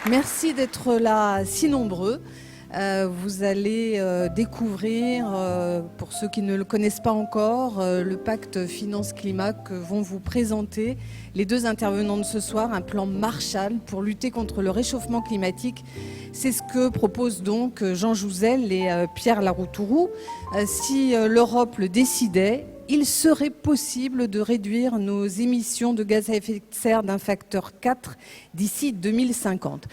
Merci d'être là si nombreux. Vous allez découvrir, pour ceux qui ne le connaissent pas encore, le pacte finance-climat que vont vous présenter les deux intervenants de ce soir, un plan Marshall pour lutter contre le réchauffement climatique. C'est ce que proposent donc Jean Jouzel et Pierre Laroutourou. Si l'Europe le décidait, il serait possible de réduire nos émissions de gaz à effet de serre d'un facteur 4 d'ici 2050.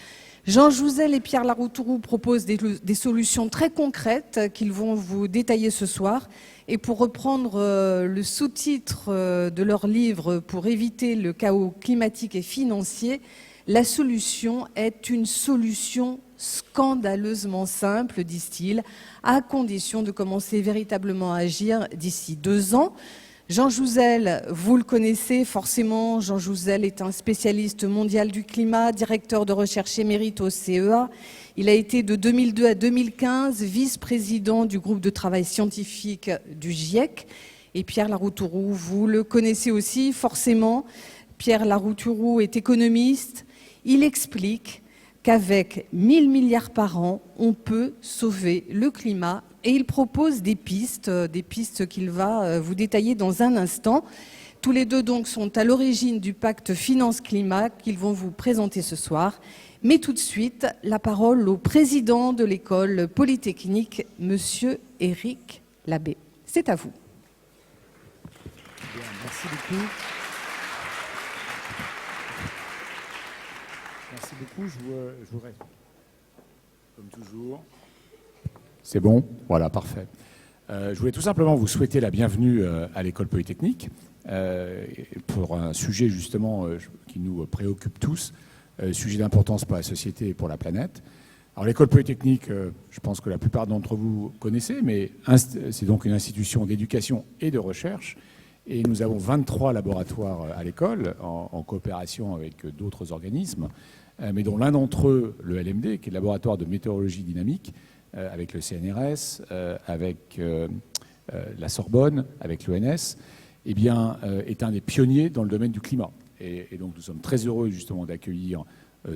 Jean Jouzel et Pierre Laroutourou proposent des solutions très concrètes qu'ils vont vous détailler ce soir. Et pour reprendre le sous-titre de leur livre « Pour éviter le chaos climatique et financier », la solution est une solution scandaleusement simple, disent-ils, à condition de commencer véritablement à agir d'ici 2 ans. Jean Jouzel, vous le connaissez forcément. Jean Jouzel est un spécialiste mondial du climat, directeur de recherche émérite au CEA. Il a été de 2002 à 2015 vice-président du groupe de travail scientifique du GIEC. Et Pierre Laroutourou, vous le connaissez aussi forcément. Pierre Laroutourou est économiste. Il explique qu'avec 1000 milliards par an, on peut sauver le climat. Et il propose des pistes qu'il va vous détailler dans un instant. Tous les deux donc sont à l'origine du pacte finance-climat qu'ils vont vous présenter ce soir. Mais tout de suite, la parole au président de l'école polytechnique, monsieur Éric Labbé. C'est à vous. Bien, merci beaucoup. Merci beaucoup. Je voudrais, comme toujours... C'est bon? Voilà, parfait. Je voulais tout simplement vous souhaiter la bienvenue à l'école polytechnique pour un sujet justement qui nous préoccupe tous, sujet d'importance pour la société et pour la planète. Alors l'école polytechnique, je pense que la plupart d'entre vous connaissez, mais c'est donc une institution d'éducation et de recherche. Et nous avons 23 laboratoires à l'école en coopération avec d'autres organismes, mais dont l'un d'entre eux, le LMD, qui est le laboratoire de météorologie dynamique, avec le CNRS, avec la Sorbonne, avec l'ENS, eh bien, est un des pionniers dans le domaine du climat. Et donc nous sommes très heureux justement d'accueillir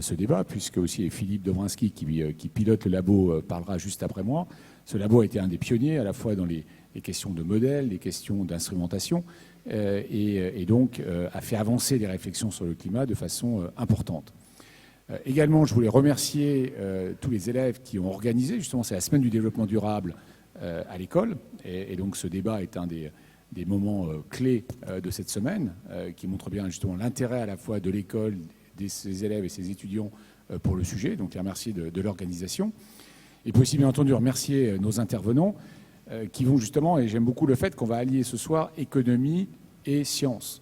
ce débat, puisque aussi Philippe Dobrinsky, qui pilote le labo, parlera juste après moi. Ce labo a été un des pionniers à la fois dans les questions de modèles, les questions d'instrumentation, et donc a fait avancer les réflexions sur le climat de façon importante. Également, je voulais remercier tous les élèves qui ont organisé, justement, c'est la semaine du développement durable à l'école. Et donc, ce débat est un des moments clés de cette semaine, qui montre bien, justement, l'intérêt à la fois de l'école, de ses élèves et ses étudiants pour le sujet. Donc, les remercier de l'organisation. Et puis aussi, bien entendu, remercier nos intervenants qui vont, justement, et j'aime beaucoup le fait qu'on va allier ce soir économie et sciences.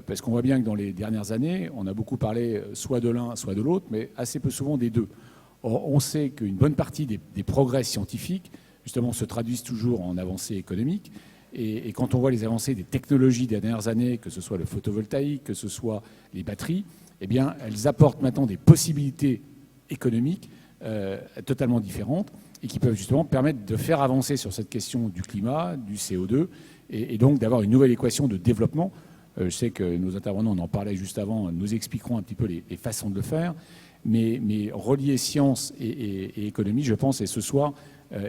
Parce qu'on voit bien que dans les dernières années, on a beaucoup parlé soit de l'un, soit de l'autre, mais assez peu souvent des deux. Or, on sait qu'une bonne partie des progrès scientifiques, justement, se traduisent toujours en avancées économiques. Et quand on voit les avancées des technologies des dernières années, que ce soit le photovoltaïque, que ce soit les batteries, eh bien, elles apportent maintenant des possibilités économiques totalement différentes et qui peuvent justement permettre de faire avancer sur cette question du climat, du CO2, et donc d'avoir une nouvelle équation de développement. Je sais que nos intervenants, on en parlait juste avant, nous expliqueront un petit peu les façons de le faire, mais relier science et économie, je pense, est ce soir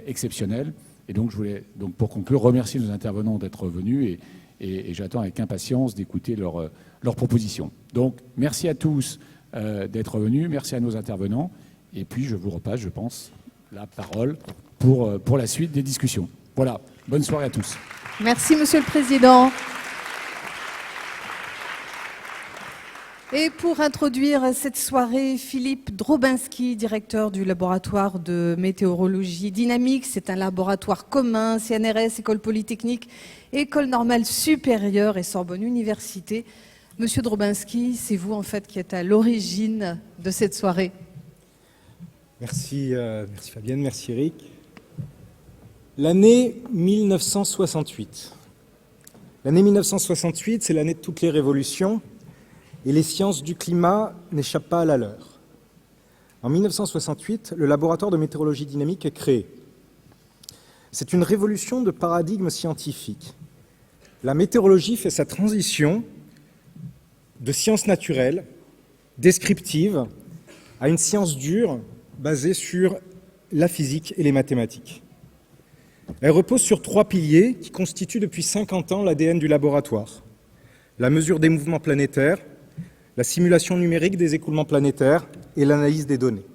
exceptionnel. Et donc, je voulais, pour conclure, remercier nos intervenants d'être venus et j'attends avec impatience d'écouter leurs propositions. Donc, merci à tous d'être venus, merci à nos intervenants, et puis je vous repasse, je pense, la parole pour la suite des discussions. Voilà, bonne soirée à tous. Merci, Monsieur le Président. Et pour introduire cette soirée, Philippe Drobinski, directeur du laboratoire de météorologie dynamique. C'est un laboratoire commun, CNRS, École polytechnique, École normale supérieure et Sorbonne Université. Monsieur Drobinski, c'est vous en fait qui êtes à l'origine de cette soirée. Merci Fabienne, merci Eric. L'année 1968. L'année 1968, c'est l'année de toutes les révolutions. Et les sciences du climat n'échappent pas à la leur. En 1968, le laboratoire de météorologie dynamique est créé. C'est une révolution de paradigme scientifique. La météorologie fait sa transition de sciences naturelles, descriptives, à une science dure basée sur la physique et les mathématiques. Elle repose sur 3 piliers qui constituent depuis 50 ans l'ADN du laboratoire. La mesure des mouvements planétaires, la simulation numérique des écoulements planétaires et l'analyse des données.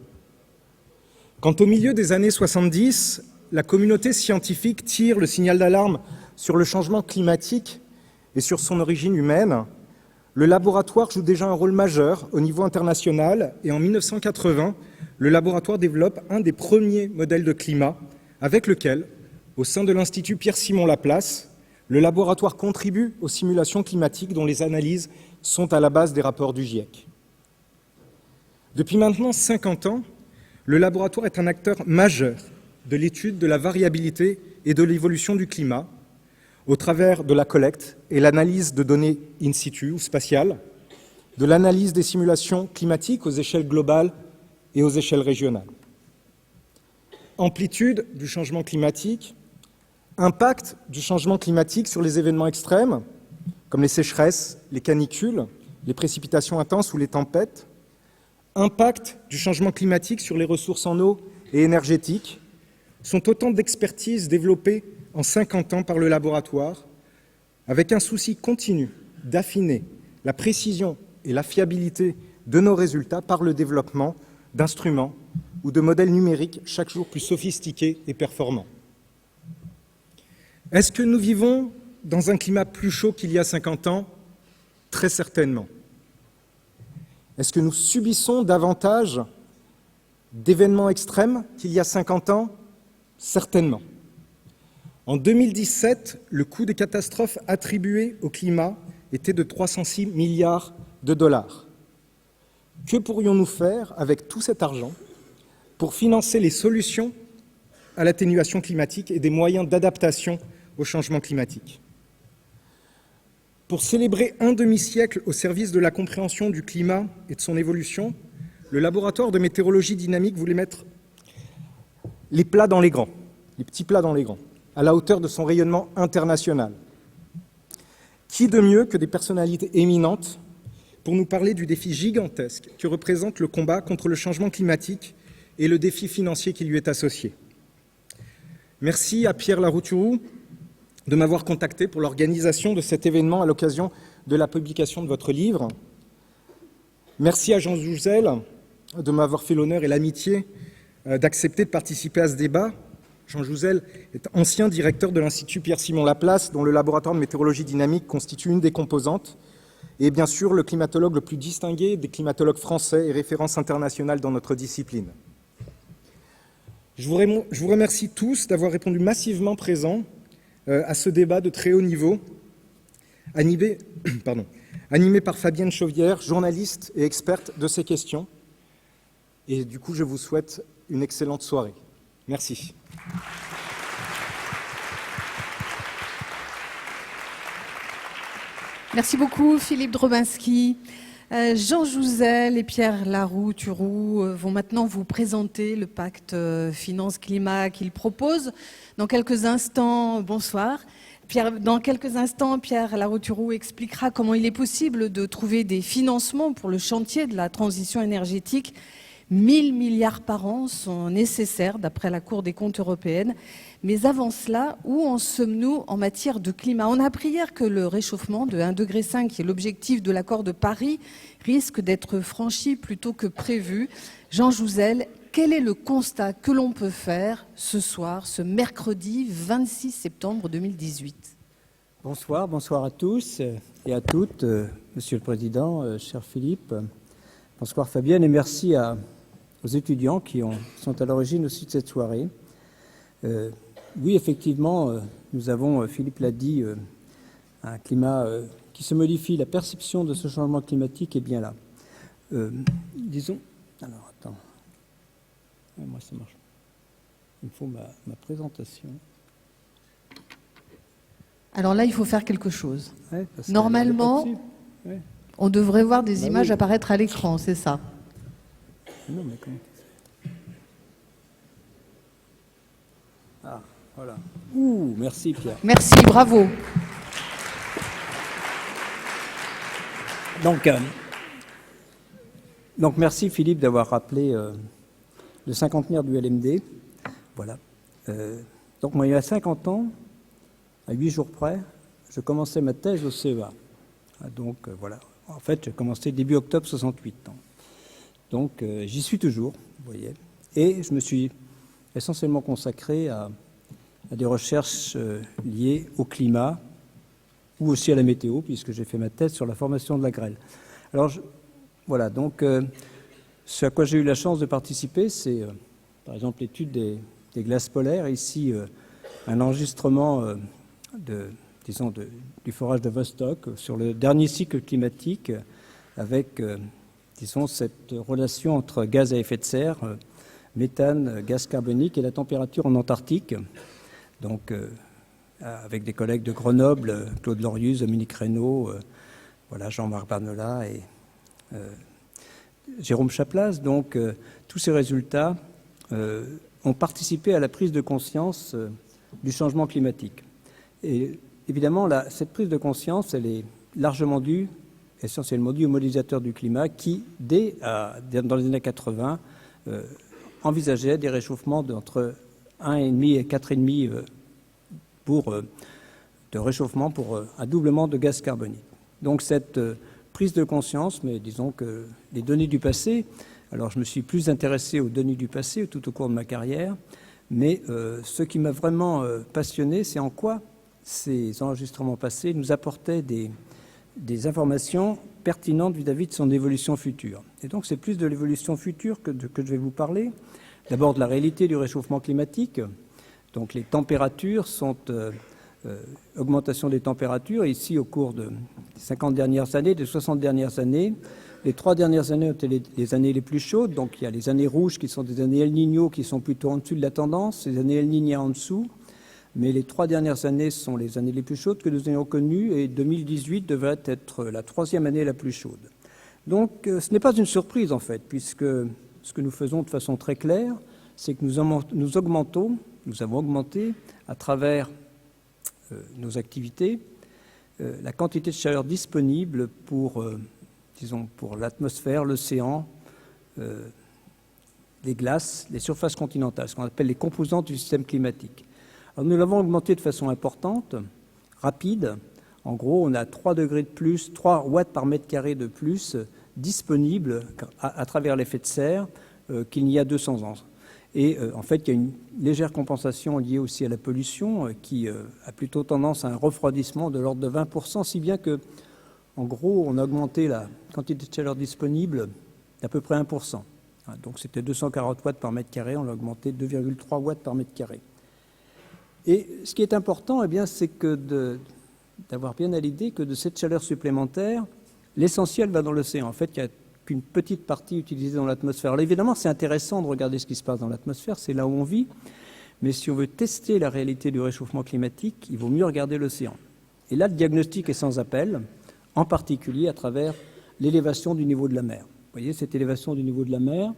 Quand au milieu des années 70, la communauté scientifique tire le signal d'alarme sur le changement climatique et sur son origine humaine, le laboratoire joue déjà un rôle majeur au niveau international et en 1980, le laboratoire développe un des premiers modèles de climat avec lequel, au sein de l'Institut Pierre-Simon Laplace, le laboratoire contribue aux simulations climatiques dont les analyses sont à la base des rapports du GIEC. Depuis maintenant 50 ans, le laboratoire est un acteur majeur de l'étude de la variabilité et de l'évolution du climat au travers de la collecte et l'analyse de données in situ ou spatiales, de l'analyse des simulations climatiques aux échelles globales et aux échelles régionales. Amplitude du changement climatique, impact du changement climatique sur les événements extrêmes, comme les sécheresses, les canicules, les précipitations intenses ou les tempêtes, impact du changement climatique sur les ressources en eau et énergétiques, sont autant d'expertises développées en 50 ans par le laboratoire, avec un souci continu d'affiner la précision et la fiabilité de nos résultats par le développement d'instruments ou de modèles numériques chaque jour plus sophistiqués et performants. Est-ce que nous vivons dans un climat plus chaud qu'il y a 50 ans ? Très certainement. Est-ce que nous subissons davantage d'événements extrêmes qu'il y a 50 ans ? Certainement. En 2017, le coût des catastrophes attribuées au climat était de 306 milliards de dollars. Que pourrions-nous faire avec tout cet argent pour financer les solutions à l'atténuation climatique et des moyens d'adaptation au changement climatique ? Pour célébrer un demi-siècle au service de la compréhension du climat et de son évolution, le laboratoire de météorologie dynamique voulait mettre les plats dans les grands, les petits plats dans les grands, à la hauteur de son rayonnement international. Qui de mieux que des personnalités éminentes pour nous parler du défi gigantesque que représente le combat contre le changement climatique et le défi financier qui lui est associé. Merci à Pierre Larouturou de m'avoir contacté pour l'organisation de cet événement à l'occasion de la publication de votre livre. Merci à Jean Jouzel de m'avoir fait l'honneur et l'amitié d'accepter de participer à ce débat. Jean Jouzel est ancien directeur de l'Institut Pierre-Simon Laplace, dont le laboratoire de météorologie dynamique constitue une des composantes, et bien sûr le climatologue le plus distingué des climatologues français et référence internationale dans notre discipline. Je vous remercie tous d'avoir répondu massivement présents à ce débat de très haut niveau, animé par Fabienne Chauvière, journaliste et experte de ces questions. Et du coup, je vous souhaite une excellente soirée. Merci. Merci beaucoup Philippe Drobinski. Jean Jouzel et Pierre Larouturou vont maintenant vous présenter le pacte finance-climat qu'ils proposent. Dans quelques instants, bonsoir. Dans quelques instants, Pierre Larouturou expliquera comment il est possible de trouver des financements pour le chantier de la transition énergétique. 1 000 milliards par an sont nécessaires d'après la Cour des comptes européenne. Mais avant cela, où en sommes-nous en matière de climat ? On a appris hier que le réchauffement de 1,5 degré, qui est l'objectif de l'accord de Paris, risque d'être franchi plus tôt que prévu. Jean Jouzel, quel est le constat que l'on peut faire ce soir, ce mercredi 26 septembre 2018 ? Bonsoir à tous et à toutes, Monsieur le Président, cher Philippe. Bonsoir Fabienne et merci aux étudiants qui sont à l'origine aussi de cette soirée. Oui, effectivement, nous avons, Philippe l'a dit, un climat qui se modifie. La perception de ce changement climatique est bien là. Disons... Alors, attends. Moi, ça marche. Il me faut ma présentation. Alors là, il faut faire quelque chose. Ouais, normalement, ouais. On devrait voir des images apparaître à l'écran, c'est ça ? Non, mais comment... Ah, voilà. Ouh, merci Pierre. Merci, bravo. Donc, Donc merci Philippe d'avoir rappelé le cinquantenaire du LMD. Voilà. Donc moi, il y a 50 ans, à 8 jours près, je commençais ma thèse au CEA. Donc voilà. En fait, j'ai commencé début octobre 68. Donc j'y suis toujours, vous voyez. Et je me suis essentiellement consacré à des recherches liées au climat ou aussi à la météo, puisque j'ai fait ma thèse sur la formation de la grêle. Alors voilà, donc ce à quoi j'ai eu la chance de participer, c'est par exemple l'étude des glaces polaires. Ici, un enregistrement du forage de Vostok sur le dernier cycle climatique avec, cette relation entre gaz à effet de serre, méthane, gaz carbonique et la température en Antarctique. Donc, avec des collègues de Grenoble, Claude Lorius, Dominique Reynaud, Jean-Marc Barnola et Jérôme Chaplas. Donc, tous ces résultats ont participé à la prise de conscience du changement climatique. Et évidemment, cette prise de conscience, elle est largement due, essentiellement due aux modélisateurs du climat qui, dans les années 80, envisageaient des réchauffements d'entre 1,5 et 4,5 de réchauffement pour un doublement de gaz carbonique. Donc cette prise de conscience, mais disons que les données du passé, alors je me suis plus intéressé aux données du passé tout au cours de ma carrière, mais ce qui m'a vraiment passionné, c'est en quoi ces enregistrements passés nous apportaient des informations pertinentes vis-à-vis de son évolution future. Et donc c'est plus de l'évolution future que je vais vous parler. D'abord de la réalité du réchauffement climatique. Donc les températures sont augmentation des températures. Et ici, au cours des 50 dernières années, des 60 dernières années, les 3 dernières années ont été les années les plus chaudes. Donc il y a les années rouges qui sont des années El Niño qui sont plutôt en dessus de la tendance, les années El Niña en dessous. Mais les 3 dernières années sont les années les plus chaudes que nous ayons connues et 2018 devrait être la 3e année la plus chaude. Donc ce n'est pas une surprise en fait, puisque ce que nous faisons de façon très claire, c'est que nous avons augmenté à travers nos activités la quantité de chaleur disponible pour l'atmosphère, l'océan, les glaces, les surfaces continentales, ce qu'on appelle les composantes du système climatique. Alors nous l'avons augmenté de façon importante, rapide. En gros, on a 3 degrés de plus, 3 watts par mètre carré de plus disponibles à travers l'effet de serre qu'il n'y a 200 ans. Et en fait, il y a une légère compensation liée aussi à la pollution qui a plutôt tendance à un refroidissement de l'ordre de 20%, si bien que, en gros, on a augmenté la quantité de chaleur disponible d'à peu près 1%. Donc c'était 240 watts par mètre carré, on l'a augmenté de 2,3 watts par mètre carré. Et ce qui est important, eh bien, c'est d'avoir bien à l'idée que de cette chaleur supplémentaire, l'essentiel va dans l'océan. En fait, il y a qu'une petite partie utilisée dans l'atmosphère. Alors évidemment, c'est intéressant de regarder ce qui se passe dans l'atmosphère, c'est là où on vit, mais si on veut tester la réalité du réchauffement climatique, il vaut mieux regarder l'océan. Et là, le diagnostic est sans appel, en particulier à travers l'élévation du niveau de la mer. Vous voyez, cette élévation du niveau de la mer,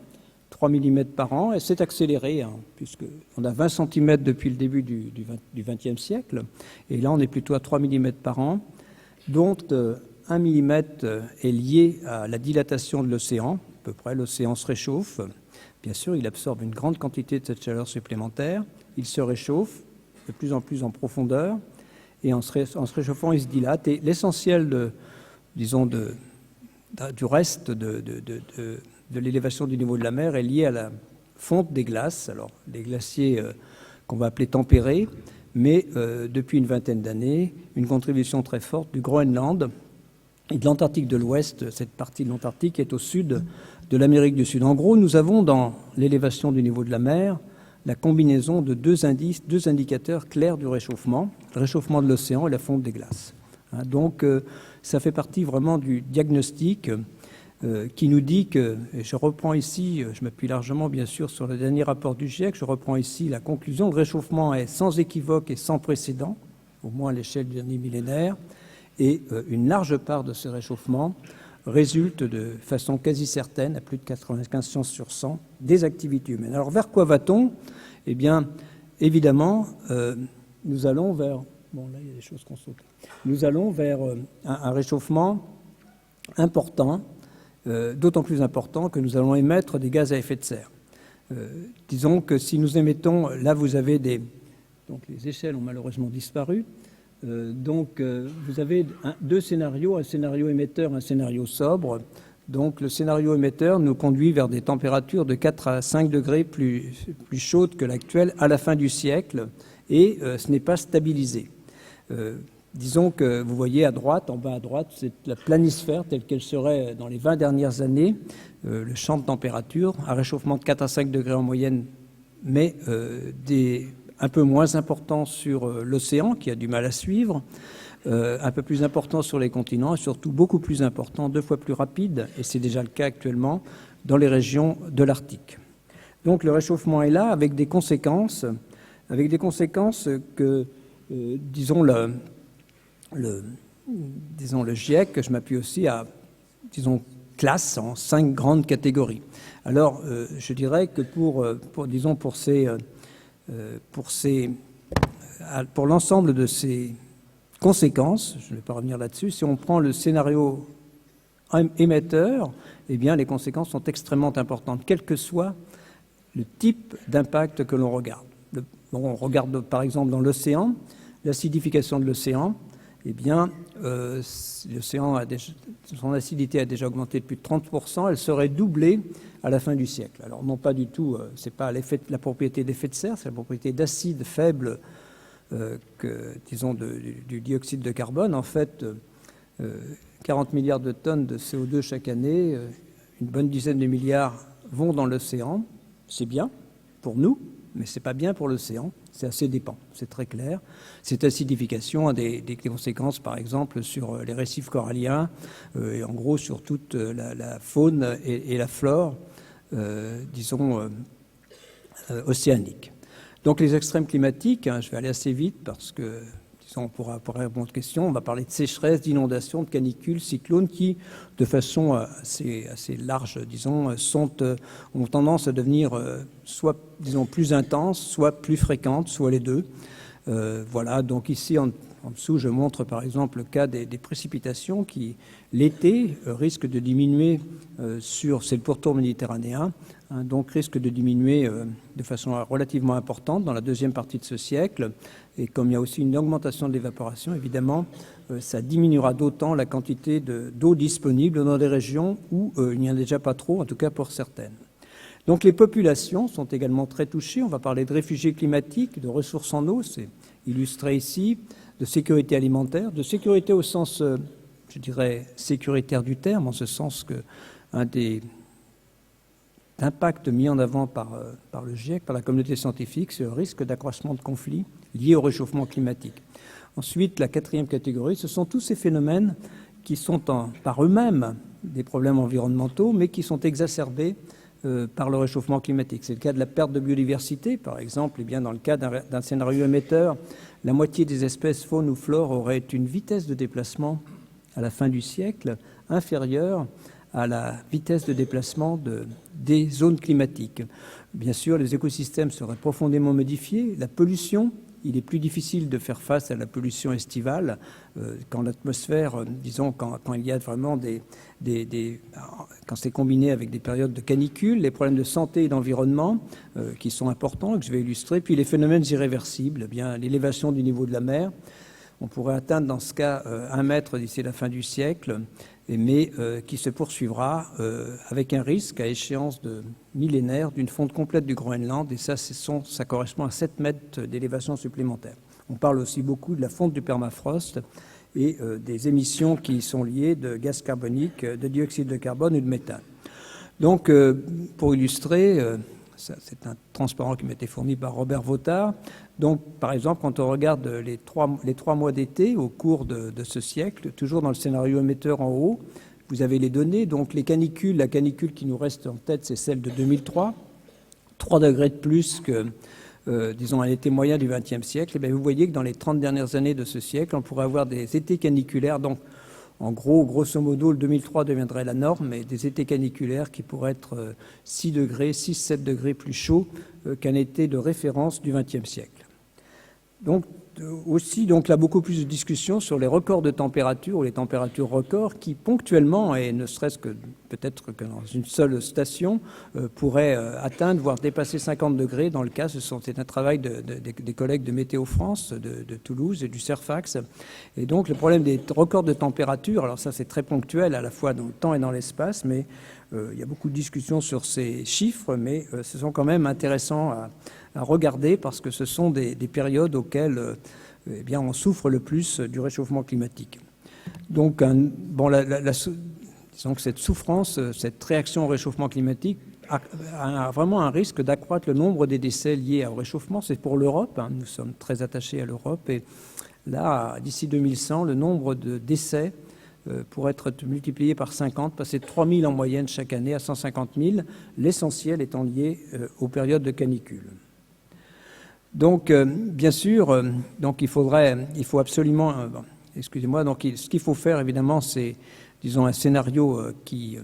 3 mm par an, et c'est accéléré, puisqu'on a 20 cm depuis le début du XXe siècle, et là on est plutôt à 3 mm par an, dont 1 mm est lié à la dilatation de l'océan, à peu près l'océan se réchauffe, bien sûr il absorbe une grande quantité de cette chaleur supplémentaire, il se réchauffe de plus en plus en profondeur, et en se réchauffant il se dilate, et l'essentiel du reste de l'élévation du niveau de la mer est lié à la fonte des glaces, alors des glaciers qu'on va appeler tempérés, mais depuis une vingtaine d'années, une contribution très forte du Groenland et de l'Antarctique de l'Ouest. Cette partie de l'Antarctique est au sud de l'Amérique du Sud. En gros, nous avons dans l'élévation du niveau de la mer la combinaison de deux indicateurs clairs du réchauffement, le réchauffement de l'océan et la fonte des glaces. Donc, ça fait partie vraiment du diagnostic qui nous dit que, et je reprends ici, je m'appuie largement bien sûr sur le dernier rapport du GIEC, je reprends ici la conclusion, le réchauffement est sans équivoque et sans précédent, au moins à l'échelle du dernier millénaire, et une large part de ce réchauffement résulte de façon quasi certaine, à plus de 95 chances sur 100, des activités humaines. Alors vers quoi va-t-on ? Eh bien, évidemment, nous allons vers... Bon, là, il y a des choses qu'on saute. Nous allons vers un réchauffement important d'autant plus important que nous allons émettre des gaz à effet de serre. Disons que si nous émettons, là vous avez donc les échelles ont malheureusement disparu, vous avez deux scénarios, un scénario émetteur, un scénario sobre. Donc le scénario émetteur nous conduit vers des températures de 4 à 5 degrés plus chaudes que l'actuelle à la fin du siècle, et ce n'est pas stabilisé. Disons que vous voyez à droite, en bas à droite, c'est la planisphère telle qu'elle serait dans les 20 dernières années, le champ de température, un réchauffement de 4 à 5 degrés en moyenne, mais un peu moins important sur l'océan qui a du mal à suivre, un peu plus important sur les continents et surtout beaucoup plus important, 2 fois plus rapide, et c'est déjà le cas actuellement, dans les régions de l'Arctique. Donc le réchauffement est là avec des conséquences que, disons le GIEC, je m'appuie aussi à, classe en 5 grandes catégories. Alors, je dirais que pour l'ensemble de ces conséquences, je ne vais pas revenir là-dessus, si on prend le scénario émetteur, eh bien, les conséquences sont extrêmement importantes, quel que soit le type d'impact que l'on regarde. On regarde par exemple dans l'océan, l'acidification de l'océan, eh bien, l'océan son acidité a déjà augmenté de plus de 30%, elle serait doublée à la fin du siècle. Alors non pas du tout, c'est pas la propriété d'effet de serre, c'est la propriété d'acide faible du dioxyde de carbone. En fait, 40 milliards de tonnes de CO2 chaque année, une bonne dizaine de milliards vont dans l'océan. C'est bien pour nous, mais c'est pas bien pour l'océan. C'est assez dépend, c'est très clair. Cette acidification a des conséquences, par exemple, sur les récifs coralliens, et en gros sur toute la faune et la flore, océanique. Donc les extrêmes climatiques, je vais aller assez vite parce que, on pourra répondre aux questions, on va parler de sécheresse, d'inondations, de canicules, cyclones qui, de façon assez large, ont tendance à devenir soit, plus intenses, soit plus fréquentes, soit les deux. Voilà, donc ici, en dessous, je montre par exemple le cas des précipitations qui, l'été, risquent de diminuer c'est le pourtour méditerranéen, donc risque de diminuer de façon relativement importante dans la deuxième partie de ce siècle. Et comme il y a aussi une augmentation de l'évaporation, évidemment, ça diminuera d'autant la quantité d'eau disponible dans des régions où il n'y en a déjà pas trop, en tout cas pour certaines. Donc les populations sont également très touchées. On va parler de réfugiés climatiques, de ressources en eau, c'est illustré ici, de sécurité alimentaire, de sécurité au sens, je dirais, sécuritaire du terme, en ce sens qu'un des impacts mis en avant par le GIEC, par la communauté scientifique, c'est le risque d'accroissement de conflits liés au réchauffement climatique. Ensuite, la quatrième catégorie, ce sont tous ces phénomènes qui sont par eux-mêmes des problèmes environnementaux, mais qui sont exacerbés par le réchauffement climatique. C'est le cas de la perte de biodiversité, par exemple. Eh bien, dans le cas d'un scénario émetteur, la moitié des espèces faune ou flore auraient une vitesse de déplacement à la fin du siècle inférieure à la vitesse de déplacement des zones climatiques. Bien sûr, les écosystèmes seraient profondément modifiés. La pollution, il est plus difficile de faire face à la pollution estivale quand l'atmosphère, quand il y a vraiment quand c'est combiné avec des périodes de canicule, les problèmes de santé et d'environnement qui sont importants et que je vais illustrer, puis les phénomènes irréversibles, eh bien l'élévation du niveau de la mer. On pourrait atteindre dans ce cas 1 mètre d'ici la fin du siècle, mais qui se poursuivra avec un risque à échéance de millénaire d'une fonte complète du Groenland, et ça correspond à 7 mètres d'élévation supplémentaire. On parle aussi beaucoup de la fonte du permafrost et des émissions qui sont liées de gaz carbonique, de dioxyde de carbone et de méthane. Donc, pour illustrer, c'est un transparent qui m'a été fourni par Robert Vautard. Donc, par exemple, quand on regarde les trois mois d'été au cours de ce siècle, toujours dans le scénario émetteur en haut, vous avez les données. Donc, la canicule qui nous reste en tête, c'est celle de 2003, 3 degrés de plus que, disons, un été moyen du XXe siècle. Et bien, vous voyez que dans les 30 dernières années de ce siècle, on pourrait avoir des étés caniculaires. Donc, en gros, grosso modo, le 2003 deviendrait la norme, mais des étés caniculaires qui pourraient être 6-7 degrés plus chauds qu'un été de référence du XXe siècle. Donc, aussi, donc là, beaucoup plus de discussions sur les records de température ou les températures records qui, ponctuellement, et ne serait-ce que peut-être que dans une seule station, pourraient atteindre, voire dépasser 50 degrés. Dans le cas, c'est un travail des collègues de Météo France, de Toulouse et du Cerfax. Et donc, le problème des records de température, alors ça, c'est très ponctuel à la fois dans le temps et dans l'espace, mais il y a beaucoup de discussions sur ces chiffres, mais ce sont quand même intéressants à regarder parce que ce sont des périodes auxquelles eh bien, on souffre le plus du réchauffement climatique. Donc, disons que cette souffrance, cette réaction au réchauffement climatique a vraiment un risque d'accroître le nombre des décès liés au réchauffement. C'est pour l'Europe, hein, nous sommes très attachés à l'Europe, et là, d'ici 2100, le nombre de décès pourrait être multiplié par 50, passer de 3 000 en moyenne chaque année à 150 000, l'essentiel étant lié aux périodes de canicule. Donc, bien sûr, donc il faut absolument, excusez-moi, donc ce qu'il faut faire, évidemment, c'est, disons, un scénario qui,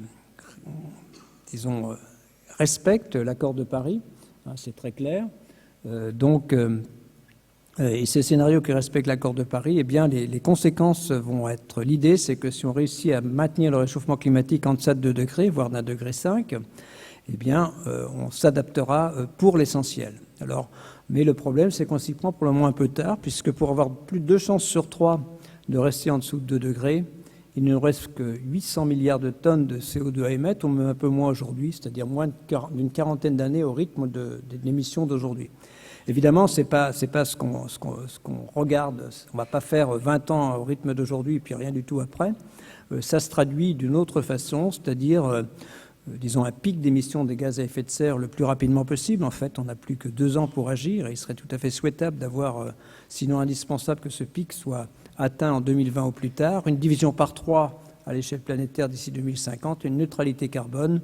disons, respecte l'accord de Paris, hein, c'est très clair. Et ces scénarios qui respectent l'accord de Paris, eh bien, les conséquences vont être, l'idée, c'est que si on réussit à maintenir le réchauffement climatique en deçà de 2 degrés, voire d'1,5 degré, eh bien, on s'adaptera pour l'essentiel. Alors, mais le problème, c'est qu'on s'y prend pour le moment un peu tard, puisque pour avoir plus de 2 chances sur 3 de rester en dessous de 2 degrés, il ne nous reste que 800 milliards de tonnes de CO2 à émettre, ou même un peu moins aujourd'hui, c'est-à-dire moins d'une quarantaine d'années au rythme d'émissions d'aujourd'hui. Évidemment, c'est pas ce qu'on regarde. On ne va pas faire 20 ans au rythme d'aujourd'hui et puis rien du tout après. Ça se traduit d'une autre façon, c'est-à-dire, disons, un pic d'émissions de gaz à effet de serre le plus rapidement possible. En fait, on n'a plus que 2 ans pour agir et il serait tout à fait souhaitable d'avoir, sinon indispensable, que ce pic soit atteint en 2020 au plus tard. Une division par 3 à l'échelle planétaire d'ici 2050, une neutralité carbone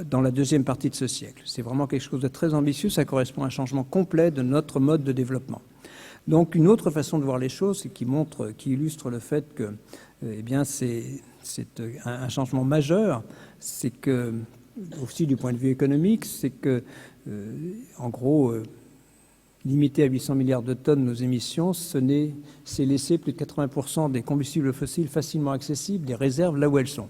dans la deuxième partie de ce siècle. C'est vraiment quelque chose de très ambitieux, ça correspond à un changement complet de notre mode de développement. Donc une autre façon de voir les choses, qui illustre le fait que eh bien, c'est un changement majeur, c'est que, aussi du point de vue économique, c'est que, en gros, limiter à 800 milliards de tonnes nos émissions, c'est laisser plus de 80% des combustibles fossiles facilement accessibles, des réserves là où elles sont.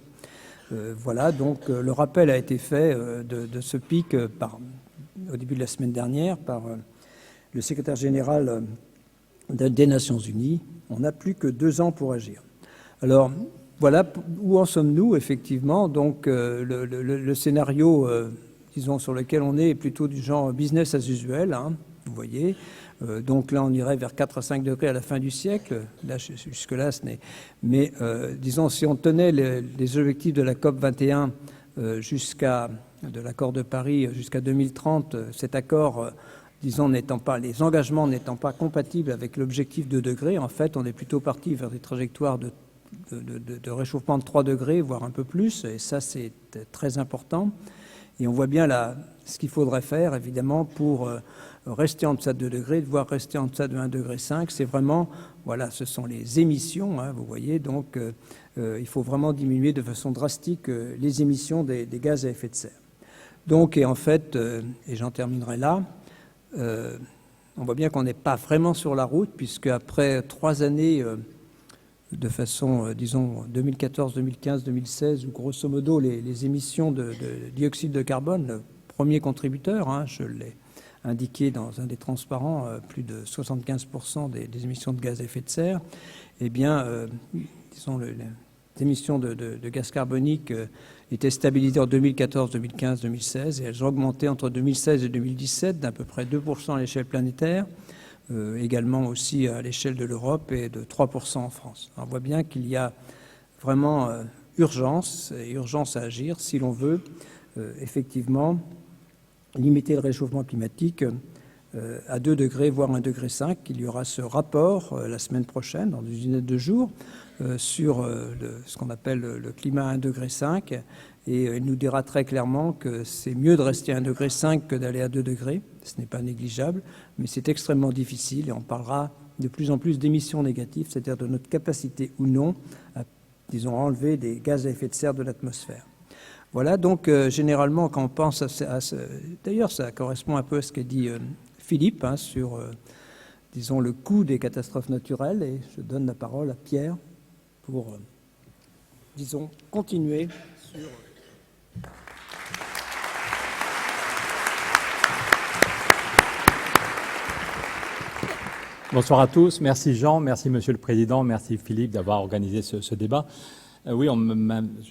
Voilà, donc le rappel a été fait de ce pic au début de la semaine dernière par le secrétaire général des Nations Unies. On n'a plus que 2 ans pour agir. Alors, voilà où en sommes-nous, effectivement. Donc, le scénario, disons, sur lequel on est plutôt du genre business as usual, hein, vous voyez. Donc là, on irait vers 4 à 5 degrés à la fin du siècle. Là, jusque-là, ce n'est... Mais, disons, si on tenait les objectifs de la COP 21 de l'accord de Paris jusqu'à 2030, cet accord, disons, les engagements n'étant pas compatibles avec l'objectif de 2 degrés, en fait, on est plutôt parti vers des trajectoires de réchauffement de 3 degrés, voire un peu plus, et ça, c'est très important. Et on voit bien là ce qu'il faudrait faire, évidemment, pour rester en deçà de 2 degrés, voire rester en deçà de 1,5 degré. C'est vraiment, voilà, ce sont les émissions, hein, vous voyez, donc il faut vraiment diminuer de façon drastique les émissions des gaz à effet de serre. Donc, et en fait, et j'en terminerai là, on voit bien qu'on n'est pas vraiment sur la route, puisque après 3 années de façon, disons, 2014, 2015, 2016, où grosso modo les émissions de dioxyde de carbone, le premier contributeur, hein, je l'ai indiqué dans un des transparents, plus de 75% des émissions de gaz à effet de serre, eh bien, disons, les émissions de gaz carbonique étaient stabilisées en 2014, 2015, 2016, et elles ont augmenté entre 2016 et 2017 d'à peu près 2% à l'échelle planétaire, également aussi à l'échelle de l'Europe et de 3% en France. Alors, on voit bien qu'il y a vraiment urgence à agir si l'on veut effectivement limiter le réchauffement climatique à 2 degrés, voire 1,5 degré. Il y aura ce rapport la semaine prochaine, dans une dizaine de jours, sur ce qu'on appelle le climat à 1,5 degré, et il nous dira très clairement que c'est mieux de rester à 1,5 degré que d'aller à 2 degrés. Ce n'est pas négligeable, mais c'est extrêmement difficile, et on parlera de plus en plus d'émissions négatives, c'est-à-dire de notre capacité ou non à, disons, enlever des gaz à effet de serre de l'atmosphère. Voilà, donc généralement, quand on pense à ce... D'ailleurs, ça correspond un peu à ce qu'a dit Philippe, hein, sur, disons, le coût des catastrophes naturelles. Et je donne la parole à Pierre pour, disons, continuer sur... Bonsoir à tous. Merci Jean, merci Monsieur le Président, merci Philippe d'avoir organisé ce débat. Oui,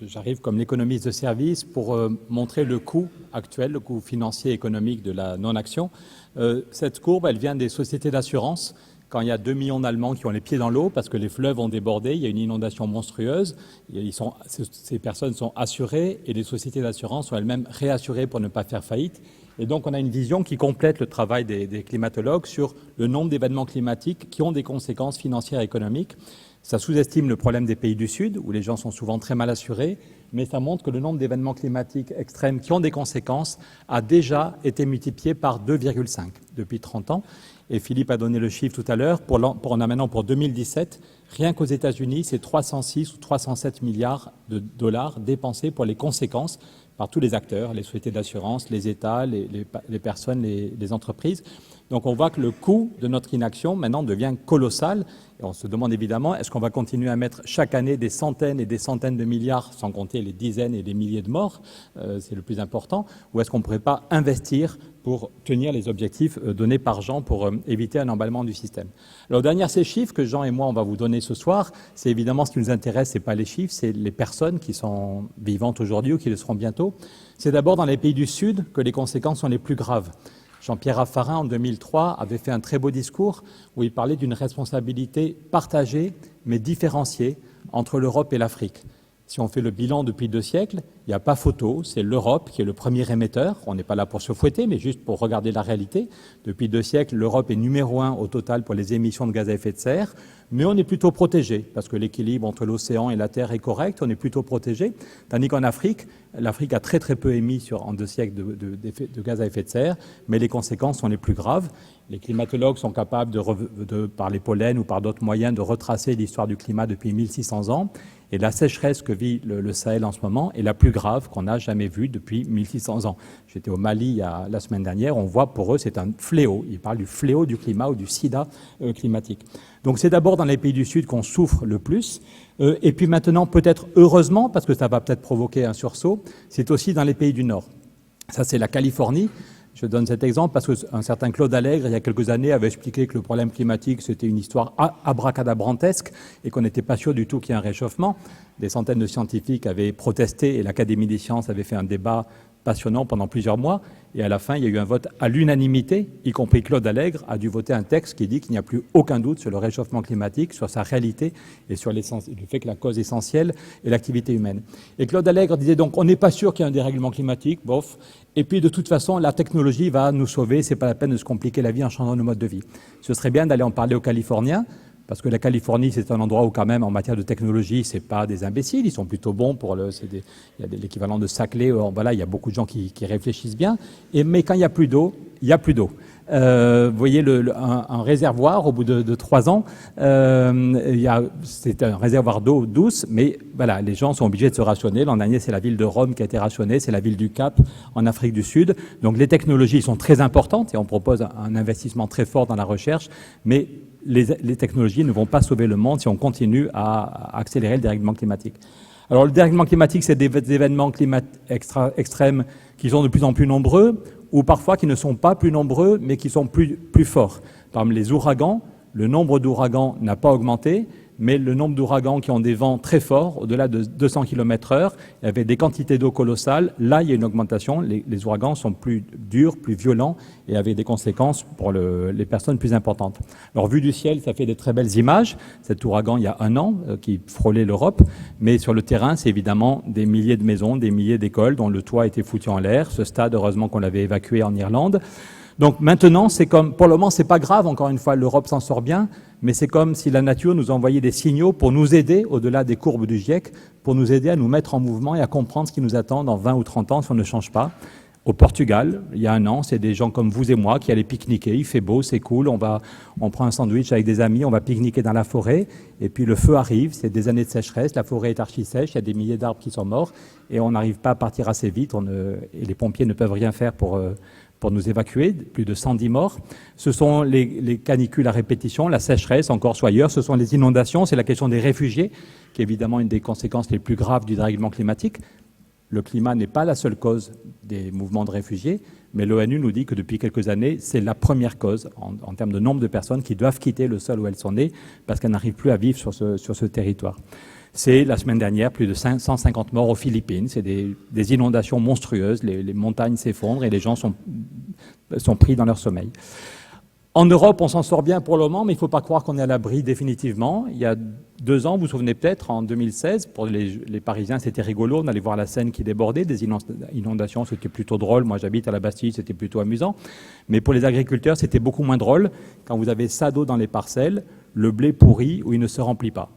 j'arrive comme l'économiste de service pour montrer le coût actuel, le coût financier et économique de la non-action. Cette courbe, elle vient des sociétés d'assurance. Quand il y a 2 millions d'Allemands qui ont les pieds dans l'eau parce que les fleuves ont débordé, il y a une inondation monstrueuse, ces personnes sont assurées et les sociétés d'assurance sont elles-mêmes réassurées pour ne pas faire faillite. Et donc, on a une vision qui complète le travail des climatologues sur le nombre d'événements climatiques qui ont des conséquences financières et économiques. Ça sous-estime le problème des pays du Sud, où les gens sont souvent très mal assurés, mais ça montre que le nombre d'événements climatiques extrêmes qui ont des conséquences a déjà été multiplié par 2,5 depuis 30 ans. Et Philippe a donné le chiffre tout à l'heure. On a maintenant pour 2017, rien qu'aux États-Unis, c'est 306 ou 307 milliards de dollars dépensés pour les conséquences par tous les acteurs, les sociétés d'assurance, les États, les personnes, les entreprises. Donc on voit que le coût de notre inaction maintenant devient colossal. Et on se demande évidemment, est-ce qu'on va continuer à mettre chaque année des centaines et des centaines de milliards, sans compter les dizaines et des milliers de morts, c'est le plus important, ou est-ce qu'on ne pourrait pas investir pour tenir les objectifs donnés par Jean pour éviter un emballement du système. Alors derrière ces chiffres que Jean et moi on va vous donner ce soir, c'est évidemment ce qui nous intéresse, ce n'est pas les chiffres, c'est les personnes qui sont vivantes aujourd'hui ou qui le seront bientôt. C'est d'abord dans les pays du Sud que les conséquences sont les plus graves. Jean-Pierre Raffarin, en 2003, avait fait un très beau discours où il parlait d'une responsabilité partagée mais différenciée entre l'Europe et l'Afrique. Si on fait le bilan depuis 2 siècles, il n'y a pas photo, c'est l'Europe qui est le premier émetteur. On n'est pas là pour se fouetter, mais juste pour regarder la réalité. Depuis 2 siècles, l'Europe est numéro 1 au total pour les émissions de gaz à effet de serre, mais on est plutôt protégé, parce que l'équilibre entre l'océan et la Terre est correct, on est plutôt protégé. Tandis qu'en Afrique, l'Afrique a très très peu émis en 2 siècles de gaz à effet de serre, mais les conséquences sont les plus graves. Les climatologues sont capables, par les pollens ou par d'autres moyens, de retracer l'histoire du climat depuis 1600 ans. Et la sécheresse que vit le Sahel en ce moment est la plus grave qu'on n'a jamais vue depuis 1600 ans. J'étais au Mali la semaine dernière, on voit pour eux c'est un fléau. Ils parlent du fléau du climat ou du sida climatique. Donc c'est d'abord dans les pays du Sud qu'on souffre le plus. Et puis maintenant, peut-être heureusement, parce que ça va peut-être provoquer un sursaut, c'est aussi dans les pays du Nord. Ça c'est la Californie. Je donne cet exemple parce qu'un certain Claude Allègre, il y a quelques années, avait expliqué que le problème climatique, c'était une histoire abracadabrantesque et qu'on n'était pas sûr du tout qu'il y ait un réchauffement. Des centaines de scientifiques avaient protesté et l'Académie des sciences avait fait un débat passionnant pendant plusieurs mois. Et à la fin, il y a eu un vote à l'unanimité, y compris Claude Allègre a dû voter un texte qui dit qu'il n'y a plus aucun doute sur le réchauffement climatique, sur sa réalité et sur le fait que la cause essentielle est l'activité humaine. Et Claude Allègre disait donc, on n'est pas sûr qu'il y ait un dérèglement climatique, bof. Et puis de toute façon, la technologie va nous sauver, c'est pas la peine de se compliquer la vie en changeant nos modes de vie. Ce serait bien d'aller en parler aux Californiens, parce que la Californie, c'est un endroit où quand même, en matière de technologie, c'est pas des imbéciles, ils sont plutôt bons il y a l'équivalent de Saclay, voilà, il y a beaucoup de gens qui réfléchissent bien, mais quand il n'y a plus d'eau, il n'y a plus d'eau. Vous voyez un réservoir au bout de 3 ans, c'est un réservoir d'eau douce, mais voilà, les gens sont obligés de se rationner. L'an dernier, c'est la ville de Rome qui a été rationnée, c'est la ville du Cap en Afrique du Sud. Donc les technologies sont très importantes et on propose un investissement très fort dans la recherche, mais les technologies ne vont pas sauver le monde si on continue à accélérer le dérèglement climatique. Alors le dérèglement climatique, c'est des événements extrêmes qui sont de plus en plus nombreux, ou parfois qui ne sont pas plus nombreux, mais qui sont plus forts. Par exemple, les ouragans, le nombre d'ouragans n'a pas augmenté, mais le nombre d'ouragans qui ont des vents très forts, au-delà de 200 km/h, avec des quantités d'eau colossales, là, il y a une augmentation. Les ouragans sont plus durs, plus violents, et avec des conséquences pour les personnes plus importantes. Alors, vu du ciel, ça fait des très belles images. Cet ouragan, il y a 1 an, qui frôlait l'Europe, mais sur le terrain, c'est évidemment des milliers de maisons, des milliers d'écoles dont le toit a été foutu en l'air. Ce stade, heureusement qu'on l'avait évacué en Irlande. Donc maintenant, c'est comme, pour le moment, c'est pas grave, encore une fois, l'Europe s'en sort bien, mais c'est comme si la nature nous envoyait des signaux pour nous aider, au-delà des courbes du GIEC, pour nous aider à nous mettre en mouvement et à comprendre ce qui nous attend dans 20 ou 30 ans si on ne change pas. Au Portugal, il y a 1 an, c'est des gens comme vous et moi qui allaient pique-niquer, il fait beau, c'est cool, on prend un sandwich avec des amis, on va pique-niquer dans la forêt, et puis le feu arrive, c'est des années de sécheresse, la forêt est archi-sèche, il y a des milliers d'arbres qui sont morts, et on n'arrive pas à partir assez vite, et les pompiers ne peuvent rien faire pour pour nous évacuer, plus de 110 morts. Ce sont les canicules à répétition, la sécheresse en Corse ou ailleurs, ce sont les inondations, c'est la question des réfugiés, qui est évidemment une des conséquences les plus graves du dérèglement climatique. Le climat n'est pas la seule cause des mouvements de réfugiés, mais l'ONU nous dit que depuis quelques années, c'est la première cause en termes de nombre de personnes qui doivent quitter le sol où elles sont nées parce qu'elles n'arrivent plus à vivre sur ce territoire. C'est la semaine dernière, plus de 150 morts aux Philippines. C'est des inondations monstrueuses. Les montagnes s'effondrent et les gens sont pris dans leur sommeil. En Europe, on s'en sort bien pour le moment, mais il ne faut pas croire qu'on est à l'abri définitivement. Il y a 2 ans, vous vous souvenez peut-être, en 2016, pour les Parisiens, c'était rigolo. On allait voir la Seine qui débordait, des inondations, c'était plutôt drôle. Moi, j'habite à la Bastille, c'était plutôt amusant. Mais pour les agriculteurs, c'était beaucoup moins drôle. Quand vous avez ça d'eau dans les parcelles, le blé pourrit ou il ne se remplit pas.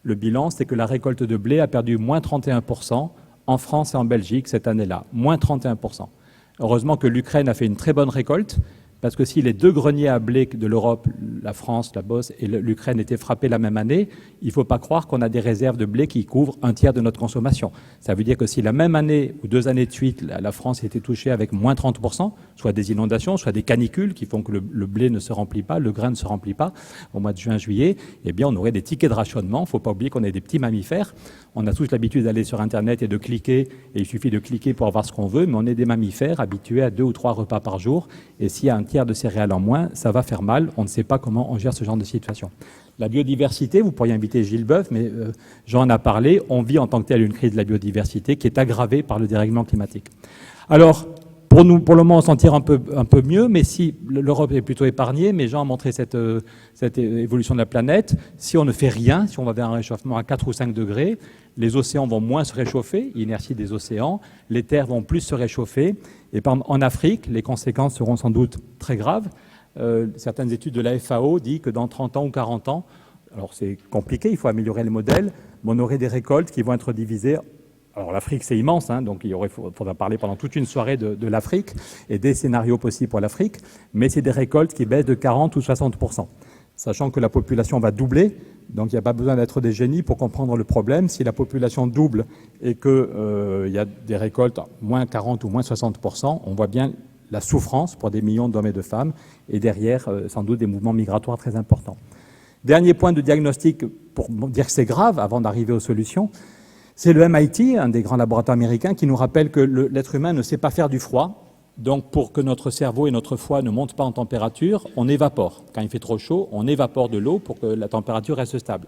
Le bilan, c'est que la récolte de blé a perdu moins 31% en France et en Belgique cette année-là. Moins 31%. Heureusement que l'Ukraine a fait une très bonne récolte, parce que si les 2 greniers à blé de l'Europe, la France, la Beauce et l'Ukraine étaient frappés la même année, il ne faut pas croire qu'on a des réserves de blé qui couvrent 1/3 de notre consommation. Ça veut dire que si la même année ou 2 années de suite, la France était touchée avec moins 30%, soit des inondations, soit des canicules qui font que le blé ne se remplit pas, le grain ne se remplit pas au mois de juin, juillet, eh bien on aurait des tickets de rationnement. Il ne faut pas oublier qu'on est des petits mammifères. On a tous l'habitude d'aller sur Internet et de cliquer, et il suffit de cliquer pour avoir ce qu'on veut, mais on est des mammifères habitués à 2 ou 3 repas par jour, et s'il y a 1/3 de céréales en moins, ça va faire mal. On ne sait pas comment on gère ce genre de situation. La biodiversité, vous pourriez inviter Gilles Boeuf, mais Jean en a parlé, on vit en tant que tel une crise de la biodiversité qui est aggravée par le dérèglement climatique. Alors, pour nous, pour le moment, on s'en tire un peu mieux, mais si l'Europe est plutôt épargnée, mais Jean a montré cette évolution de la planète, si on ne fait rien, si on va vers un réchauffement à 4 ou 5 degrés, les océans vont moins se réchauffer, inertie des océans, les terres vont plus se réchauffer, et en Afrique, les conséquences seront sans doute très graves. Certaines études de la FAO disent que dans 30 ans ou 40 ans, alors c'est compliqué, il faut améliorer les modèles, mais on aurait des récoltes qui vont être divisées. Alors l'Afrique c'est immense, hein, donc il faudra parler pendant toute une soirée de l'Afrique et des scénarios possibles pour l'Afrique, mais c'est des récoltes qui baissent de 40 ou 60%. Sachant que la population va doubler, donc il n'y a pas besoin d'être des génies pour comprendre le problème. Si la population double et qu'il y a des récoltes moins 40 ou moins 60%, on voit bien la souffrance pour des millions d'hommes et de femmes, et derrière, sans doute, des mouvements migratoires très importants. Dernier point de diagnostic pour dire que c'est grave, avant d'arriver aux solutions, c'est le MIT, un des grands laboratoires américains, qui nous rappelle que l'être humain ne sait pas faire du froid. Donc, pour que notre cerveau et notre foie ne montent pas en température, on évapore. Quand il fait trop chaud, on évapore de l'eau pour que la température reste stable.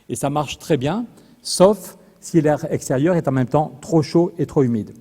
Et ça marche très bien, sauf si l'air extérieur est en même temps trop chaud et trop humide.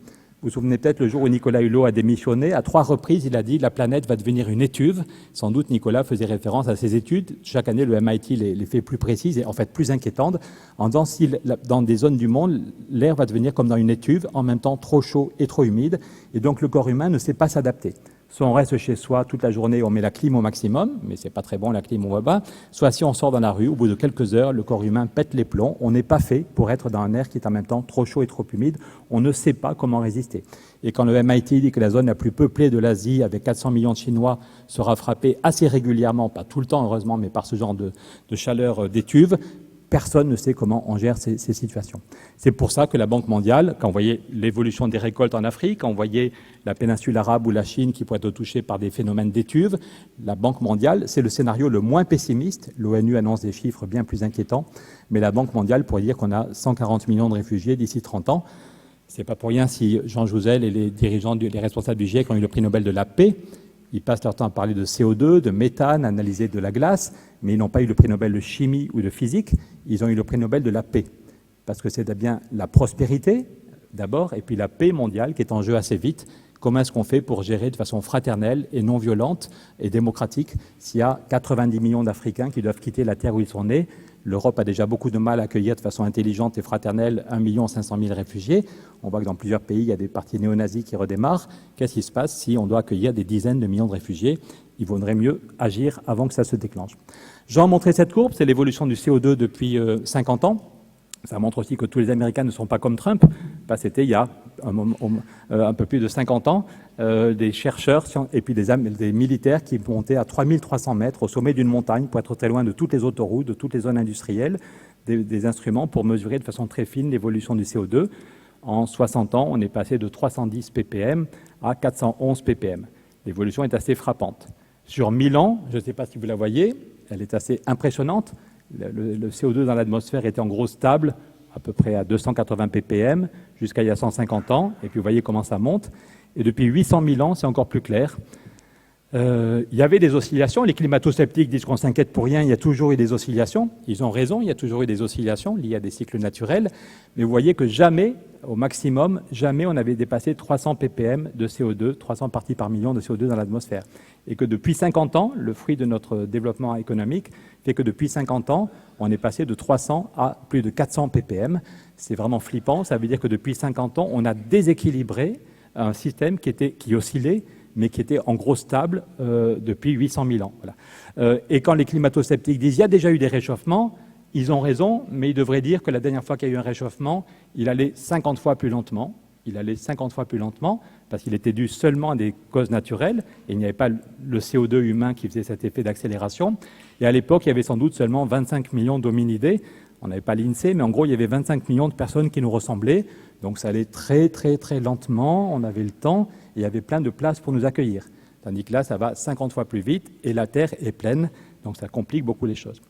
Vous vous souvenez peut-être le jour où Nicolas Hulot a démissionné, à 3 reprises, il a dit « la planète va devenir une étuve ». Sans doute, Nicolas faisait référence à ses études. Chaque année, le MIT les fait plus précises et en fait plus inquiétantes, en disant si dans des zones du monde, l'air va devenir comme dans une étuve, en même temps trop chaud et trop humide. Et donc, le corps humain ne sait pas s'adapter. Soit on reste chez soi toute la journée, on met la clim au maximum, mais c'est pas très bon, la clim, on va bas. Soit si on sort dans la rue, au bout de quelques heures, le corps humain pète les plombs. On n'est pas fait pour être dans un air qui est en même temps trop chaud et trop humide. On ne sait pas comment résister. Et quand le MIT dit que la zone la plus peuplée de l'Asie, avec 400 millions de Chinois, sera frappée assez régulièrement, pas tout le temps heureusement, mais par ce genre de chaleur d'étuve, personne ne sait comment on gère ces situations. C'est pour ça que la Banque mondiale, quand on voyait l'évolution des récoltes en Afrique, quand on voyait la péninsule arabe ou la Chine qui pourrait être touchée par des phénomènes d'étuve, la Banque mondiale, c'est le scénario le moins pessimiste. L'ONU annonce des chiffres bien plus inquiétants, mais la Banque mondiale pourrait dire qu'on a 140 millions de réfugiés d'ici 30 ans. C'est pas pour rien si Jean Jouzel et les dirigeants, les responsables du GIEC ont eu le prix Nobel de la paix. Ils passent leur temps à parler de CO2, de méthane, analyser de la glace, mais ils n'ont pas eu le prix Nobel de chimie ou de physique, ils ont eu le prix Nobel de la paix. Parce que c'est bien la prospérité, d'abord, et puis la paix mondiale qui est en jeu assez vite. Comment est-ce qu'on fait pour gérer de façon fraternelle et non violente et démocratique s'il y a 90 millions d'Africains qui doivent quitter la terre où ils sont nés? L'Europe a déjà beaucoup de mal à accueillir de façon intelligente et fraternelle 1 500 000 réfugiés. On voit que dans plusieurs pays, il y a des partis néo-nazis qui redémarrent. Qu'est-ce qui se passe si on doit accueillir des dizaines de millions de réfugiés? Il vaudrait mieux agir avant que ça se déclenche. Jean a montré cette courbe, c'est l'évolution du CO2 depuis 50 ans. Ça montre aussi que tous les Américains ne sont pas comme Trump. C'était il y a un peu plus de 50 ans, des chercheurs et puis des militaires qui montaient à 3300 mètres au sommet d'une montagne pour être très loin de toutes les autoroutes, de toutes les zones industrielles, des instruments pour mesurer de façon très fine l'évolution du CO2. En 60 ans, on est passé de 310 ppm à 411 ppm. L'évolution est assez frappante. Sur 1000 ans, je ne sais pas si vous la voyez, elle est assez impressionnante. Le CO2 dans l'atmosphère était en gros stable, à peu près à 280 ppm, jusqu'à il y a 150 ans. Et puis vous voyez comment ça monte. Et depuis 800 000 ans, c'est encore plus clair. Il y avait des oscillations. Les climato-sceptiques disent qu'on s'inquiète pour rien. Il y a toujours eu des oscillations. Ils ont raison, il y a toujours eu des oscillations liées à des cycles naturels. Mais vous voyez que jamais, au maximum, jamais on avait dépassé 300 ppm de CO2, 300 parties par million de CO2 dans l'atmosphère. Et que depuis 50 ans, le fruit de notre développement économique fait que depuis 50 ans, on est passé de 300 à plus de 400 ppm. C'est vraiment flippant. Ça veut dire que depuis 50 ans, on a déséquilibré un système qui oscillait, mais qui était en gros stable depuis 800 000 ans. Voilà. Et quand les climato-sceptiques disent qu'il y a déjà eu des réchauffements, ils ont raison, mais ils devraient dire que la dernière fois qu'il y a eu un réchauffement, il allait 50 fois plus lentement. Il allait 50 fois plus lentement parce qu'il était dû seulement à des causes naturelles et il n'y avait pas le CO2 humain qui faisait cet effet d'accélération. Et à l'époque, il y avait sans doute seulement 25 millions d'hominidés. On n'avait pas l'INSEE, mais en gros, il y avait 25 millions de personnes qui nous ressemblaient. Donc ça allait très, très, très lentement. On avait le temps et il y avait plein de places pour nous accueillir. Tandis que là, ça va 50 fois plus vite et la Terre est pleine. Donc ça complique beaucoup les choses.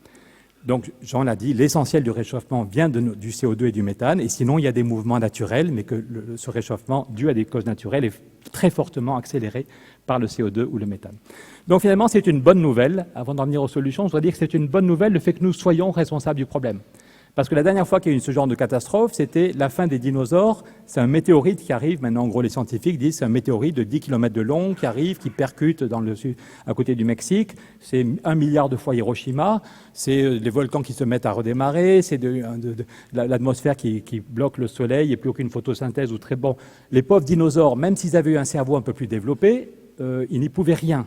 Donc, Jean l'a dit, l'essentiel du réchauffement vient du CO2 et du méthane, et sinon il y a des mouvements naturels, mais que ce réchauffement, dû à des causes naturelles, est très fortement accéléré par le CO2 ou le méthane. Donc finalement, c'est une bonne nouvelle. Avant d'en venir aux solutions, je dois dire que c'est une bonne nouvelle le fait que nous soyons responsables du problème. Parce que la dernière fois qu'il y a eu ce genre de catastrophe, c'était la fin des dinosaures. C'est un météorite qui arrive. Maintenant, en gros, les scientifiques disent que c'est un météorite de 10 km de long qui arrive, qui percute à côté du Mexique. C'est 1 milliard de fois Hiroshima. C'est les volcans qui se mettent à redémarrer. C'est l'atmosphère qui bloque le soleil et plus aucune photosynthèse ou très bon. Les pauvres dinosaures, même s'ils avaient eu un cerveau un peu plus développé, ils n'y pouvaient rien.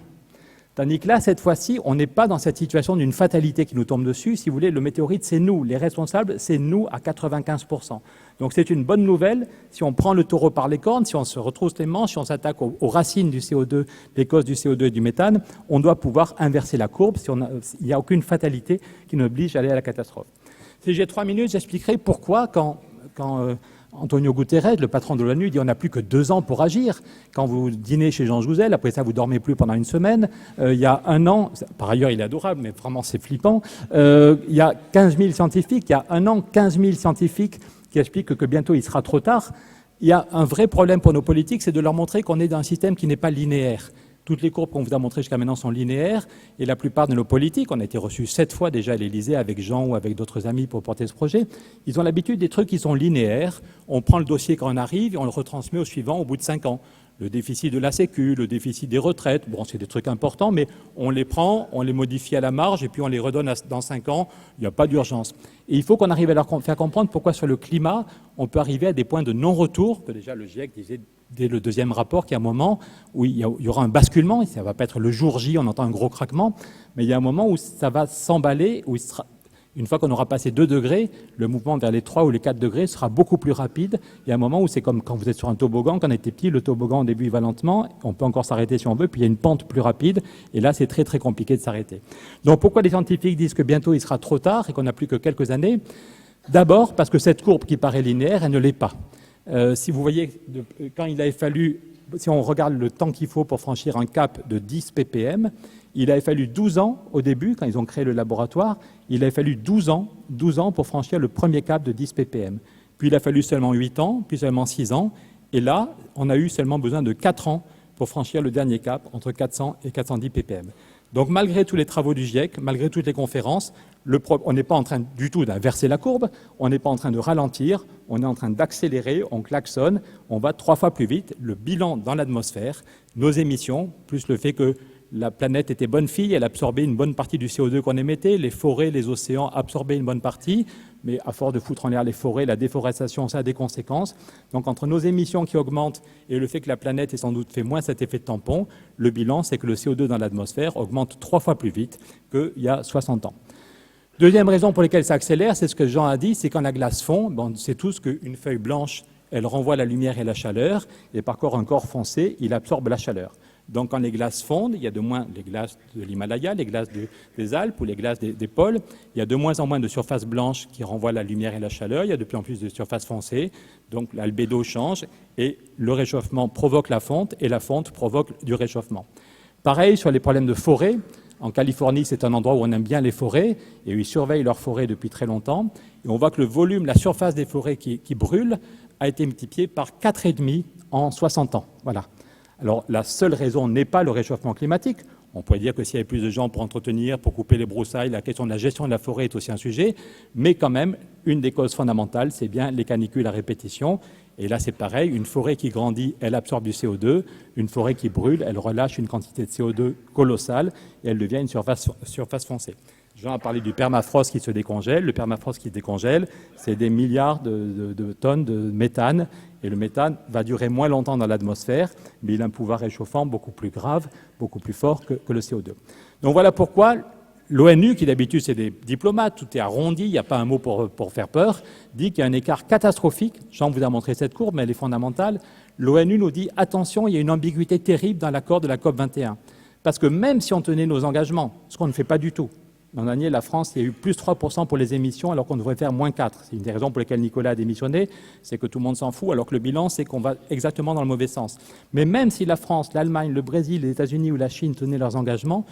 Tandis que là, cette fois-ci, on n'est pas dans cette situation d'une fatalité qui nous tombe dessus. Si vous voulez, le météorite, c'est nous. Les responsables, c'est nous à 95%. Donc c'est une bonne nouvelle. Si on prend le taureau par les cornes, si on se retrousse les manches, si on s'attaque aux racines du CO2, des causes du CO2 et du méthane, on doit pouvoir inverser la courbe. Il n'y a aucune fatalité qui nous oblige à aller à la catastrophe. Si j'ai 3 minutes, j'expliquerai pourquoi quand Antonio Guterres, le patron de l'ONU, dit on n'a plus que 2 ans pour agir. Quand vous dînez chez Jean Jouzel, après ça vous dormez plus pendant une semaine. Il y a 1 an, par ailleurs il est adorable, mais vraiment c'est flippant. Il y a 15 000 scientifiques, il y a 1 an, 15 000 scientifiques qui expliquent que bientôt il sera trop tard. Il y a un vrai problème pour nos politiques, c'est de leur montrer qu'on est dans un système qui n'est pas linéaire. Toutes les courbes qu'on vous a montrées jusqu'à maintenant sont linéaires et la plupart de nos politiques, on a été reçus 7 fois déjà à l'Élysée avec Jean ou avec d'autres amis pour porter ce projet, ils ont l'habitude des trucs qui sont linéaires. On prend le dossier quand on arrive et on le retransmet au suivant au bout de 5 ans. Le déficit de la Sécu, le déficit des retraites, bon, c'est des trucs importants, mais on les prend, on les modifie à la marge et puis on les redonne dans 5 ans. Il n'y a pas d'urgence. Et il faut qu'on arrive à leur faire comprendre pourquoi sur le climat, on peut arriver à des points de non-retour, que déjà le GIEC disait dès le 2e rapport qu'il y a un moment où il y aura un basculement, et ça ne va pas être le jour J, on entend un gros craquement, mais il y a un moment où ça va s'emballer, où une fois qu'on aura passé 2 degrés, le mouvement vers les 3 ou les 4 degrés sera beaucoup plus rapide. Il y a un moment où c'est comme quand vous êtes sur un toboggan, quand on était petit, le toboggan au début il va lentement, on peut encore s'arrêter si on veut, puis il y a une pente plus rapide, et là c'est très très compliqué de s'arrêter. Donc pourquoi les scientifiques disent que bientôt il sera trop tard et qu'on n'a plus que quelques années? D'abord parce que cette courbe qui paraît linéaire, elle ne l'est pas. Si vous voyez, quand il avait fallu, si on regarde le temps qu'il faut pour franchir un cap de 10 ppm, il avait fallu 12 ans au début, quand ils ont créé le laboratoire, il avait fallu 12 ans pour franchir le premier cap de 10 ppm. Puis il a fallu seulement 8 ans, puis seulement 6 ans, et là, on a eu seulement besoin de 4 ans pour franchir le dernier cap, entre 400 et 410 ppm. Donc malgré tous les travaux du GIEC, malgré toutes les conférences, on n'est pas en train du tout d'inverser la courbe, on n'est pas en train de ralentir, on est en train d'accélérer, on klaxonne, on va 3 fois plus vite. Le bilan dans l'atmosphère, nos émissions, plus le fait que la planète était bonne fille, elle absorbait une bonne partie du CO2 qu'on émettait, les forêts, les océans absorbaient une bonne partie, mais à force de foutre en l'air les forêts, la déforestation, ça a des conséquences. Donc entre nos émissions qui augmentent et le fait que la planète ait sans doute fait moins cet effet de tampon, le bilan, c'est que le CO2 dans l'atmosphère augmente 3 fois plus vite qu'il y a 60 ans. Deuxième raison pour laquelle ça accélère, c'est ce que Jean a dit, c'est quand la glace fond, on sait tous qu'une feuille blanche, elle renvoie la lumière et la chaleur, et par contre un corps foncé, il absorbe la chaleur. Donc quand les glaces fondent, il y a de moins les glaces de l'Himalaya, les glaces des Alpes ou les glaces des pôles, il y a de moins en moins de surfaces blanches qui renvoient la lumière et la chaleur, il y a de plus en plus de surfaces foncées, donc l'albédo change et le réchauffement provoque la fonte et la fonte provoque du réchauffement. Pareil sur les problèmes de forêt. En Californie, c'est un endroit où on aime bien les forêts et où ils surveillent leurs forêts depuis très longtemps. Et on voit que le volume, la surface des forêts qui brûlent a été multiplié par 4,5 en 60 ans. Voilà. Alors, la seule raison n'est pas le réchauffement climatique. On pourrait dire que s'il y avait plus de gens pour entretenir, pour couper les broussailles, la question de la gestion de la forêt est aussi un sujet. Mais quand même, une des causes fondamentales, c'est bien les canicules à répétition. Et là, c'est pareil, une forêt qui grandit, elle absorbe du CO2. Une forêt qui brûle, elle relâche une quantité de CO2 colossale et elle devient une surface foncée. Jean a parlé du permafrost qui se décongèle. Le permafrost qui se décongèle, c'est des milliards de tonnes de méthane. Et le méthane va durer moins longtemps dans l'atmosphère, mais il a un pouvoir réchauffant beaucoup plus grave, beaucoup plus fort que le CO2. Donc voilà pourquoi l'ONU, qui d'habitude c'est des diplomates, tout est arrondi, il n'y a pas un mot pour faire peur, dit qu'il y a un écart catastrophique. Jean vous a montré cette courbe, mais elle est fondamentale. L'ONU nous dit, attention, il y a une ambiguïté terrible dans l'accord de la COP21. Parce que même si on tenait nos engagements, ce qu'on ne fait pas du tout, l'an dernier, la France, il y a eu plus 3% pour les émissions, alors qu'on devrait faire moins 4%. C'est une des raisons pour lesquelles Nicolas a démissionné, c'est que tout le monde s'en fout, alors que le bilan, c'est qu'on va exactement dans le mauvais sens. Mais même si la France, l'Allemagne, le Brésil, les États-Unis ou la Chine tenaient leurs engagements,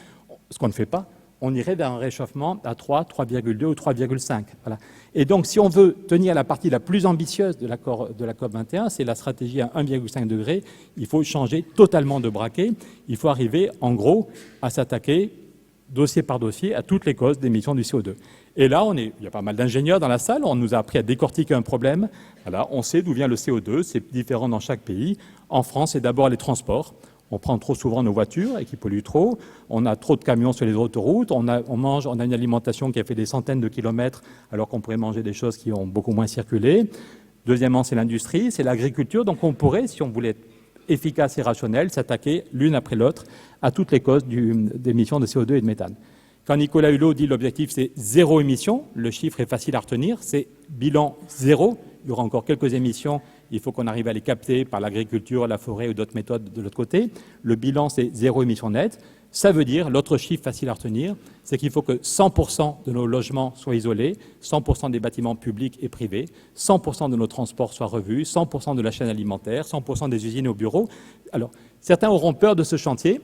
ce qu'on ne fait pas, on irait vers un réchauffement à 3, 3,2 ou 3,5. Voilà. Et donc, si on veut tenir la partie la plus ambitieuse de l'accord de la COP21, c'est la stratégie à 1,5 degré, il faut changer totalement de braquet. Il faut arriver, en gros, à s'attaquer dossier par dossier à toutes les causes d'émissions du CO2. Et là, il y a pas mal d'ingénieurs dans la salle, on nous a appris à décortiquer un problème. Voilà, on sait d'où vient le CO2, c'est différent dans chaque pays. En France, c'est d'abord les transports. On prend trop souvent nos voitures et qui polluent trop. On a trop de camions sur les autoroutes. On a une alimentation qui a fait des centaines de kilomètres alors qu'on pourrait manger des choses qui ont beaucoup moins circulé. Deuxièmement, c'est l'industrie, c'est l'agriculture. Donc on pourrait, si on voulait être efficace et rationnel, s'attaquer l'une après l'autre à toutes les causes d'émissions de CO2 et de méthane. Quand Nicolas Hulot dit l'objectif c'est 0 émission, le chiffre est facile à retenir, c'est bilan 0. Il y aura encore quelques émissions, il faut qu'on arrive à les capter par l'agriculture, la forêt ou d'autres méthodes de l'autre côté. Le bilan c'est 0 émission nette. Ça veut dire, l'autre chiffre facile à retenir, c'est qu'il faut que 100% de nos logements soient isolés, 100% des bâtiments publics et privés, 100% de nos transports soient revus, 100% de la chaîne alimentaire, 100% des usines et aux bureaux. Alors, certains auront peur de ce chantier,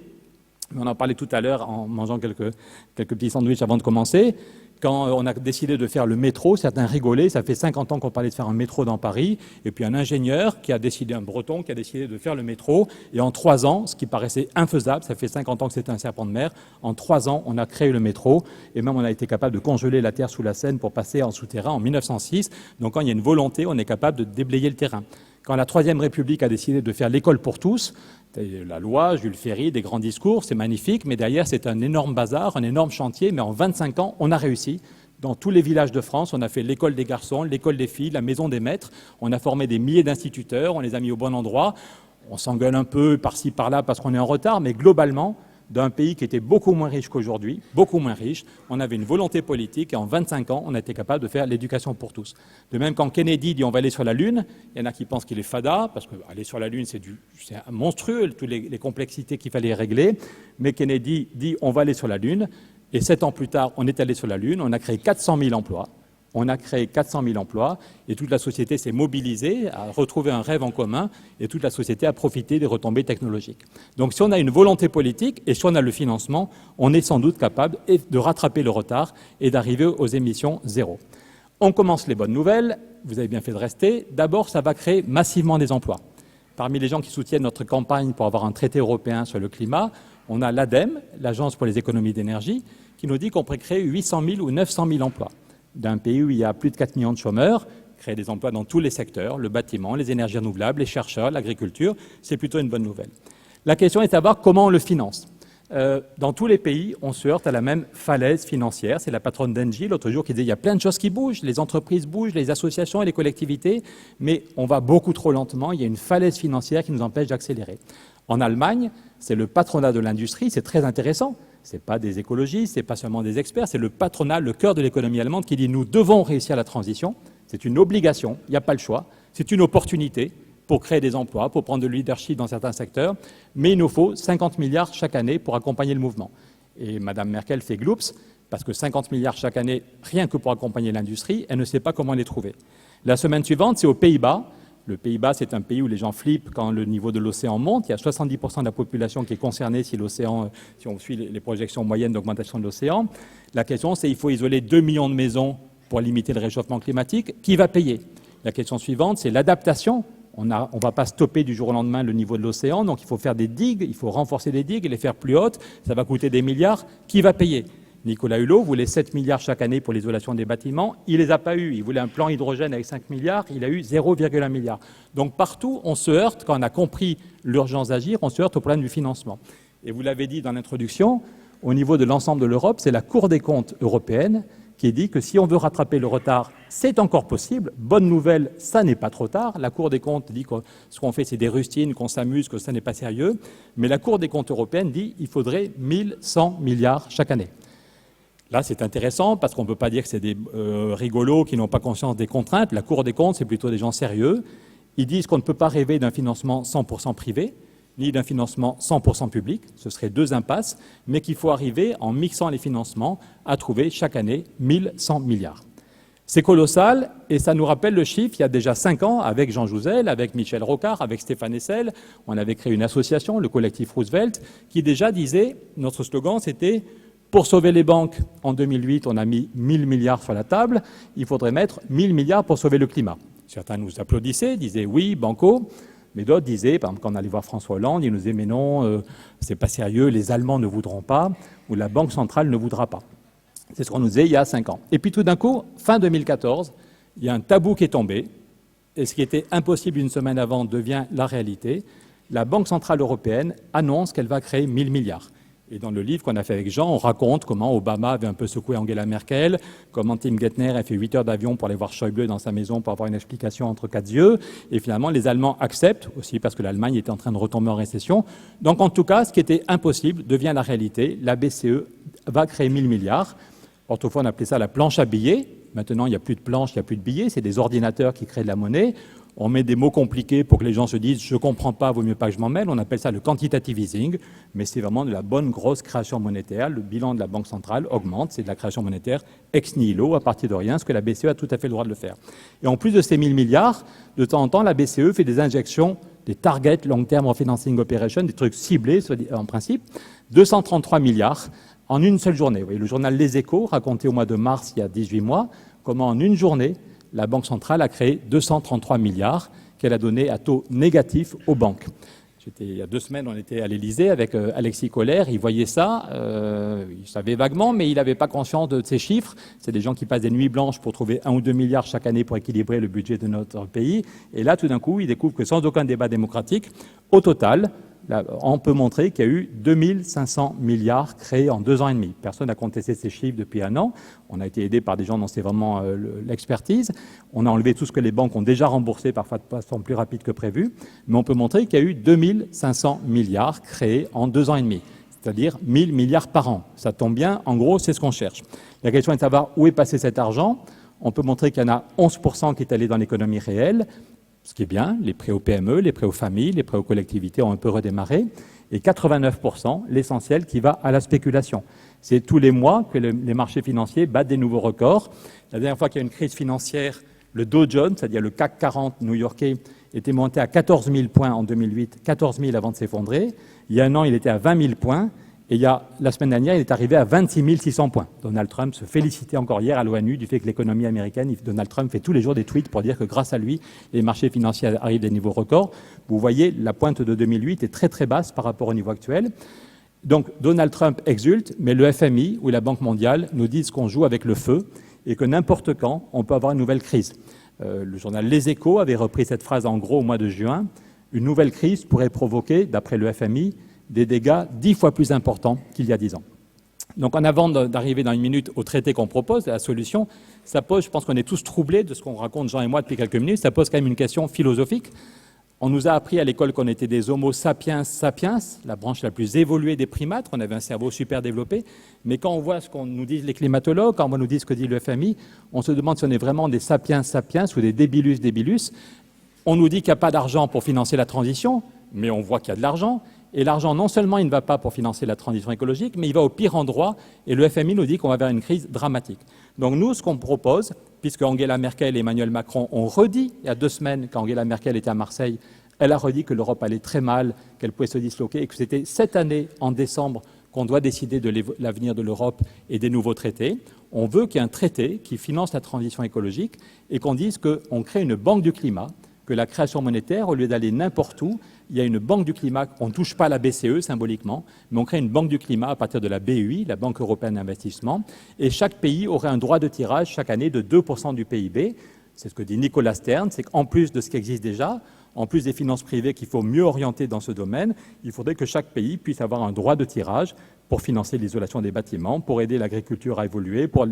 mais on en parlait tout à l'heure en mangeant quelques petits sandwichs avant de commencer. Quand on a décidé de faire le métro, certains rigolaient, ça fait 50 ans qu'on parlait de faire un métro dans Paris, et puis un ingénieur un breton, qui a décidé de faire le métro, et en 3 ans, ce qui paraissait infaisable, ça fait 50 ans que c'était un serpent de mer, en 3 ans, on a créé le métro, et même on a été capable de congeler la terre sous la Seine pour passer en souterrain en 1906, donc quand il y a une volonté, on est capable de déblayer le terrain. Quand la Troisième République a décidé de faire l'école pour tous, la loi, Jules Ferry, des grands discours, c'est magnifique, mais derrière c'est un énorme bazar, un énorme chantier, mais en 25 ans, on a réussi. Dans tous les villages de France, on a fait l'école des garçons, l'école des filles, la maison des maîtres, on a formé des milliers d'instituteurs, on les a mis au bon endroit, on s'engueule un peu par-ci, par-là parce qu'on est en retard, mais globalement, d'un pays qui était beaucoup moins riche qu'aujourd'hui, beaucoup moins riche, on avait une volonté politique et en 25 ans, on a été capable de faire l'éducation pour tous. De même, quand Kennedy dit on va aller sur la Lune, il y en a qui pensent qu'il est fada, parce qu'aller sur la Lune, c'est monstrueux, toutes les complexités qu'il fallait régler, mais Kennedy dit on va aller sur la Lune, et 7 ans plus tard, on est allé sur la Lune, on a créé 400 000 emplois. On a créé 400 000 emplois et toute la société s'est mobilisée à retrouver un rêve en commun et toute la société a profité des retombées technologiques. Donc si on a une volonté politique et si on a le financement, on est sans doute capable de rattraper le retard et d'arriver aux émissions zéro. On commence les bonnes nouvelles, vous avez bien fait de rester. D'abord, ça va créer massivement des emplois. Parmi les gens qui soutiennent notre campagne pour avoir un traité européen sur le climat, on a l'ADEME, l'Agence pour les économies d'énergie, qui nous dit qu'on pourrait créer 800 000 ou 900 000 emplois. D'un pays où il y a plus de 4 millions de chômeurs, créer des emplois dans tous les secteurs, le bâtiment, les énergies renouvelables, les chercheurs, l'agriculture, c'est plutôt une bonne nouvelle. La question est de savoir comment on le finance. Dans tous les pays, on se heurte à la même falaise financière. C'est la patronne d'Engie l'autre jour qui disait il y a plein de choses qui bougent, les entreprises bougent, les associations et les collectivités, mais on va beaucoup trop lentement, il y a une falaise financière qui nous empêche d'accélérer. En Allemagne, c'est le patronat de l'industrie, c'est très intéressant. Ce n'est pas des écologistes, ce n'est pas seulement des experts, c'est le patronat, le cœur de l'économie allemande qui dit nous devons réussir la transition, c'est une obligation, il n'y a pas le choix, c'est une opportunité, pour créer des emplois, pour prendre de leadership dans certains secteurs, mais il nous faut 50 milliards chaque année pour accompagner le mouvement. Et Mme Merkel fait gloops, parce que 50 milliards chaque année, rien que pour accompagner l'industrie, elle ne sait pas comment les trouver. La semaine suivante, c'est aux Pays-Bas. Le Pays-Bas, c'est un pays où les gens flippent quand le niveau de l'océan monte. Il y a 70% de la population qui est concernée si on suit les projections moyennes d'augmentation de l'océan. La question, c'est qu'il faut isoler 2 millions de maisons pour limiter le réchauffement climatique. Qui va payer? La question suivante, c'est l'adaptation. On ne va pas stopper du jour au lendemain le niveau de l'océan, donc il faut faire des digues, il faut renforcer les digues et les faire plus hautes. Ça va coûter des milliards. Qui va payer? Nicolas Hulot voulait 7 milliards chaque année pour l'isolation des bâtiments. Il ne les a pas eus. Il voulait un plan hydrogène avec 5 milliards. Il a eu 0,1 milliard. Donc partout, on se heurte, quand on a compris l'urgence d'agir, on se heurte au problème du financement. Et vous l'avez dit dans l'introduction, au niveau de l'ensemble de l'Europe, c'est la Cour des comptes européenne qui dit que si on veut rattraper le retard, c'est encore possible. Bonne nouvelle, ça n'est pas trop tard. La Cour des comptes dit que ce qu'on fait, c'est des rustines, qu'on s'amuse, que ça n'est pas sérieux. Mais la Cour des comptes européenne dit qu'il faudrait 1100 milliards chaque année. Là, c'est intéressant parce qu'on ne peut pas dire que c'est des rigolos qui n'ont pas conscience des contraintes. La Cour des comptes, c'est plutôt des gens sérieux. Ils disent qu'on ne peut pas rêver d'un financement 100% privé, ni d'un financement 100% public. Ce serait deux impasses, mais qu'il faut arriver, en mixant les financements, à trouver chaque année 1100 milliards. C'est colossal et ça nous rappelle le chiffre, il y a déjà 5 ans, avec Jean Jouzel, avec Michel Rocard, avec Stéphane Hessel, on avait créé une association, le collectif Roosevelt, qui déjà disait, notre slogan, c'était « Pour sauver les banques, en 2008, on a mis 1000 milliards sur la table, il faudrait mettre 1000 milliards pour sauver le climat ». Certains nous applaudissaient, disaient « Oui, banco ». Mais d'autres disaient, par exemple, quand on allait voir François Hollande, ils nous disaient « Mais non, c'est pas sérieux, les Allemands ne voudront pas, ou la Banque centrale ne voudra pas ». C'est ce qu'on nous disait il y a 5 ans. Et puis tout d'un coup, fin 2014, il y a un tabou qui est tombé, et ce qui était impossible une semaine avant devient la réalité. La Banque centrale européenne annonce qu'elle va créer 1000 milliards. Et dans le livre qu'on a fait avec Jean, on raconte comment Obama avait un peu secoué Angela Merkel, comment Tim Geithner a fait 8 heures d'avion pour aller voir Schäuble dans sa maison pour avoir une explication entre 4 yeux. Et finalement, les Allemands acceptent, aussi parce que l'Allemagne était en train de retomber en récession. Donc en tout cas, ce qui était impossible devient la réalité. La BCE va créer 1000 milliards. Autrefois, on appelait ça la planche à billets. Maintenant, il n'y a plus de planche, il n'y a plus de billets. C'est des ordinateurs qui créent de la monnaie. On met des mots compliqués pour que les gens se disent « je ne comprends pas, vaut mieux pas que je m'en mêle ». On appelle ça le quantitative easing, mais c'est vraiment de la bonne grosse création monétaire. Le bilan de la Banque centrale augmente, c'est de la création monétaire ex nihilo, à partir de rien, ce que la BCE a tout à fait le droit de le faire. Et en plus de ces 1000 milliards, de temps en temps, la BCE fait des injections, des target long term financing operations, des trucs ciblés en principe, 233 milliards en une seule journée. Vous voyez, le journal Les Échos racontait au mois de mars, il y a 18 mois, comment en une journée, la Banque centrale a créé 233 milliards qu'elle a donnés à taux négatif aux banques. Il y a 2 semaines, on était à l'Élysée avec Alexis Kohler, il voyait ça, il savait vaguement, mais il n'avait pas conscience de ces chiffres. C'est des gens qui passent des nuits blanches pour trouver 1 ou 2 milliards chaque année pour équilibrer le budget de notre pays. Et là, tout d'un coup, il découvre que sans aucun débat démocratique, au total, là, on peut montrer qu'il y a eu 2500 milliards créés en 2 ans et demi. Personne n'a contesté ces chiffres depuis 1 an. On a été aidé par des gens dont c'est vraiment l'expertise. On a enlevé tout ce que les banques ont déjà remboursé, parfois de façon plus rapide que prévu. Mais on peut montrer qu'il y a eu 2500 milliards créés en 2 ans et demi, c'est-à-dire 1000 milliards par an. Ça tombe bien, en gros, c'est ce qu'on cherche. La question est de savoir où est passé cet argent. On peut montrer qu'il y en a 11% qui est allé dans l'économie réelle, ce qui est bien, les prêts aux PME, les prêts aux familles, les prêts aux collectivités ont un peu redémarré, et 89%, l'essentiel, qui va à la spéculation. C'est tous les mois que les marchés financiers battent des nouveaux records. La dernière fois qu'il y a eu une crise financière, le Dow Jones, c'est-à-dire le CAC 40 new-yorkais, était monté à 14 000 points en 2008, 14 000 avant de s'effondrer. Il y a 1 an, il était à 20 000 points. Et la semaine dernière, il est arrivé à 26 600 points. Donald Trump se félicitait encore hier à l'ONU du fait que l'économie américaine, Donald Trump fait tous les jours des tweets pour dire que grâce à lui, les marchés financiers arrivent à des niveaux records. Vous voyez, la pointe de 2008 est très très basse par rapport au niveau actuel. Donc Donald Trump exulte, mais le FMI ou la Banque mondiale nous disent qu'on joue avec le feu et que n'importe quand, on peut avoir une nouvelle crise. Le journal Les Échos avait repris cette phrase en gros au mois de juin. Une nouvelle crise pourrait provoquer, d'après le FMI, des dégâts 10 fois plus importants qu'il y a 10 ans. Donc en avant d'arriver dans 1 minute au traité qu'on propose, la solution, ça pose, je pense qu'on est tous troublés de ce qu'on raconte Jean et moi depuis quelques minutes, ça pose quand même une question philosophique. On nous a appris à l'école qu'on était des homo sapiens sapiens, la branche la plus évoluée des primates, qu'on avait un cerveau super développé, mais quand on voit ce qu'on nous disent les climatologues, quand on nous dit ce que dit le FMI, on se demande si on est vraiment des sapiens sapiens ou des débilus débilus. On nous dit qu'il n'y a pas d'argent pour financer la transition, mais on voit qu'il y a de l'argent. Et l'argent, non seulement il ne va pas pour financer la transition écologique, mais il va au pire endroit. Et le FMI nous dit qu'on va vers une crise dramatique. Donc nous, ce qu'on propose, puisque Angela Merkel et Emmanuel Macron ont redit il y a 2 semaines, quand Angela Merkel était à Marseille, elle a redit que l'Europe allait très mal, qu'elle pouvait se disloquer, et que c'était cette année, en décembre, qu'on doit décider de l'avenir de l'Europe et des nouveaux traités. On veut qu'il y ait un traité qui finance la transition écologique et qu'on dise qu'on crée une banque du climat, que la création monétaire, au lieu d'aller n'importe où, il y a une banque du climat, on ne touche pas à la BCE symboliquement, mais on crée une banque du climat à partir de la BEI, la Banque européenne d'investissement, et chaque pays aurait un droit de tirage chaque année de 2% du PIB. C'est ce que dit Nicolas Stern, c'est qu'en plus de ce qui existe déjà, en plus des finances privées qu'il faut mieux orienter dans ce domaine, il faudrait que chaque pays puisse avoir un droit de tirage pour financer l'isolation des bâtiments, pour aider l'agriculture à évoluer, pour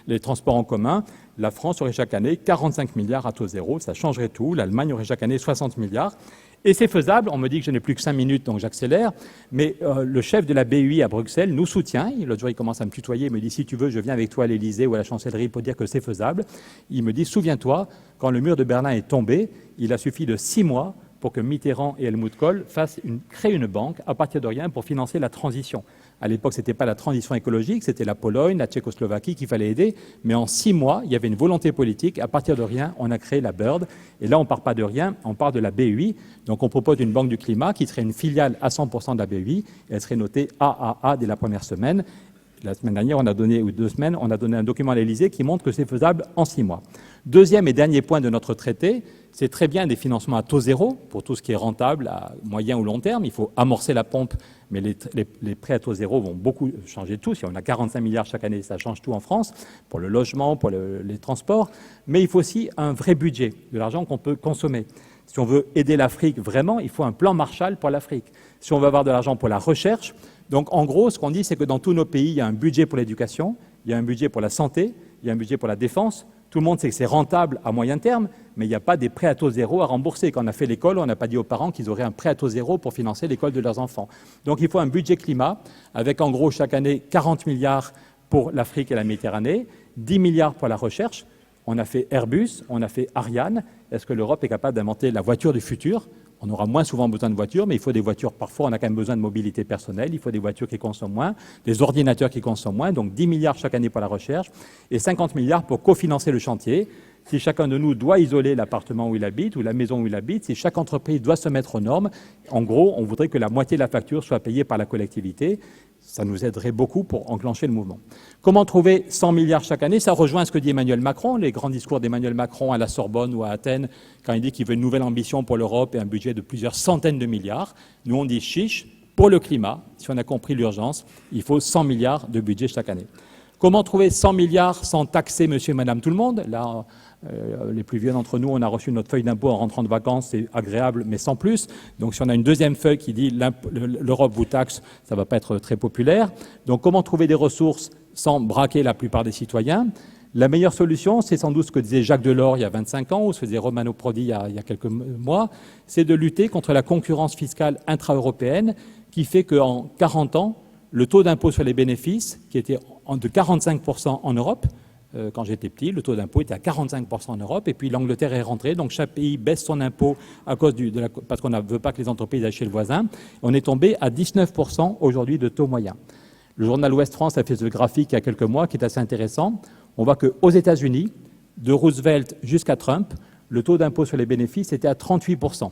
les transports en commun. La France aurait chaque année 45 milliards à taux zéro, ça changerait tout. L'Allemagne aurait chaque année 60 milliards. Et c'est faisable, on me dit que je n'ai plus que 5 minutes, donc j'accélère, mais le chef de la BEI à Bruxelles nous soutient. L'autre jour, il commence à me tutoyer, il me dit « Si tu veux, je viens avec toi à l'Élysée ou à la Chancellerie pour dire que c'est faisable ». Il me dit « Souviens-toi, quand le mur de Berlin est tombé, il a suffi de 6 mois pour que Mitterrand et Helmut Kohl créent une banque à partir de rien pour financer la transition. À l'époque, ce n'était pas la transition écologique, c'était la Pologne, la Tchécoslovaquie qu'il fallait aider. Mais en 6 mois, il y avait une volonté politique. À partir de rien, on a créé la BIRD. Et là, on ne part pas de rien, on part de la BEI. Donc, on propose une banque du climat qui serait une filiale à 100% de la BEI. Et elle serait notée AAA dès la première semaine. La semaine dernière, ou 2 semaines, on a donné un document à l'Élysée qui montre que c'est faisable en 6 mois. Deuxième et dernier point de notre traité, c'est très bien des financements à taux zéro pour tout ce qui est rentable à moyen ou long terme. Il faut amorcer la pompe, mais les prêts à taux zéro vont beaucoup changer tout. Si on a 45 milliards chaque année, ça change tout en France, pour le logement, pour les transports. Mais il faut aussi un vrai budget, de l'argent qu'on peut consommer. Si on veut aider l'Afrique vraiment, il faut un plan Marshall pour l'Afrique. Si on veut avoir de l'argent pour la recherche, donc en gros, ce qu'on dit, c'est que dans tous nos pays, il y a un budget pour l'éducation, il y a un budget pour la santé, il y a un budget pour la défense. Tout le monde sait que c'est rentable à moyen terme, mais il n'y a pas des prêts à taux zéro à rembourser. Quand on a fait l'école, on n'a pas dit aux parents qu'ils auraient un prêt à taux zéro pour financer l'école de leurs enfants. Donc il faut un budget climat, avec en gros chaque année 40 milliards pour l'Afrique et la Méditerranée, 10 milliards pour la recherche. On a fait Airbus, on a fait Ariane. Est-ce que l'Europe est capable d'inventer la voiture du futur ? On aura moins souvent besoin de voitures, mais il faut des voitures, parfois on a quand même besoin de mobilité personnelle, il faut des voitures qui consomment moins, des ordinateurs qui consomment moins, donc 10 milliards chaque année pour la recherche, et 50 milliards pour cofinancer le chantier. Si chacun de nous doit isoler l'appartement où il habite, ou la maison où il habite, si chaque entreprise doit se mettre aux normes, en gros, on voudrait que la moitié de la facture soit payée par la collectivité. Ça nous aiderait beaucoup pour enclencher le mouvement. Comment trouver 100 milliards chaque année ? Ça rejoint ce que dit Emmanuel Macron, les grands discours d'Emmanuel Macron à la Sorbonne ou à Athènes, quand il dit qu'il veut une nouvelle ambition pour l'Europe et un budget de plusieurs centaines de milliards. Nous, on dit chiche, pour le climat, si on a compris l'urgence, il faut 100 milliards de budget chaque année. Comment trouver 100 milliards sans taxer monsieur et madame tout le monde ? Là, les plus vieux d'entre nous, on a reçu notre feuille d'impôt en rentrant de vacances, c'est agréable, mais sans plus. Donc si on a une deuxième feuille qui dit l'Europe vous taxe, ça ne va pas être très populaire. Donc comment trouver des ressources sans braquer la plupart des citoyens ? La meilleure solution, c'est sans doute ce que disait Jacques Delors il y a 25 ans, ou ce que disait Romano Prodi il y a quelques mois, c'est de lutter contre la concurrence fiscale intra-européenne qui fait qu'en 40 ans, le taux d'impôt sur les bénéfices, qui était de 45% en Europe, quand j'étais petit, le taux d'impôt était à 45% en Europe, et puis l'Angleterre est rentrée, donc chaque pays baisse son impôt à cause parce qu'on ne veut pas que les entreprises aillent chez le voisin. On est tombé à 19% aujourd'hui de taux moyen. Le journal Ouest France a fait ce graphique il y a quelques mois qui est assez intéressant. On voit qu'aux États-Unis, de Roosevelt jusqu'à Trump, le taux d'impôt sur les bénéfices était à 38%.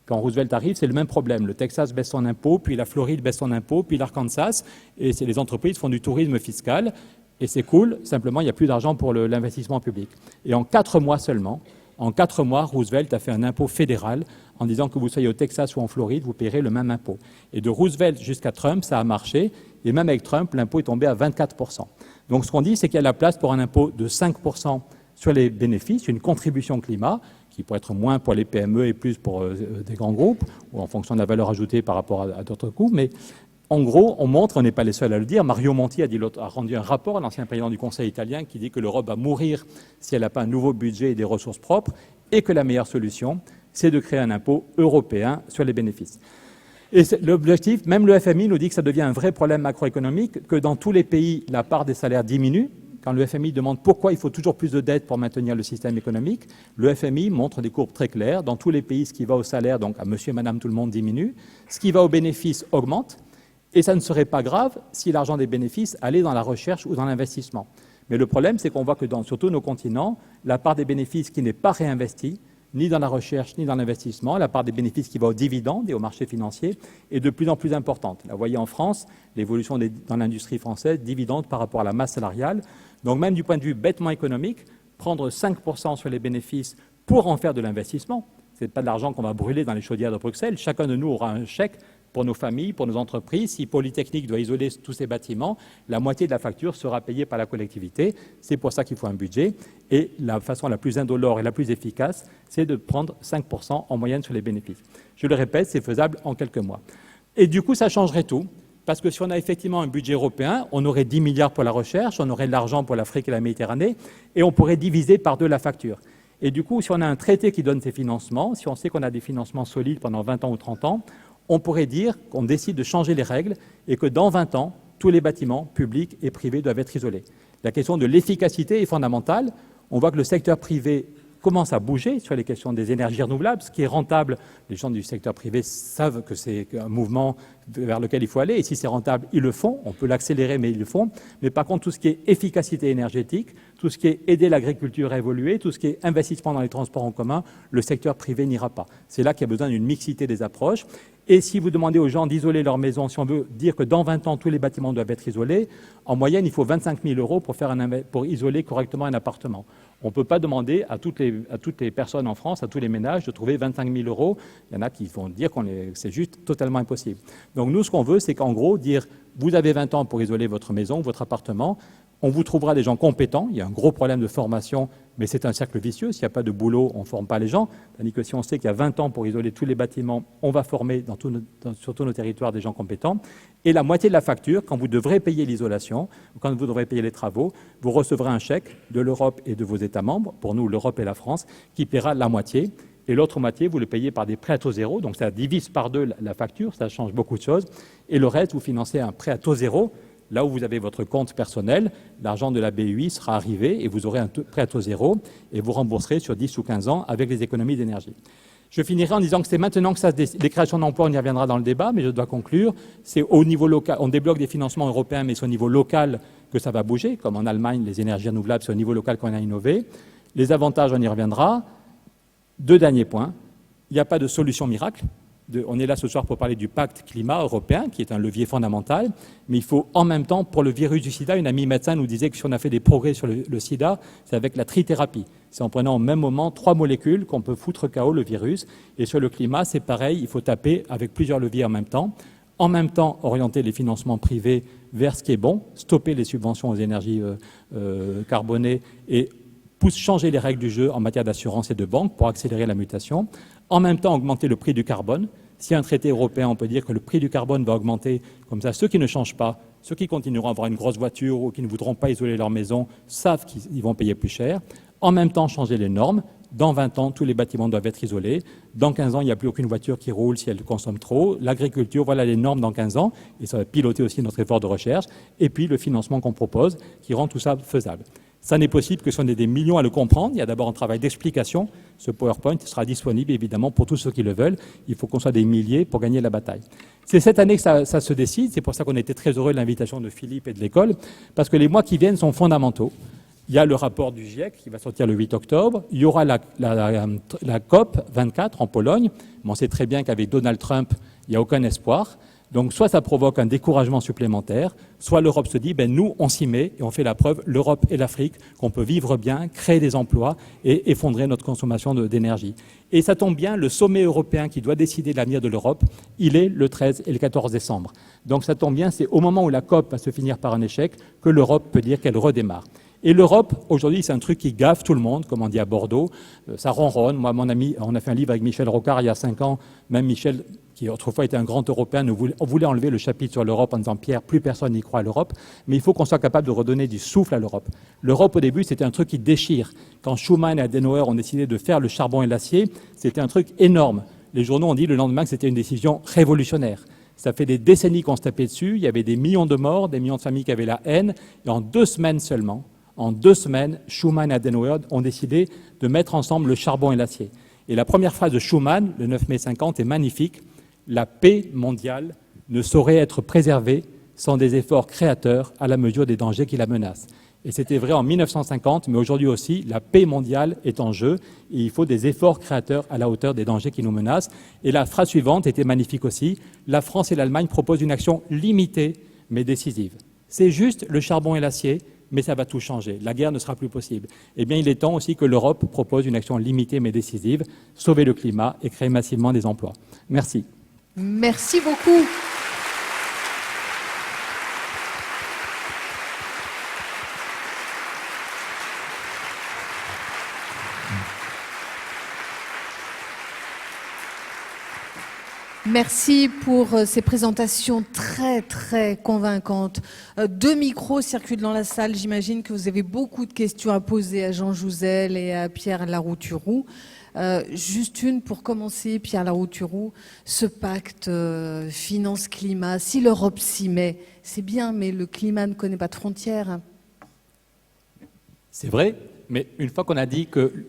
Quand Roosevelt arrive, c'est le même problème. Le Texas baisse son impôt, puis la Floride baisse son impôt, puis l'Arkansas, et les entreprises font du tourisme fiscal. Et c'est cool, simplement, il n'y a plus d'argent pour l'investissement public. Et en 4 mois seulement, Roosevelt a fait un impôt fédéral en disant que vous soyez au Texas ou en Floride, vous paierez le même impôt. Et de Roosevelt jusqu'à Trump, ça a marché. Et même avec Trump, l'impôt est tombé à 24%. Donc ce qu'on dit, c'est qu'il y a la place pour un impôt de 5% sur les bénéfices, une contribution climat, qui pourrait être moins pour les PME et plus pour des grands groupes, ou en fonction de la valeur ajoutée par rapport à d'autres coûts. Mais en gros, on montre, on n'est pas les seuls à le dire, Mario Monti a rendu un rapport, l'ancien président du Conseil italien, qui dit que l'Europe va mourir si elle n'a pas un nouveau budget et des ressources propres, et que la meilleure solution, c'est de créer un impôt européen sur les bénéfices. Et l'objectif, même le FMI nous dit que ça devient un vrai problème macroéconomique, que dans tous les pays, la part des salaires diminue, quand le FMI demande pourquoi il faut toujours plus de dettes pour maintenir le système économique, le FMI montre des courbes très claires. Dans tous les pays, ce qui va au salaire, donc à monsieur et madame tout le monde, diminue. Ce qui va aux bénéfices augmente. Et ça ne serait pas grave si l'argent des bénéfices allait dans la recherche ou dans l'investissement. Mais le problème, c'est qu'on voit que sur tous nos continents, la part des bénéfices qui n'est pas réinvestie, ni dans la recherche, ni dans l'investissement, la part des bénéfices qui va aux dividendes et aux marchés financiers est de plus en plus importante. Là, vous voyez en France, l'évolution dans l'industrie française, dividendes par rapport à la masse salariale. Donc même du point de vue bêtement économique, prendre 5% sur les bénéfices pour en faire de l'investissement, ce n'est pas de l'argent qu'on va brûler dans les chaudières de Bruxelles. Chacun de nous aura un chèque pour nos familles, pour nos entreprises. Si Polytechnique doit isoler tous ces bâtiments, la moitié de la facture sera payée par la collectivité. C'est pour ça qu'il faut un budget. Et la façon la plus indolore et la plus efficace, c'est de prendre 5% en moyenne sur les bénéfices. Je le répète, c'est faisable en quelques mois. Et du coup, ça changerait tout. Parce que si on a effectivement un budget européen, on aurait 10 milliards pour la recherche, on aurait de l'argent pour l'Afrique et la Méditerranée, et on pourrait diviser par deux la facture. Et du coup, si on a un traité qui donne ces financements, si on sait qu'on a des financements solides pendant 20 ans ou 30 ans, on pourrait dire qu'on décide de changer les règles et que dans 20 ans, tous les bâtiments publics et privés doivent être isolés. La question de l'efficacité est fondamentale. On voit que le secteur privé commence à bouger sur les questions des énergies renouvelables, ce qui est rentable. Les gens du secteur privé savent que c'est un mouvement vers lequel il faut aller, et si c'est rentable, ils le font. On peut l'accélérer, mais ils le font. Mais par contre, tout ce qui est efficacité énergétique, tout ce qui est aider l'agriculture à évoluer, tout ce qui est investissement dans les transports en commun, le secteur privé n'ira pas. C'est là qu'il y a besoin d'une mixité des approches. Et si vous demandez aux gens d'isoler leur maison, si on veut dire que dans 20 ans, tous les bâtiments doivent être isolés, en moyenne, il faut 25 000 € pour isoler correctement un appartement. On ne peut pas demander à toutes les personnes en France, à tous les ménages, de trouver 25 000 €. Il y en a qui vont dire que c'est juste totalement impossible. Donc nous, ce qu'on veut, c'est qu'en gros, dire vous avez 20 ans pour isoler votre maison, votre appartement, on vous trouvera des gens compétents. Il y a un gros problème de formation, mais c'est un cercle vicieux. S'il n'y a pas de boulot, on ne forme pas les gens. Tandis que si on sait qu'il y a 20 ans pour isoler tous les bâtiments, on va former sur tous nos territoires des gens compétents. Et la moitié de la facture, quand vous devrez payer l'isolation, quand vous devrez payer les travaux, vous recevrez un chèque de l'Europe et de vos États membres, pour nous l'Europe et la France, qui paiera la moitié. Et l'autre moitié, vous le payez par des prêts à taux zéro. Donc ça divise par deux la facture, ça change beaucoup de choses. Et le reste, vous financez un prêt à taux zéro. Là où vous avez votre compte personnel, l'argent de la BUI sera arrivé et vous aurez un prêt à taux zéro et vous rembourserez sur 10 ou 15 ans avec les économies d'énergie. Je finirai en disant que c'est maintenant que les créations d'emplois, on y reviendra dans le débat, mais je dois conclure. C'est au niveau local, on débloque des financements européens, mais c'est au niveau local que ça va bouger, comme en Allemagne, les énergies renouvelables, c'est au niveau local qu'on a innové. Les avantages, on y reviendra. Deux derniers points. Il n'y a pas de solution miracle. On est là ce soir pour parler du pacte climat européen, qui est un levier fondamental, mais il faut en même temps, pour le virus du sida, une amie médecin nous disait que si on a fait des progrès sur le sida, c'est avec la trithérapie. C'est en prenant au même moment 3 molécules qu'on peut foutre KO le virus. Et sur le climat, c'est pareil, il faut taper avec plusieurs leviers en même temps. En même temps, orienter les financements privés vers ce qui est bon, stopper les subventions aux énergies carbonées et changer les règles du jeu en matière d'assurance et de banque pour accélérer la mutation. En même temps, augmenter le prix du carbone. Si un traité européen, on peut dire que le prix du carbone va augmenter, comme ça, ceux qui ne changent pas, ceux qui continueront à avoir une grosse voiture ou qui ne voudront pas isoler leur maison, savent qu'ils vont payer plus cher. En même temps, changer les normes. Dans 20 ans, tous les bâtiments doivent être isolés. Dans 15 ans, il n'y a plus aucune voiture qui roule si elle consomme trop. L'agriculture, voilà les normes dans 15 ans. Et ça va piloter aussi notre effort de recherche. Et puis, le financement qu'on propose, qui rend tout ça faisable. Ça n'est possible que si on ait des millions à le comprendre. Il y a d'abord un travail d'explication. Ce PowerPoint sera disponible, évidemment, pour tous ceux qui le veulent. Il faut qu'on soit des milliers pour gagner la bataille. C'est cette année que ça se décide. C'est pour ça qu'on était très heureux de l'invitation de Philippe et de l'école, parce que les mois qui viennent sont fondamentaux. Il y a le rapport du GIEC qui va sortir le 8 octobre. Il y aura la COP 24 en Pologne. Mais on sait très bien qu'avec Donald Trump, il n'y a aucun espoir. Donc soit ça provoque un découragement supplémentaire, soit l'Europe se dit, nous, on s'y met et on fait la preuve, l'Europe et l'Afrique, qu'on peut vivre bien, créer des emplois et effondrer notre consommation d'énergie. Et ça tombe bien, le sommet européen qui doit décider de l'avenir de l'Europe, il est le 13 et le 14 décembre. Donc ça tombe bien, c'est au moment où la COP va se finir par un échec que l'Europe peut dire qu'elle redémarre. Et l'Europe, aujourd'hui, c'est un truc qui gaffe tout le monde, comme on dit à Bordeaux. Ça ronronne. Moi, mon ami, on a fait un livre avec Michel Rocard il y a 5 ans. Même Michel, qui autrefois était un grand Européen, on voulait enlever le chapitre sur l'Europe en disant « Pierre, plus personne n'y croit à l'Europe ». Mais il faut qu'on soit capable de redonner du souffle à l'Europe. L'Europe, au début, c'était un truc qui déchire. Quand Schuman et Adenauer ont décidé de faire le charbon et l'acier, c'était un truc énorme. Les journaux ont dit le lendemain que c'était une décision révolutionnaire. Ça fait des décennies qu'on se tapait dessus. Il y avait des millions de morts, des millions de familles qui avaient la haine. Et en 2 semaines seulement, En 2 semaines, Schuman et Adenauer ont décidé de mettre ensemble le charbon et l'acier. Et la première phrase de Schuman, le 9 mai 50, est magnifique. La paix mondiale ne saurait être préservée sans des efforts créateurs à la mesure des dangers qui la menacent. Et c'était vrai en 1950, mais aujourd'hui aussi, la paix mondiale est en jeu et il faut des efforts créateurs à la hauteur des dangers qui nous menacent. Et la phrase suivante était magnifique aussi. La France et l'Allemagne proposent une action limitée mais décisive. C'est juste le charbon et l'acier, mais ça va tout changer. La guerre ne sera plus possible. Eh bien, il est temps aussi que l'Europe propose une action limitée mais décisive, sauver le climat et créer massivement des emplois. Merci. Merci beaucoup. Merci pour ces présentations très, très convaincantes. 2 micros circulent dans la salle. J'imagine que vous avez beaucoup de questions à poser à Jean Jouzel et à Pierre Larouturou. Juste une pour commencer, Pierre Larouturou. Ce pacte finance-climat, si l'Europe s'y met, c'est bien, mais le climat ne connaît pas de frontières. C'est vrai, mais une fois qu'on a dit que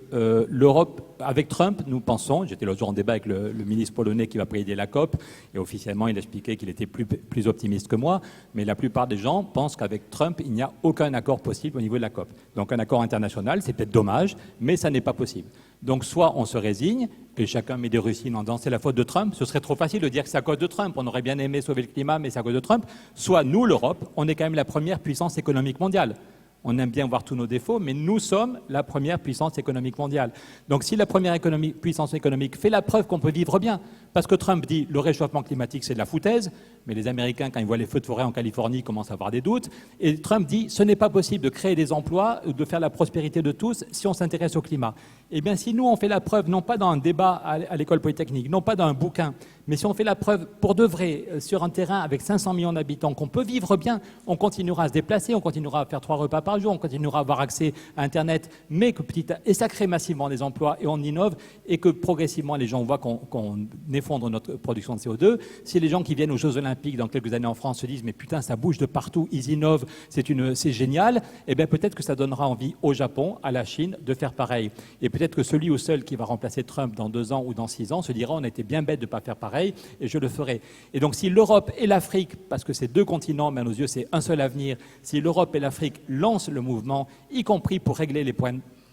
l'Europe, avec Trump, nous pensons, j'étais l'autre jour en débat avec le ministre polonais qui va présider la COP, et officiellement il expliquait qu'il était plus optimiste que moi, mais la plupart des gens pensent qu'avec Trump, il n'y a aucun accord possible au niveau de la COP. Donc un accord international, c'est peut-être dommage, mais ça n'est pas possible. Donc soit on se résigne, et chacun met des rustines en disant c'est la faute de Trump, ce serait trop facile de dire que c'est à cause de Trump, on aurait bien aimé sauver le climat, mais c'est à cause de Trump, soit nous, l'Europe, on est quand même la première puissance économique mondiale. On aime bien voir tous nos défauts, mais nous sommes la première puissance économique mondiale. Donc si la première puissance économique fait la preuve qu'on peut vivre bien, parce que Trump dit le réchauffement climatique c'est de la foutaise, mais les Américains quand ils voient les feux de forêt en Californie commencent à avoir des doutes, et Trump dit ce n'est pas possible de créer des emplois, de faire la prospérité de tous si on s'intéresse au climat. Eh bien si nous on fait la preuve, non pas dans un débat à l'école polytechnique, non pas dans un bouquin, mais si on fait la preuve pour de vrai, sur un terrain avec 500 millions d'habitants, qu'on peut vivre bien, on continuera à se déplacer, on continuera à faire 3 repas par jour, on continuera à avoir accès à Internet, mais que et ça crée massivement des emplois et on innove, et que progressivement les gens voient qu'on effondre notre production de CO2. Si les gens qui viennent aux Jeux Olympiques dans quelques années en France se disent mais putain ça bouge de partout, ils innovent, c'est génial, eh bien peut-être que ça donnera envie au Japon, à la Chine de faire pareil. Et peut-être que celui ou celle qui va remplacer Trump dans 2 ans ou dans 6 ans se dira on était bien bête de ne pas faire pareil, et je le ferai. Et donc si l'Europe et l'Afrique, parce que ces 2 continents, mais à nos yeux c'est un seul avenir, si l'Europe et l'Afrique lancent le mouvement, y compris pour régler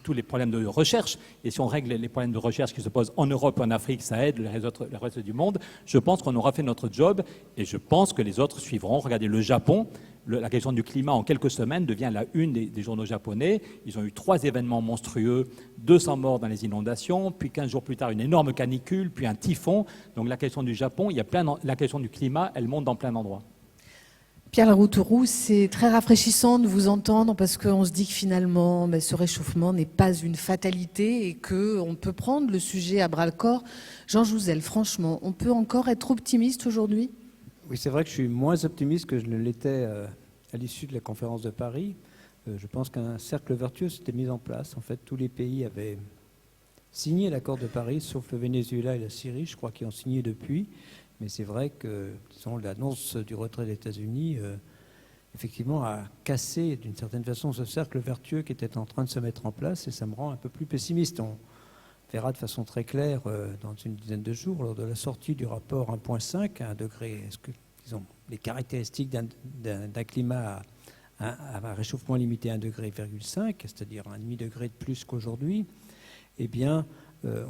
tous les problèmes de recherche, et si on règle les problèmes de recherche qui se posent en Europe ou en Afrique, ça aide le reste du monde, je pense qu'on aura fait notre job, et je pense que les autres suivront. Regardez le Japon, la question du climat en quelques semaines devient la une des journaux japonais. Ils ont eu 3 événements monstrueux, 200 morts dans les inondations, puis 15 jours plus tard une énorme canicule, puis un typhon. Donc la question du Japon, la question du climat, elle monte dans plein d'endroits. Pierre Larouturou, c'est très rafraîchissant de vous entendre parce qu'on se dit que finalement, ce réchauffement n'est pas une fatalité et qu'on peut prendre le sujet à bras-le-corps. Jean Jouzel, franchement, on peut encore être optimiste aujourd'hui ? Oui, c'est vrai que je suis moins optimiste que je ne l'étais à l'issue de la conférence de Paris. Je pense qu'un cercle vertueux s'était mis en place. En fait, tous les pays avaient signé l'accord de Paris, sauf le Venezuela et la Syrie, je crois, qui ont signé depuis. Mais c'est vrai que, disons, l'annonce du retrait des États-Unis, effectivement, a cassé d'une certaine façon ce cercle vertueux qui était en train de se mettre en place, et ça me rend un peu plus pessimiste. On verra de façon très claire dans une dizaine de jours, lors de la sortie du rapport 1.5 à 1 degré, disons, les caractéristiques d'un climat à un réchauffement limité à 1,5 degré, c'est-à-dire 1,5 degré de plus qu'aujourd'hui, eh bien,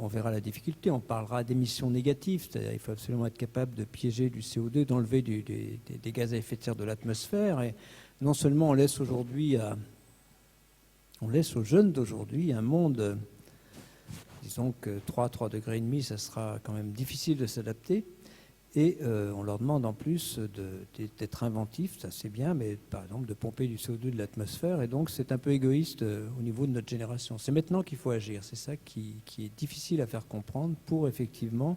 on verra la difficulté. On parlera d'émissions négatives, c'est-à-dire qu'il faut absolument être capable de piéger du CO2, d'enlever des gaz à effet de serre de l'atmosphère. Et non seulement on laisse aux jeunes d'aujourd'hui un monde, disons que 3 degrés et demi, ça sera quand même difficile de s'adapter. Et on leur demande en plus d'être inventifs, ça c'est bien, mais par exemple de pomper du CO2 de l'atmosphère. Et donc c'est un peu égoïste au niveau de notre génération. C'est maintenant qu'il faut agir. C'est ça qui est difficile à faire comprendre pour effectivement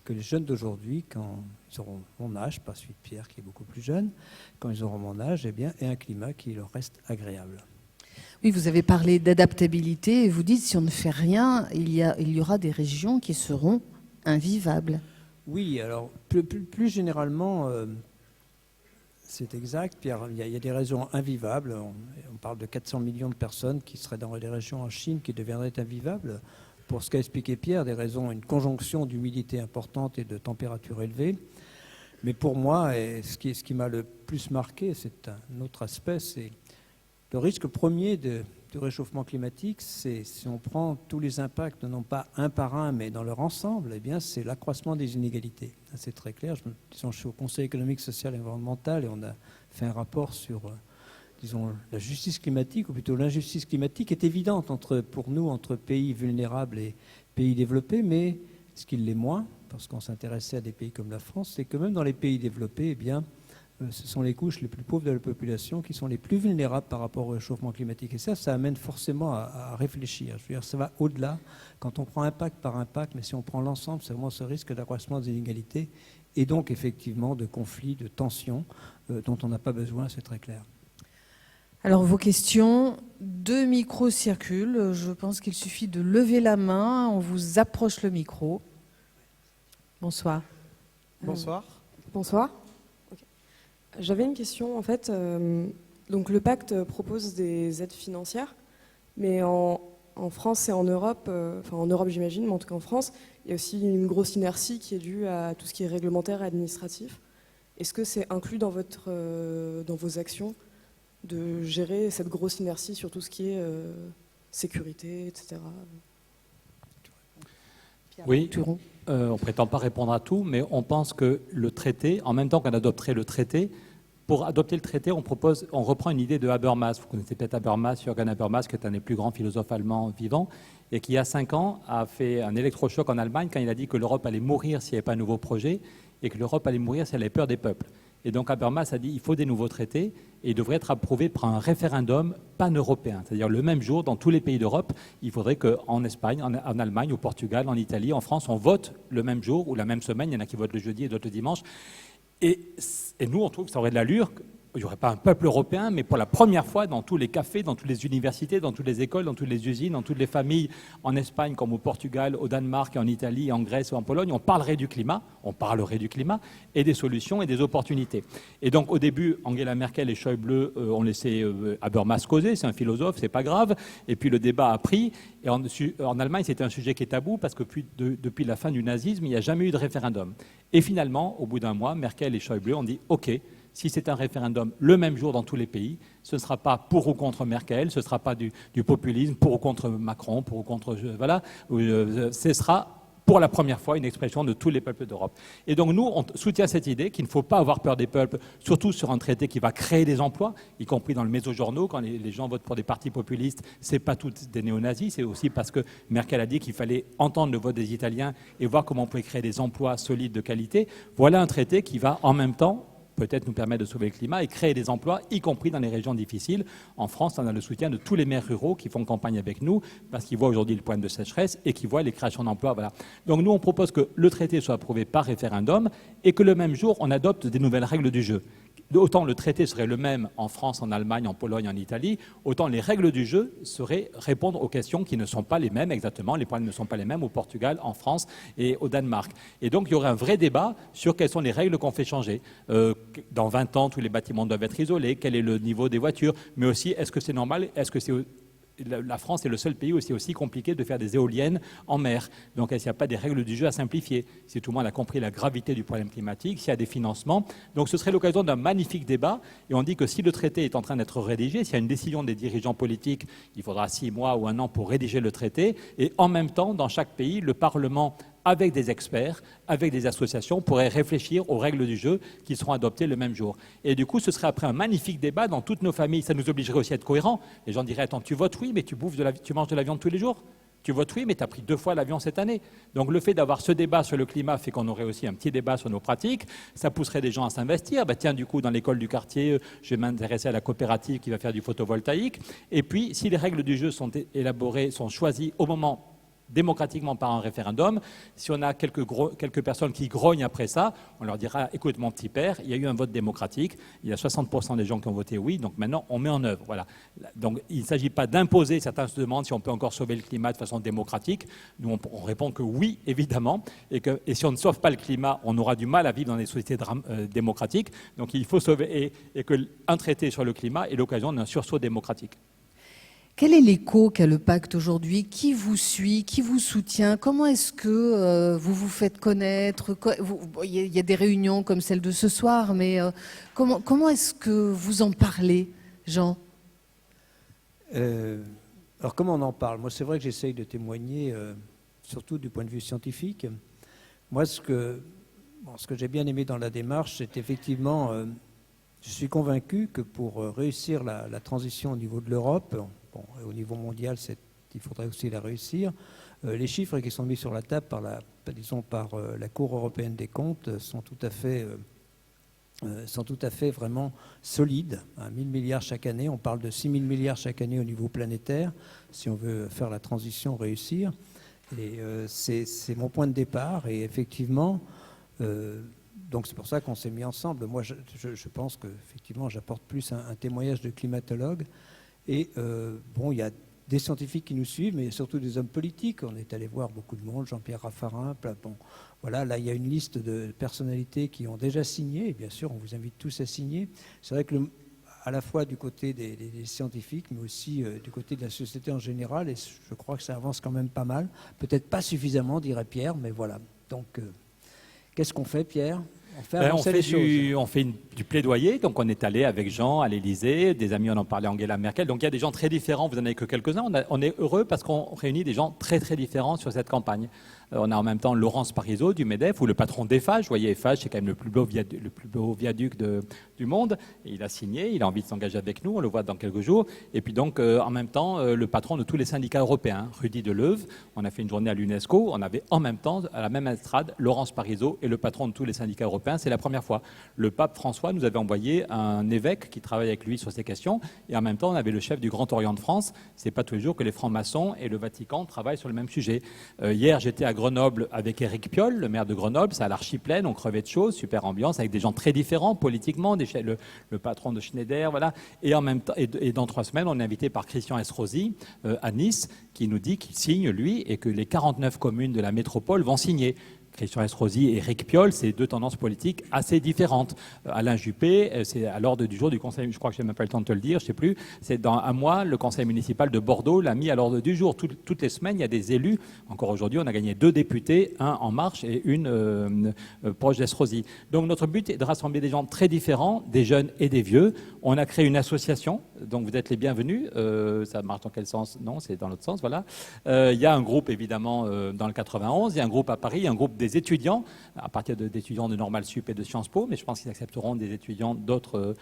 que les jeunes d'aujourd'hui, quand ils auront mon âge, pas celui de Pierre qui est beaucoup plus jeune, quand ils auront mon âge, eh bien, aient un climat qui leur reste agréable. Oui, vous avez parlé d'adaptabilité et vous dites si on ne fait rien, il y aura des régions qui seront invivables. Oui, alors plus généralement, C'est exact, Pierre. Il y a des raisons invivables. On parle de 400 millions de personnes qui seraient dans des régions en Chine qui deviendraient invivables. Pour ce qu'a expliqué Pierre, des raisons, une conjonction d'humidité importante et de température élevée. Mais pour moi, et ce qui m'a le plus marqué, c'est un autre aspect, c'est le risque premier du réchauffement climatique, c'est si on prend tous les impacts, non pas un par un, mais dans leur ensemble, eh bien, c'est l'accroissement des inégalités. C'est très clair. Je suis au Conseil économique, social et environnemental et on a fait un rapport sur, disons, la justice climatique, ou plutôt l'injustice climatique est évidente pour nous entre pays vulnérables et pays développés, mais ce qui l'est moins, parce qu'on s'intéressait à des pays comme la France, c'est que même dans les pays développés, eh bien, ce sont les couches les plus pauvres de la population qui sont les plus vulnérables par rapport au réchauffement climatique. Et ça amène forcément à réfléchir. Je veux dire, ça va au-delà. Quand on prend impact par impact, mais si on prend l'ensemble, c'est vraiment ce risque d'accroissement des inégalités et donc effectivement de conflits, de tensions dont on n'a pas besoin, c'est très clair. Alors vos questions, 2 micros circulent. Je pense qu'il suffit de lever la main. On vous approche le micro. Bonsoir. Bonsoir. Bonsoir. Okay. J'avais une question en fait. Donc le pacte propose des aides financières, mais en France et en Europe, enfin en Europe j'imagine, mais en tout cas en France, il y a aussi une grosse inertie qui est due à tout ce qui est réglementaire et administratif. Est-ce que c'est inclus dans vos actions de gérer cette grosse inertie sur tout ce qui est sécurité, etc. Oui, on ne prétend pas répondre à tout, mais on pense que le traité, en même temps qu'on adopterait le traité, pour adopter le traité, on reprend une idée de Habermas. Vous connaissez peut-être Habermas, Jürgen Habermas, qui est un des plus grands philosophes allemands vivants, et qui, il y a 5 ans, a fait un électrochoc en Allemagne quand il a dit que l'Europe allait mourir s'il n'y avait pas un nouveau projet, et que l'Europe allait mourir si elle avait peur des peuples. Et donc Habermas a dit qu'il faut des nouveaux traités et ils devraient être approuvés par un référendum pan-européen. C'est-à-dire le même jour, dans tous les pays d'Europe, il faudrait qu'en Espagne, en Allemagne, au Portugal, en Italie, en France, on vote le même jour ou la même semaine. Il y en a qui votent le jeudi et d'autres le dimanche. Et nous, on trouve que ça aurait de l'allure. Il n'y aurait pas un peuple européen, mais pour la première fois, dans tous les cafés, dans toutes les universités, dans toutes les écoles, dans toutes les usines, dans toutes les familles, en Espagne comme au Portugal, au Danemark, en Italie, en Grèce ou en Pologne, on parlerait du climat et des solutions et des opportunités. Et donc au début, Angela Merkel et Schäuble ont laissé Habermas causer, c'est un philosophe, c'est pas grave. Et puis le débat a pris. Et en Allemagne, c'était un sujet qui est tabou parce que depuis la fin du nazisme, il n'y a jamais eu de référendum. Et finalement, au bout d'un mois, Merkel et Schäuble ont dit « OK ». Si c'est un référendum le même jour dans tous les pays, ce ne sera pas pour ou contre Merkel, ce ne sera pas du populisme, pour ou contre Macron, pour ou contre... Voilà, ce sera pour la première fois une expression de tous les peuples d'Europe. Et donc nous, on soutient cette idée qu'il ne faut pas avoir peur des peuples, surtout sur un traité qui va créer des emplois, y compris dans le mésojournaux, quand les gens votent pour des partis populistes, ce n'est pas tous des néo-nazis, c'est aussi parce que Merkel a dit qu'il fallait entendre le vote des Italiens et voir comment on pouvait créer des emplois solides de qualité. Voilà un traité qui va en même temps peut-être nous permettre de sauver le climat et créer des emplois, y compris dans les régions difficiles. En France, on a le soutien de tous les maires ruraux qui font campagne avec nous, parce qu'ils voient aujourd'hui le problème de sécheresse et qu'ils voient les créations d'emplois. Voilà. Donc nous, on propose que le traité soit approuvé par référendum et que le même jour, on adopte des nouvelles règles du jeu. Autant le traité serait le même en France, en Allemagne, en Pologne, en Italie, autant les règles du jeu seraient répondre aux questions qui ne sont pas les mêmes exactement. Les problèmes ne sont pas les mêmes au Portugal, en France et au Danemark. Et donc il y aurait un vrai débat sur quelles sont les règles qu'on fait changer. Dans 20 ans, tous les bâtiments doivent être isolés, quel est le niveau des voitures, mais aussi est-ce que c'est normal, est-ce que c'est... La France est le seul pays où c'est aussi compliqué de faire des éoliennes en mer. Donc, s'il n'y a pas des règles du jeu à simplifier, si tout le monde a compris la gravité du problème climatique, s'il y a des financements. Donc, ce serait l'occasion d'un magnifique débat. Et on dit que si le traité est en train d'être rédigé, s'il y a une décision des dirigeants politiques, il faudra 6 mois ou 1 an pour rédiger le traité. Et en même temps, dans chaque pays, le Parlement, avec des experts, avec des associations, pourrait réfléchir aux règles du jeu qui seront adoptées le même jour. Et du coup, ce serait après un magnifique débat dans toutes nos familles. Ça nous obligerait aussi à être cohérents. Les gens diraient, attends, tu votes oui, mais tu manges de la viande tous les jours. Tu votes oui, mais tu as pris 2 fois l'avion cette année. Donc le fait d'avoir ce débat sur le climat fait qu'on aurait aussi un petit débat sur nos pratiques. Ça pousserait des gens à s'investir. Bah, tiens, du coup, dans l'école du quartier, je vais m'intéresser à la coopérative qui va faire du photovoltaïque. Et puis, si les règles du jeu sont élaborées, sont choisies au moment démocratiquement par un référendum. Si on a quelques personnes qui grognent après ça, on leur dira « Écoute, mon petit père, il y a eu un vote démocratique, il y a 60% des gens qui ont voté oui, donc maintenant on met en œuvre. » Voilà. Donc il ne s'agit pas d'imposer, certains se demandent si on peut encore sauver le climat de façon démocratique. Nous, on répond que oui, évidemment, et si on ne sauve pas le climat, on aura du mal à vivre dans des sociétés démocratiques. Donc il faut sauver, et qu'un traité sur le climat est l'occasion d'un sursaut démocratique. Quel est l'écho qu'a le pacte aujourd'hui? Qui vous suit? Qui vous soutient? Comment est-ce que vous vous faites connaître? Il y a des réunions comme celle de ce soir, mais comment est-ce que vous en parlez, Jean? Alors comment on en parle? Moi, c'est vrai que j'essaye de témoigner, surtout du point de vue scientifique. Moi, ce que j'ai bien aimé dans la démarche, c'est effectivement, je suis convaincu que pour réussir la transition au niveau de l'Europe, au niveau mondial, il faudrait aussi la réussir. Les chiffres qui sont mis sur la table par la Cour européenne des comptes sont tout à fait vraiment solides. 1 000 milliards chaque année, on parle de 6 000 milliards chaque année au niveau planétaire, si on veut faire la transition, réussir. Et c'est mon point de départ. Et effectivement, donc c'est pour ça qu'on s'est mis ensemble. Moi, je pense qu'effectivement, j'apporte plus un témoignage de climatologue. Et il y a des scientifiques qui nous suivent, mais surtout des hommes politiques. On est allé voir beaucoup de monde, Jean-Pierre Raffarin. Voilà, là, il y a une liste de personnalités qui ont déjà signé. Et bien sûr, on vous invite tous à signer. C'est vrai que à la fois du côté des scientifiques, mais aussi du côté de la société en général, et je crois que ça avance quand même pas mal. Peut-être pas suffisamment, dirait Pierre, mais voilà. Donc, qu'est-ce qu'on fait, Pierre? On fait du plaidoyer, donc on est allé avec Jean à l'Élysée, des amis, on en parlait, Angela Merkel, donc il y a des gens très différents, vous n'en avez que quelques-uns, on est heureux parce qu'on réunit des gens très très différents sur cette campagne. On a en même temps Laurence Parisot du MEDEF, ou le patron d'Eiffage. Vous voyez, Eiffage, c'est quand même le plus beau viaduc du monde. Et il a signé, il a envie de s'engager avec nous, on le voit dans quelques jours. Et puis donc, en même temps, le patron de tous les syndicats européens, Rudy Deleuve. On a fait une journée à l'UNESCO. On avait en même temps, à la même estrade, Laurence Parisot et le patron de tous les syndicats européens. C'est la première fois. Le pape François nous avait envoyé un évêque qui travaille avec lui sur ces questions. Et en même temps, on avait le chef du Grand Orient de France. C'est pas tous les jours que les francs-maçons et le Vatican travaillent sur le même sujet. Hier, j'étais à Grenoble avec Éric Piolle, le maire de Grenoble. C'est à l'archipelaine, on crevait de chaud, super ambiance, avec des gens très différents politiquement, le patron de Schneider, voilà. Et en même temps, et dans 3 semaines, on est invité par Christian Estrosi à Nice, qui nous dit qu'il signe, lui, et que les 49 communes de la métropole vont signer. Christian Estrosi et Éric Piolle, c'est 2 tendances politiques assez différentes. Alain Juppé, c'est à l'ordre du jour du conseil, je crois que je n'ai même pas le temps de te le dire, je ne sais plus, c'est dans un mois, le conseil municipal de Bordeaux l'a mis à l'ordre du jour. Toutes les semaines, il y a des élus. Encore aujourd'hui, on a gagné 2 députés, un En Marche et une proche d'Estrosi. Donc notre but est de rassembler des gens très différents, des jeunes et des vieux. On a créé une association, donc vous êtes les bienvenus. Ça marche dans quel sens? Non, c'est dans l'autre sens, voilà. Il y a un groupe, évidemment, dans le 91, il y a un groupe à Paris, un groupe des étudiants, à partir d'étudiants de Normal Sup et de Sciences Po, mais je pense qu'ils accepteront des étudiants d'autres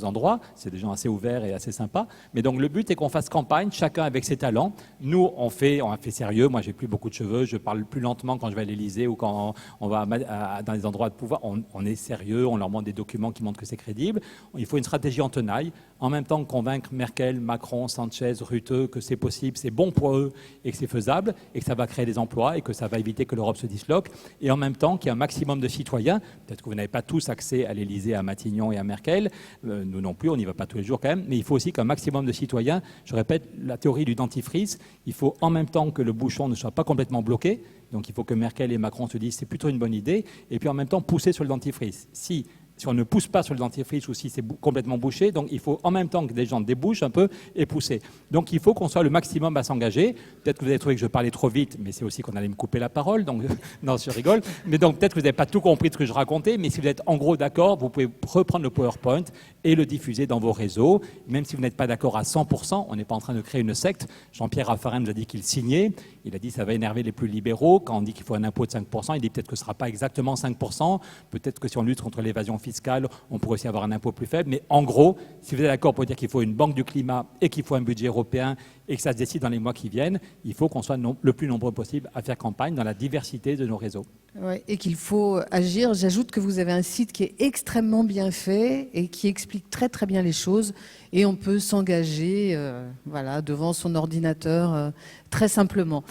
endroits. C'est des gens assez ouverts et assez sympas. Mais donc le but est qu'on fasse campagne, chacun avec ses talents. Nous, on fait sérieux. Moi, j'ai plus beaucoup de cheveux, je parle plus lentement quand je vais à l'Élysée ou quand on va dans les endroits de pouvoir. On est sérieux, on leur montre des documents qui montrent que c'est crédible. Il faut une stratégie en tenaille. En même temps, convaincre Merkel, Macron, Sanchez, Rutte que c'est possible, c'est bon pour eux et que c'est faisable et que ça va créer des emplois et que ça va éviter que l'Europe se disloque. Et en même temps qu'il y a un maximum de citoyens, peut-être que vous n'avez pas tous accès à l'Élysée, à Matignon et à Merkel, nous non plus, on n'y va pas tous les jours quand même, mais il faut aussi qu'un maximum de citoyens, je répète, la théorie du dentifrice, il faut en même temps que le bouchon ne soit pas complètement bloqué, donc il faut que Merkel et Macron se disent c'est plutôt une bonne idée, et puis en même temps pousser sur le dentifrice. Si on ne pousse pas sur le dentifrice ou si c'est complètement bouché, donc il faut en même temps que des gens débouchent un peu et pousser. Donc il faut qu'on soit le maximum à s'engager. Peut-être que vous avez trouvé que je parlais trop vite, mais c'est aussi qu'on allait me couper la parole, donc non, je rigole. Mais donc peut-être que vous n'avez pas tout compris de ce que je racontais, mais si vous êtes en gros d'accord, vous pouvez reprendre le PowerPoint et le diffuser dans vos réseaux. Même si vous n'êtes pas d'accord à 100%, on n'est pas en train de créer une secte. Jean-Pierre Raffarin nous a dit qu'il signait. Il a dit que ça va énerver les plus libéraux. Quand on dit qu'il faut un impôt de 5%, il dit peut-être que ce ne sera pas exactement 5%. Peut-être que si on lutte contre l'évasion fiscale, fiscale, on pourrait aussi avoir un impôt plus faible. Mais en gros, si vous êtes d'accord pour dire qu'il faut une banque du climat et qu'il faut un budget européen et que ça se décide dans les mois qui viennent, il faut qu'on soit le plus nombreux possible à faire campagne dans la diversité de nos réseaux. Ouais, et qu'il faut agir. J'ajoute que vous avez un site qui est extrêmement bien fait et qui explique très très bien les choses. Et on peut s'engager voilà, devant son ordinateur très simplement.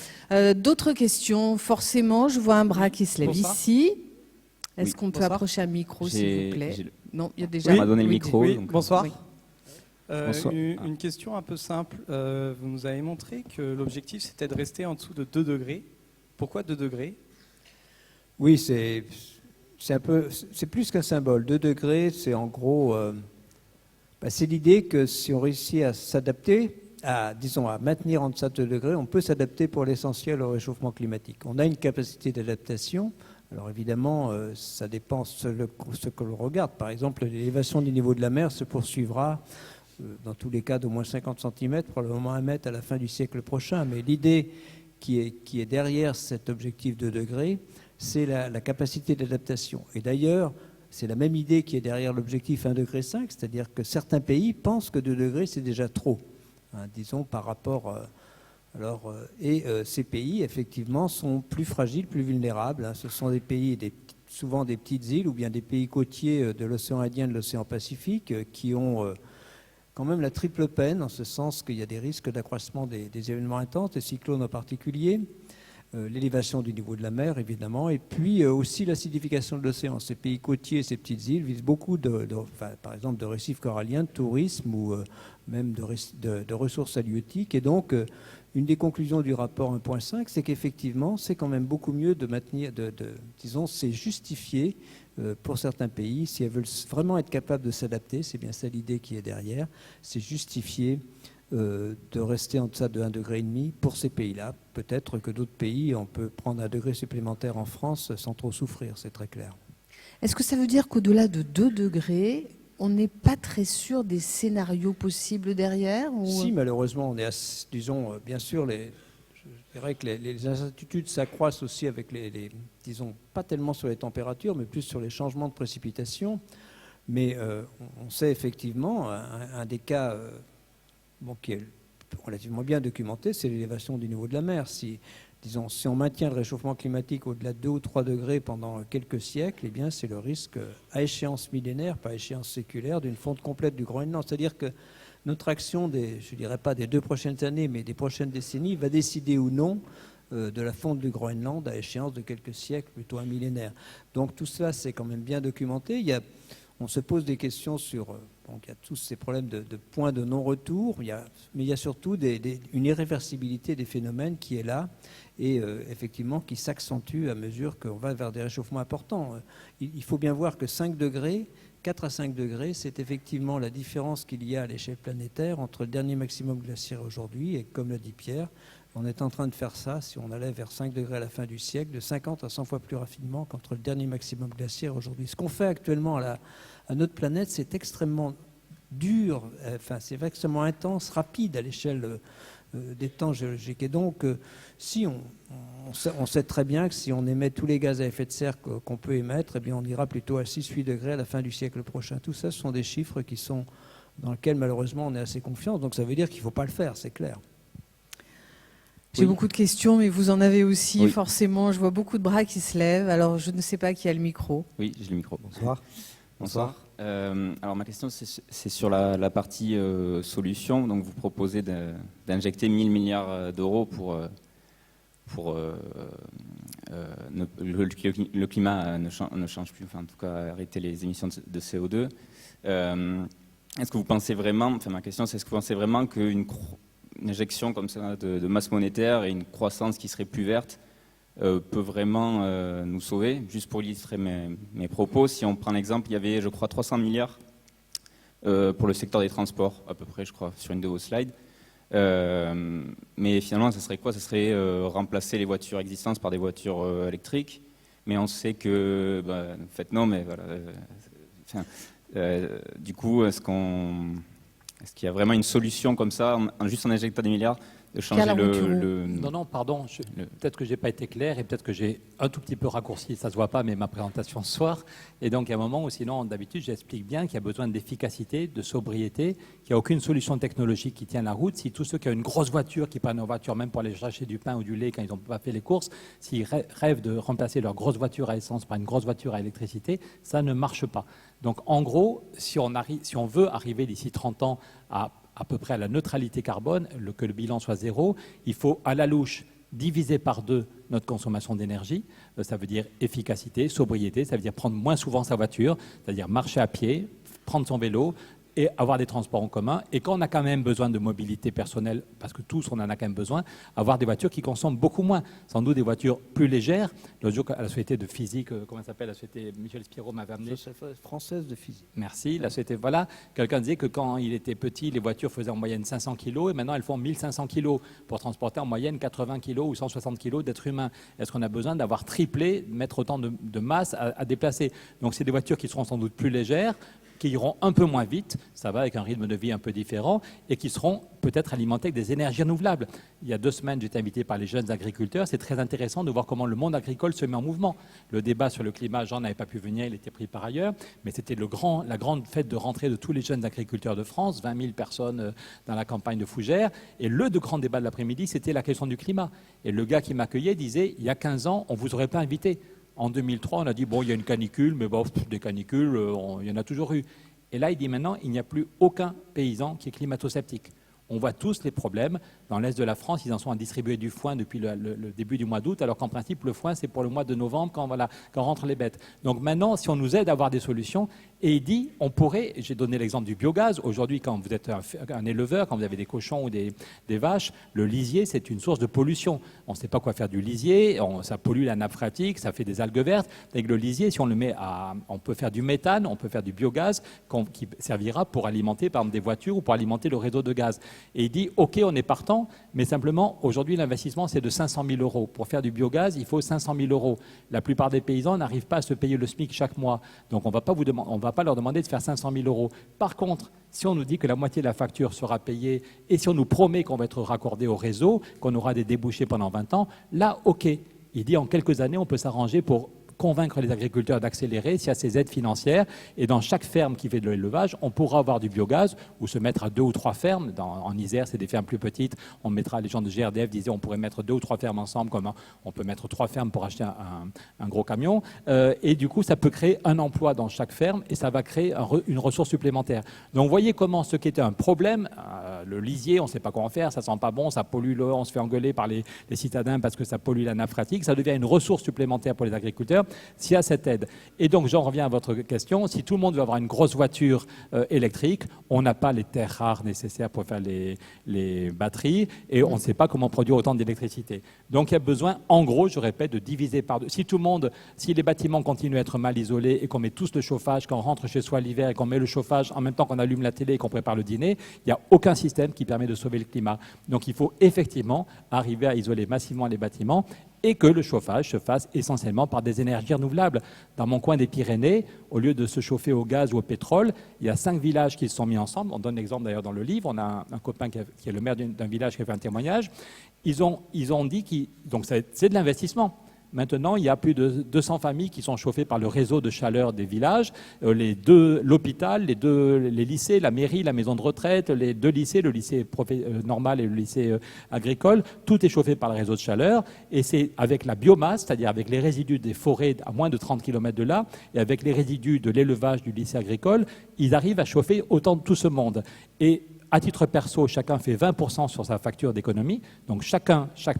D'autres questions? Forcément, je vois un bras qui se lève ici. Est-ce qu'on peut approcher un micro, s'il vous plaît? Non, il y a déjà... On m'a donné le micro. Oui, donc... bonsoir. Oui. Bonsoir. Une question un peu simple. Vous nous avez montré que l'objectif, c'était de rester en dessous de 2 degrés. Pourquoi 2 degrés? Oui, c'est plus qu'un symbole. 2 degrés, c'est en gros... c'est l'idée que si on réussit à s'adapter, à maintenir en deçà de 2 degrés, on peut s'adapter pour l'essentiel au réchauffement climatique. On a une capacité d'adaptation. Alors évidemment, ça dépend ce que l'on regarde. Par exemple, l'élévation du niveau de la mer se poursuivra dans tous les cas d'au moins 50 cm, probablement 1 mètre à la fin du siècle prochain. Mais l'idée qui est derrière cet objectif de 2 degrés, c'est la capacité d'adaptation. Et d'ailleurs, c'est la même idée qui est derrière l'objectif 1,5 degré, c'est-à-dire que certains pays pensent que 2 degrés, c'est déjà trop, disons par rapport... ces pays, effectivement, sont plus fragiles, plus vulnérables. Ce sont des pays, souvent des petites îles ou bien des pays côtiers de l'océan Indien et de l'océan Pacifique qui ont quand même la triple peine, en ce sens qu'il y a des risques d'accroissement des événements intenses, des cyclones en particulier, l'élévation du niveau de la mer, évidemment, et puis aussi l'acidification de l'océan. Ces pays côtiers, ces petites îles, visent beaucoup, par exemple, de récifs coralliens, de tourisme ou même de ressources halieutiques. Et donc, une des conclusions du rapport 1.5, c'est qu'effectivement, c'est quand même beaucoup mieux de maintenir, disons, c'est justifié pour certains pays, si elles veulent vraiment être capables de s'adapter, c'est bien ça l'idée qui est derrière, c'est justifié de rester en deçà de 1,5 degré pour ces pays-là. Peut-être que d'autres pays, on peut prendre 1 degré supplémentaire en France sans trop souffrir, c'est très clair. Est-ce que ça veut dire qu'au-delà de 2 degrés, on n'est pas très sûr des scénarios possibles derrière ou... Si, malheureusement, on est, disons, bien sûr, je dirais que les incertitudes s'accroissent aussi avec disons, pas tellement sur les températures, mais plus sur les changements de précipitation. Mais on sait effectivement, un des cas qui est relativement bien documenté, c'est l'élévation du niveau de la mer. Si on maintient le réchauffement climatique au-delà de 2 ou 3 degrés pendant quelques siècles, eh bien, c'est le risque, à échéance millénaire, pas à échéance séculaire, d'une fonte complète du Groenland. C'est-à-dire que notre action, je ne dirais pas des 2 prochaines années, mais des prochaines décennies, va décider ou non de la fonte du Groenland à échéance de quelques siècles, plutôt un millénaire. Donc tout cela, c'est quand même bien documenté. On se pose des questions sur... Donc il y a tous ces problèmes de points de non-retour, mais il y a surtout une irréversibilité des phénomènes qui est là et effectivement qui s'accentue à mesure qu'on va vers des réchauffements importants. Il faut bien voir que 5 degrés, 4 à 5 degrés, c'est effectivement la différence qu'il y a à l'échelle planétaire entre le dernier maximum glaciaire aujourd'hui et comme l'a dit Pierre, on est en train de faire ça, si on allait vers 5 degrés à la fin du siècle, de 50 à 100 fois plus rapidement qu'entre le dernier maximum glaciaire aujourd'hui. Ce qu'on fait actuellement à notre planète, c'est extrêmement dur, c'est extrêmement intense, rapide à l'échelle des temps géologiques. Et donc, si on sait très bien que si on émet tous les gaz à effet de serre qu'on peut émettre, eh bien on ira plutôt à 6-8 degrés à la fin du siècle prochain. Tout ça, ce sont des chiffres dans lesquels malheureusement on est assez confiant. Donc ça veut dire qu'il ne faut pas le faire, c'est clair. J'ai beaucoup de questions, mais vous en avez aussi, forcément. Je vois beaucoup de bras qui se lèvent. Alors, je ne sais pas qui a le micro. Oui, j'ai le micro. Bonsoir. Bonsoir. Alors, ma question, c'est sur la partie solution. Donc, vous proposez d'injecter 1 000 milliards d'euros pour le climat ne change plus, enfin, en tout cas, arrêter les émissions de CO2. Est-ce que vous pensez vraiment, ma question, c'est est-ce que vous pensez vraiment qu'une injection comme ça de masse monétaire et une croissance qui serait plus verte peut vraiment nous sauver? Juste pour illustrer mes propos, si on prend l'exemple, il y avait, je crois, 300 milliards pour le secteur des transports, à peu près, je crois, sur une de vos slides. Mais finalement, ça serait quoi? Ça serait remplacer les voitures existantes par des voitures électriques. Mais on sait que, en fait, non, mais voilà. Du coup, est-ce qu'il y a vraiment une solution comme ça, juste en injectant des milliards, changer Non, pardon, peut-être que je n'ai pas été clair et peut-être que j'ai un tout petit peu raccourci, ça ne se voit pas, mais ma présentation ce soir. Et donc, il y a un moment où, sinon, d'habitude, j'explique bien qu'il y a besoin d'efficacité, de sobriété, qu'il n'y a aucune solution technologique qui tient la route. Si tous ceux qui ont une grosse voiture, qui prennent leur voiture même pour aller chercher du pain ou du lait quand ils n'ont pas fait les courses, s'ils rêvent de remplacer leur grosse voiture à essence par une grosse voiture à électricité, ça ne marche pas. Donc, en gros, si on veut arriver d'ici 30 ans à peu près à la neutralité carbone, que le bilan soit zéro, il faut à la louche diviser par 2 notre consommation d'énergie. Ça veut dire efficacité, sobriété, ça veut dire prendre moins souvent sa voiture, c'est-à-dire marcher à pied, prendre son vélo et avoir des transports en commun. Et quand on a quand même besoin de mobilité personnelle, parce que tous on en a quand même besoin, avoir des voitures qui consomment beaucoup moins. Sans doute des voitures plus légères. L'autre jour, à la Société de physique, comment ça s'appelle, la Société, Michel Spiro m'avait amené. Société française de physique. Merci. La Société, voilà. Quelqu'un disait que quand il était petit, les voitures faisaient en moyenne 500 kg et maintenant elles font 1500 kg pour transporter en moyenne 80 kg ou 160 kg d'êtres humains. Est-ce qu'on a besoin d'avoir triplé, de mettre autant de masse à déplacer? Donc c'est des voitures qui seront sans doute plus légères, qui iront un peu moins vite, ça va avec un rythme de vie un peu différent, et qui seront peut-être alimentés avec des énergies renouvelables. Il y a 2 semaines, j'étais invité par les jeunes agriculteurs. C'est très intéressant de voir comment le monde agricole se met en mouvement. Le débat sur le climat, Jean n'avait pas pu venir, il était pris par ailleurs, mais c'était la grande fête de rentrée de tous les jeunes agriculteurs de France, 20 000 personnes dans la campagne de Fougères. Et le grand débat de l'après-midi, c'était la question du climat. Et le gars qui m'accueillait disait, il y a 15 ans, on ne vous aurait pas invité. En 2003, on a dit, bon, il y a une canicule, mais bon, des canicules, il y en a toujours eu. Et là, il dit maintenant, il n'y a plus aucun paysan qui est climato-sceptique. On voit tous les problèmes. Dans l'Est de la France, ils en sont à distribuer du foin depuis le début du mois d'août, alors qu'en principe, le foin, c'est pour le mois de novembre, quand rentrent les bêtes. Donc maintenant, si on nous aide à avoir des solutions, et il dit, on pourrait, j'ai donné l'exemple du biogaz, aujourd'hui, quand vous êtes un éleveur, quand vous avez des cochons ou des vaches, le lisier, c'est une source de pollution. On ne sait pas quoi faire du lisier, ça pollue la nappe phréatique, ça fait des algues vertes. Avec le lisier, si on le met on peut faire du méthane, on peut faire du biogaz, qui servira pour alimenter, par exemple, des voitures ou pour alimenter le réseau de gaz. Et il dit, OK, on est partant, mais simplement, aujourd'hui, l'investissement, c'est de 500 000 euros. Pour faire du biogaz, il faut 500 000 euros. La plupart des paysans n'arrivent pas à se payer le SMIC chaque mois. Donc, on ne va pas leur demander de faire 500 000 euros. Par contre, si on nous dit que la moitié de la facture sera payée et si on nous promet qu'on va être raccordé au réseau, qu'on aura des débouchés pendant 20 ans, là, OK. Il dit, en quelques années, on peut s'arranger pour convaincre les agriculteurs d'accélérer s'il y a ces aides financières. Et dans chaque ferme qui fait de l'élevage, on pourra avoir du biogaz ou se mettre à 2 ou 3 fermes. En Isère, c'est des fermes plus petites. On mettra, les gens de GRDF disaient on pourrait mettre 2 ou 3 fermes ensemble, comme on peut mettre 3 fermes pour acheter un gros camion. Et du coup, ça peut créer un emploi dans chaque ferme et ça va créer une ressource supplémentaire. Donc, vous voyez comment ce qui était un problème, le lisier, on ne sait pas quoi en faire, ça sent pas bon, ça pollue l'eau, on se fait engueuler par les citadins parce que ça pollue la nappe phréatique, ça devient une ressource supplémentaire pour les agriculteurs s'il y a cette aide. Et donc, j'en reviens à votre question. Si tout le monde veut avoir une grosse voiture électrique, on n'a pas les terres rares nécessaires pour faire les batteries et on ne sait pas comment produire autant d'électricité. Donc, il y a besoin, en gros, je répète, de diviser par 2. Si les bâtiments continuent à être mal isolés et qu'on met tous le chauffage, quand on rentre chez soi l'hiver et qu'on met le chauffage en même temps qu'on allume la télé et qu'on prépare le dîner, il n'y a aucun système qui permet de sauver le climat. Donc, il faut effectivement arriver à isoler massivement les bâtiments et que le chauffage se fasse essentiellement par des énergies renouvelables. Dans mon coin des Pyrénées, au lieu de se chauffer au gaz ou au pétrole, il y a 5 villages qui se sont mis ensemble. On donne l'exemple d'ailleurs dans le livre. On a un copain qui est le maire d'un village qui a fait un témoignage. Ils ont dit donc c'est de l'investissement. Maintenant, il y a plus de 200 familles qui sont chauffées par le réseau de chaleur des villages. L'hôpital, les lycées, la mairie, la maison de retraite, les 2 lycées, le lycée normal et le lycée agricole, tout est chauffé par le réseau de chaleur. Et c'est avec la biomasse, c'est-à-dire avec les résidus des forêts à moins de 30 km de là, et avec les résidus de l'élevage du lycée agricole, ils arrivent à chauffer autant de tout ce monde. Et à titre perso, chacun fait 20% sur sa facture d'économie. Donc chaque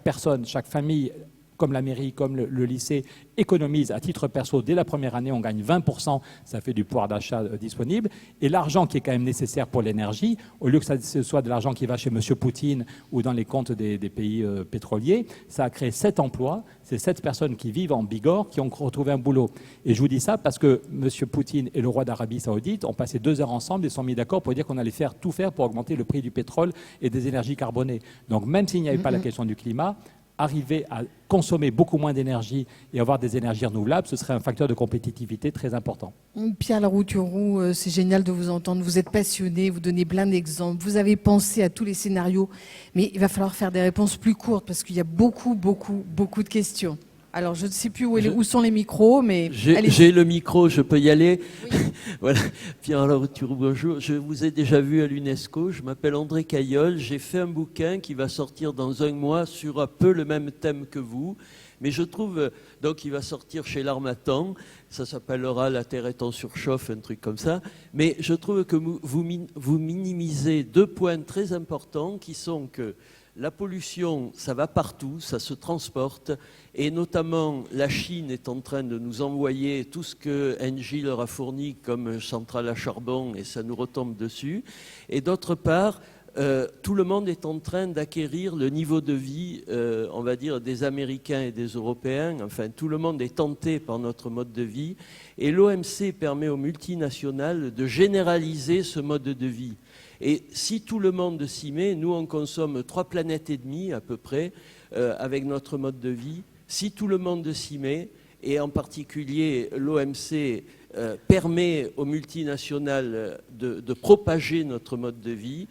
personne, chaque famille, comme la mairie, comme le lycée, économise à titre perso. Dès la première année, on gagne 20%, ça fait du pouvoir d'achat disponible. Et l'argent qui est quand même nécessaire pour l'énergie, au lieu que ce soit de l'argent qui va chez M. Poutine ou dans les comptes des pays pétroliers, ça a créé 7 emplois. C'est 7 personnes qui vivent en Bigorre qui ont retrouvé un boulot. Et je vous dis ça parce que M. Poutine et le roi d'Arabie Saoudite ont passé 2 heures ensemble et se sont mis d'accord pour dire qu'on allait tout faire pour augmenter le prix du pétrole et des énergies carbonées. Donc même s'il n'y avait pas la question du climat, arriver à consommer beaucoup moins d'énergie et avoir des énergies renouvelables, ce serait un facteur de compétitivité très important. Pierre Larouturou, c'est génial de vous entendre. Vous êtes passionné, vous donnez plein d'exemples, vous avez pensé à tous les scénarios, mais il va falloir faire des réponses plus courtes parce qu'il y a beaucoup de questions. Alors, je ne sais plus où sont les micros, mais... J'ai le micro, je peux y aller. Oui. Voilà. Pierre Larouturou, bonjour. Je vous ai déjà vu à l'UNESCO. Je m'appelle André Caillol. J'ai fait un bouquin qui va sortir dans 1 mois sur un peu le même thème que vous. Mais je trouve, donc il va sortir chez l'Harmattan. Ça s'appellera La Terre est en surchauffe, un truc comme ça. Mais je trouve que vous minimisez 2 points très importants qui sont que la pollution, ça va partout, ça se transporte, et notamment la Chine est en train de nous envoyer tout ce que Engie leur a fourni comme centrale à charbon, et ça nous retombe dessus. Et d'autre part, tout le monde est en train d'acquérir le niveau de vie, on va dire, des Américains et des Européens. Enfin, tout le monde est tenté par notre mode de vie, et l'OMC permet aux multinationales de généraliser ce mode de vie. Et si tout le monde s'y met, nous on consomme 3 planètes et demie à peu près avec notre mode de vie. Si tout le monde s'y met, et en particulier l'OMC permet aux multinationales de propager notre mode de vie,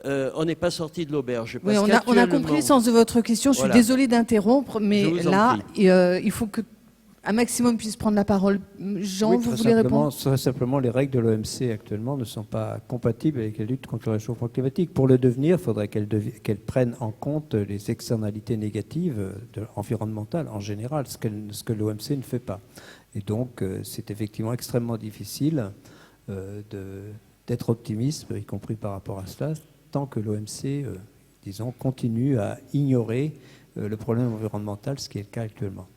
on n'est pas sorti de l'auberge. Oui, on a compris le sens de votre question. Je suis désolée d'interrompre, mais là, il faut que un maximum puisse prendre la parole. Jean, oui, vous voulez répondre? Très simplement, les règles de l'OMC actuellement ne sont pas compatibles avec la lutte contre le réchauffement climatique. Pour le devenir, il faudrait qu'elles prennent en compte les externalités négatives environnementales en général, ce que l'OMC ne fait pas. Et donc, c'est effectivement extrêmement difficile d'être optimiste, y compris par rapport à cela, tant que l'OMC, disons, continue à ignorer le problème environnemental, ce qui est le cas actuellement.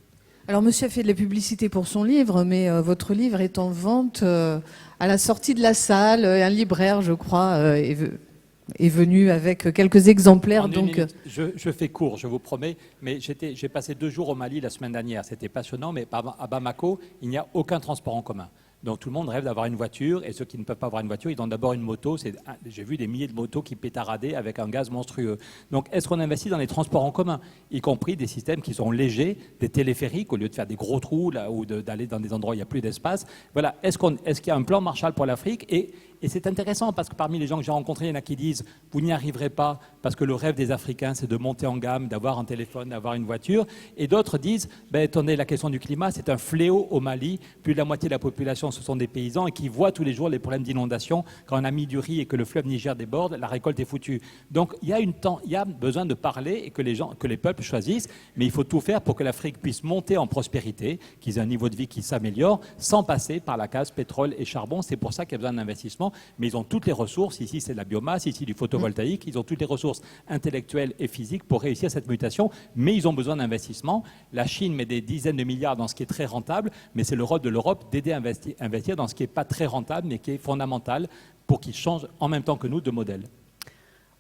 Alors, monsieur a fait de la publicité pour son livre, mais votre livre est en vente à la sortie de la salle. Un libraire, je crois, est venu avec quelques exemplaires. Donc, je fais court, je vous promets, mais j'ai passé 2 jours au Mali la semaine dernière. C'était passionnant, mais à Bamako, il n'y a aucun transport en commun. Donc tout le monde rêve d'avoir une voiture, et ceux qui ne peuvent pas avoir une voiture, ils ont d'abord une moto. J'ai vu des milliers de motos qui pétaradaient avec un gaz monstrueux. Donc est-ce qu'on investit dans les transports en commun, y compris des systèmes qui sont légers, des téléphériques, au lieu de faire des gros trous là, ou d'aller dans des endroits où il n'y a plus d'espace. Voilà. Est-ce qu'il y a un plan Marshall pour l'Afrique? Et c'est intéressant parce que parmi les gens que j'ai rencontrés, il y en a qui disent « vous n'y arriverez pas parce que le rêve des Africains, c'est de monter en gamme, d'avoir un téléphone, d'avoir une voiture ». Et d'autres disent « attendez, la question du climat, c'est un fléau au Mali. Plus de la moitié de la population, ce sont des paysans et qui voient tous les jours les problèmes d'inondation. Quand on a mis du riz et que le fleuve Niger déborde, la récolte est foutue. » Donc il y a besoin de parler et que les peuples choisissent, mais il faut tout faire pour que l'Afrique puisse monter en prospérité, qu'ils aient un niveau de vie qui s'améliore, sans passer par la case pétrole et charbon. C'est pour ça qu'il y a besoin d'investissement. Mais ils ont toutes les ressources, ici c'est de la biomasse, ici du photovoltaïque, ils ont toutes les ressources intellectuelles et physiques pour réussir cette mutation, mais ils ont besoin d'investissement. La Chine met des dizaines de milliards dans ce qui est très rentable, mais c'est le rôle de l'Europe d'aider à investir dans ce qui n'est pas très rentable, mais qui est fondamental pour qu'ils changent en même temps que nous de modèle.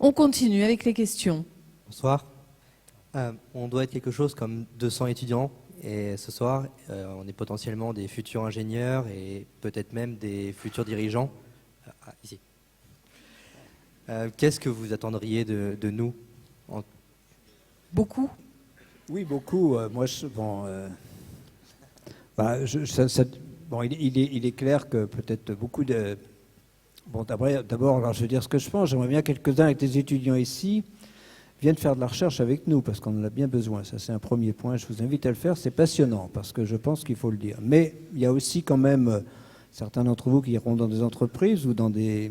On continue avec les questions. Bonsoir. On doit être quelque chose comme 200 étudiants. Et ce soir, on est potentiellement des futurs ingénieurs et peut-être même des futurs dirigeants. Ici. Qu'est-ce que vous attendriez de nous Beaucoup. Oui, beaucoup. Il est clair que peut-être beaucoup de... Bon, d'abord, alors, je veux dire ce que je pense. J'aimerais bien quelques-uns avec des étudiants ici viennent faire de la recherche avec nous, parce qu'on en a bien besoin. Ça, c'est un premier point. Je vous invite à le faire. C'est passionnant, parce que je pense qu'il faut le dire. Mais il y a aussi quand même certains d'entre vous qui iront dans des entreprises ou dans des...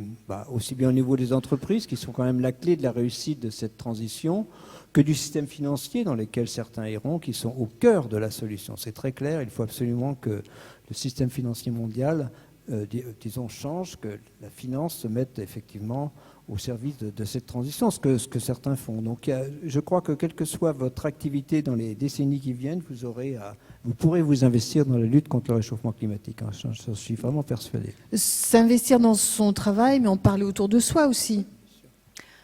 aussi bien au niveau des entreprises, qui sont quand même la clé de la réussite de cette transition, que du système financier dans lequel certains iront, qui sont au cœur de la solution. C'est très clair. Il faut absolument que le système financier mondial, disons, change, que la finance se mette effectivement au service de cette transition, ce que certains font. Donc je crois que quelle que soit votre activité dans les décennies qui viennent, vous pourrez vous investir dans la lutte contre le réchauffement climatique. Je suis vraiment persuadé. S'investir dans son travail, mais en parler autour de soi aussi.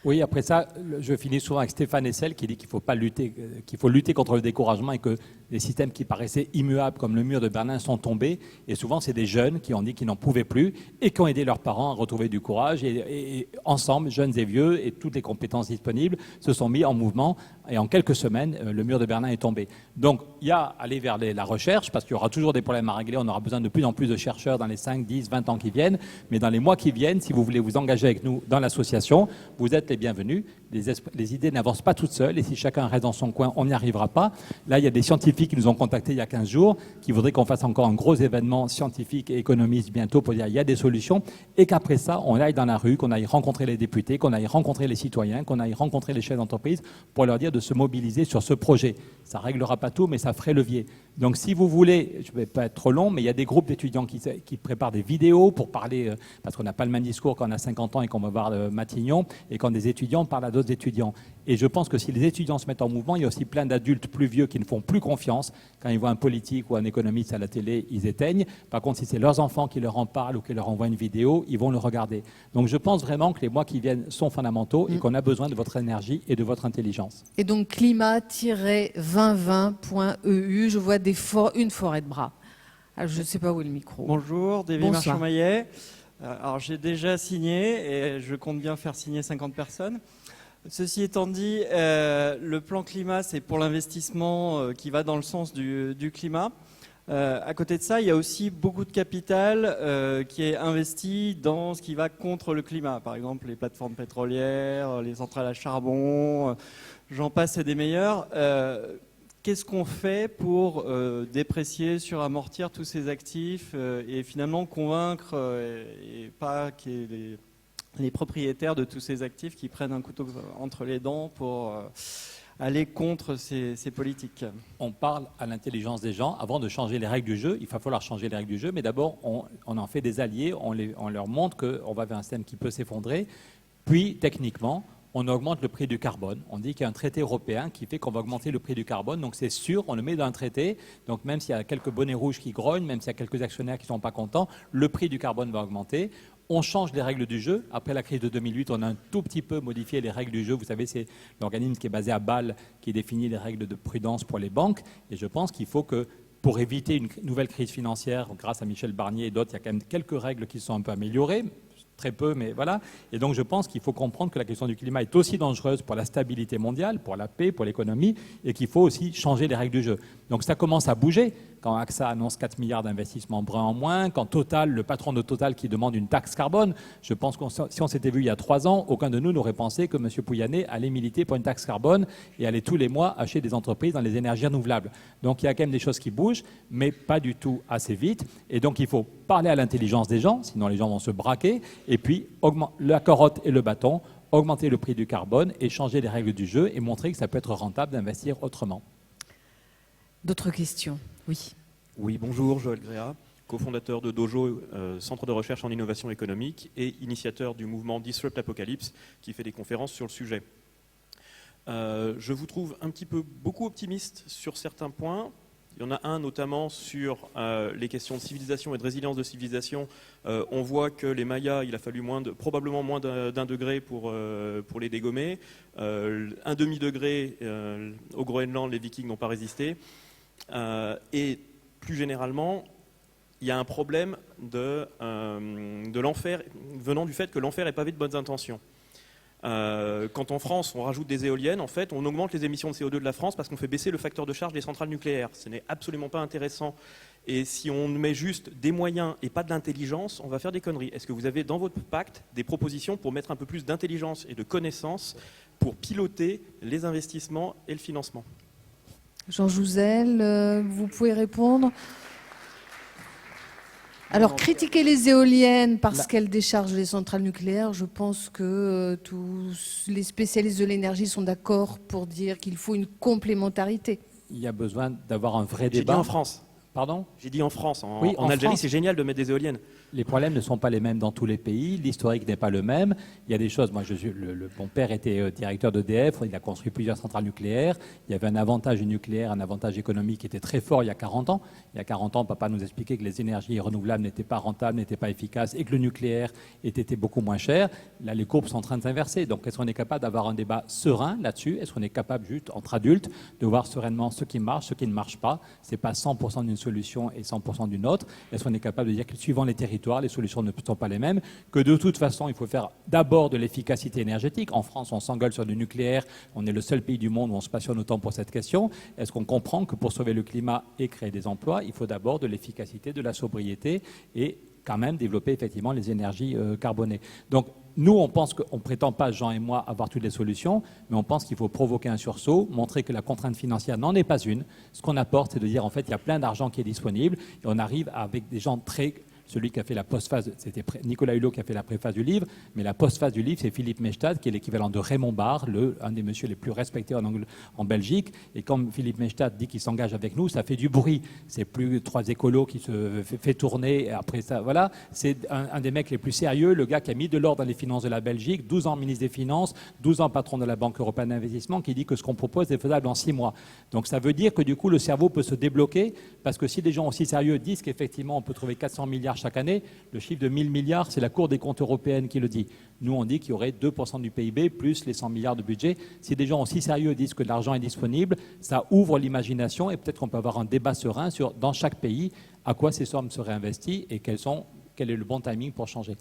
Oui, après ça, je finis souvent avec Stéphane Hessel qui dit qu'il faut lutter contre le découragement et que les systèmes qui paraissaient immuables comme le mur de Berlin sont tombés. Et souvent, c'est des jeunes qui ont dit qu'ils n'en pouvaient plus et qui ont aidé leurs parents à retrouver du courage. Et ensemble, jeunes et vieux, et toutes les compétences disponibles se sont mis en mouvement. et en quelques semaines, le mur de Berlin est tombé. Donc, il y a à aller vers la recherche, parce qu'il y aura toujours des problèmes à régler, on aura besoin de plus en plus de chercheurs dans les 5, 10, 20 ans qui viennent, mais dans les mois qui viennent, si vous voulez vous engager avec nous dans l'association, vous êtes les bienvenus. Les idées n'avancent pas toutes seules, et si chacun reste dans son coin, on n'y arrivera pas. Là, il y a des scientifiques qui nous ont contactés il y a 15 jours, qui voudraient qu'on fasse encore un gros événement scientifique et économiste bientôt pour dire il y a des solutions, et qu'après ça, on aille dans la rue, qu'on aille rencontrer les députés, qu'on aille rencontrer les citoyens, qu'on aille rencontrer les chefs d'entreprise pour leur dire de se mobiliser sur ce projet. Ça ne réglera pas tout, mais ça ferait levier. Donc si vous voulez, je ne vais pas être trop long, mais il y a des groupes d'étudiants qui préparent des vidéos pour parler, parce qu'on n'a pas le même discours quand on a 50 ans et qu'on va voir Matignon, et quand des étudiants parlent à d'autres étudiants. Et je pense que si les étudiants se mettent en mouvement, il y a aussi plein d'adultes plus vieux qui ne font plus confiance. Quand ils voient un politique ou un économiste à la télé, ils éteignent. Par contre, si c'est leurs enfants qui leur en parlent ou qui leur envoient une vidéo, ils vont le regarder. Donc je pense vraiment que les mois qui viennent sont fondamentaux et qu'on a besoin de votre énergie et de votre intelligence. Et donc climat-2020.eu, je vois une forêt de bras. Alors, je ne sais pas où est le micro. Bonjour, David Bonsoir. Marchand-Maillet. Alors j'ai déjà signé et je compte bien faire signer 50 personnes. Ceci étant dit, le plan climat, c'est pour l'investissement qui va dans le sens du climat. À côté de ça, il y a aussi beaucoup de capital qui est investi dans ce qui va contre le climat. Par exemple, les plateformes pétrolières, les centrales à charbon, j'en passe et des meilleurs. Qu'est-ce qu'on fait pour déprécier, suramortir tous ces actifs et finalement convaincre et pas qu'il y ait les propriétaires de tous ces actifs qui prennent un couteau entre les dents pour aller contre ces politiques? On parle à l'intelligence des gens. Avant de changer les règles du jeu, il va falloir changer les règles du jeu, mais d'abord, on en fait des alliés, on leur montre qu'on va vers un système qui peut s'effondrer, puis techniquement, on augmente le prix du carbone. On dit qu'il y a un traité européen qui fait qu'on va augmenter le prix du carbone, donc c'est sûr, on le met dans un traité, donc même s'il y a quelques bonnets rouges qui grognent, même s'il y a quelques actionnaires qui ne sont pas contents, le prix du carbone va augmenter. On change les règles du jeu. Après la crise de 2008, on a un tout petit peu modifié les règles du jeu. Vous savez, c'est l'organisme qui est basé à Bâle qui définit les règles de prudence pour les banques. Et je pense qu'il faut que, pour éviter une nouvelle crise financière, grâce à Michel Barnier et d'autres, il y a quand même quelques règles qui sont un peu améliorées. Très peu, mais voilà. Et donc je pense qu'il faut comprendre que la question du climat est aussi dangereuse pour la stabilité mondiale, pour la paix, pour l'économie, et qu'il faut aussi changer les règles du jeu. Donc ça commence à bouger. Quand AXA annonce 4 milliards d'investissements bruns en moins, quand Total, le patron de Total qui demande une taxe carbone, je pense que si on s'était vu il y a 3 ans, aucun de nous n'aurait pensé que M. Pouyanné allait militer pour une taxe carbone et allait tous les mois acheter des entreprises dans les énergies renouvelables. Donc il y a quand même des choses qui bougent, mais pas du tout assez vite. Et donc il faut parler à l'intelligence des gens, sinon les gens vont se braquer, et puis la carotte et le bâton, augmenter le prix du carbone et changer les règles du jeu et montrer que ça peut être rentable d'investir autrement. D'autres questions? Oui. Oui, bonjour, Joël Gréa, cofondateur de Dojo, centre de recherche en innovation économique et initiateur du mouvement Disrupt Apocalypse qui fait des conférences sur le sujet. Je vous trouve beaucoup optimiste sur certains points. Il y en a un notamment sur les questions de civilisation et de résilience de civilisation. On voit que les Mayas, il a fallu probablement moins d'un degré pour les dégommer. 1,5 degré au Groenland, les Vikings n'ont pas résisté. Et plus généralement, il y a un problème de l'enfer venant du fait que l'enfer est pavé de bonnes intentions. Quand en France on rajoute des éoliennes, en fait on augmente les émissions de CO2 de la France parce qu'on fait baisser le facteur de charge des centrales nucléaires. Ce n'est absolument pas intéressant. Et si on met juste des moyens et pas de l'intelligence, on va faire des conneries. Est-ce que vous avez dans votre pacte des propositions pour mettre un peu plus d'intelligence et de connaissances pour piloter les investissements et le financement? Jean Jouzel, vous pouvez répondre. Alors, critiquer les éoliennes parce qu'elles déchargent les centrales nucléaires, je pense que tous les spécialistes de l'énergie sont d'accord pour dire qu'il faut une complémentarité. Il y a besoin d'avoir un vrai débat. J'ai dit en France. Pardon? J'ai dit en France. Oui, en Algérie, c'est génial de mettre des éoliennes. Les problèmes ne sont pas les mêmes dans tous les pays, l'historique n'est pas le même. Il y a des choses, mon père était directeur d'EDF, il a construit plusieurs centrales nucléaires. Il y avait un avantage du nucléaire, un avantage économique qui était très fort il y a 40 ans. Il y a 40 ans, papa nous expliquait que les énergies renouvelables n'étaient pas rentables, n'étaient pas efficaces et que le nucléaire était beaucoup moins cher. Là, les courbes sont en train de s'inverser. Donc, est-ce qu'on est capable d'avoir un débat serein là-dessus? Est-ce qu'on est capable, juste entre adultes, de voir sereinement ce qui marche, ce qui ne marche pas? Ce n'est pas 100% d'une solution et 100% d'une autre? Est-ce qu'on est capable de dire que suivant les territoires, les solutions ne sont pas les mêmes, que de toute façon, il faut faire d'abord de l'efficacité énergétique? En France, on s'engueule sur le nucléaire, on est le seul pays du monde où on se passionne autant pour cette question. Est-ce qu'on comprend que pour sauver le climat et créer des emplois, il faut d'abord de l'efficacité, de la sobriété et quand même développer effectivement les énergies carbonées? Donc, nous, on pense qu'on ne prétend pas, Jean et moi, avoir toutes les solutions, mais on pense qu'il faut provoquer un sursaut, montrer que la contrainte financière n'en est pas une. Ce qu'on apporte, c'est de dire, en fait, il y a plein d'argent qui est disponible, et on arrive avec des gens très... Celui qui a fait la postface, c'était Nicolas Hulot qui a fait la préface du livre, mais la postface du livre, c'est Philippe Maystadt, qui est l'équivalent de Raymond Barre, un des messieurs les plus respectés en Belgique. Et comme Philippe Maystadt dit qu'il s'engage avec nous, ça fait du bruit. C'est plus 3 écolos qui se fait tourner. Et après ça, voilà, c'est un des mecs les plus sérieux, le gars qui a mis de l'ordre dans les finances de la Belgique, 12 ans ministre des Finances, 12 ans patron de la Banque européenne d'investissement, qui dit que ce qu'on propose est faisable en 6 mois. Donc ça veut dire que du coup, le cerveau peut se débloquer, parce que si des gens aussi sérieux disent qu'effectivement, on peut trouver 400 milliards chaque année, le chiffre de 1000 milliards, c'est la Cour des comptes européenne qui le dit. Nous, on dit qu'il y aurait 2% du PIB plus les 100 milliards de budget. Si des gens aussi sérieux disent que l'argent est disponible, ça ouvre l'imagination et peut-être qu'on peut avoir un débat serein sur, dans chaque pays, à quoi ces sommes seraient investies et quel est le bon timing pour changer.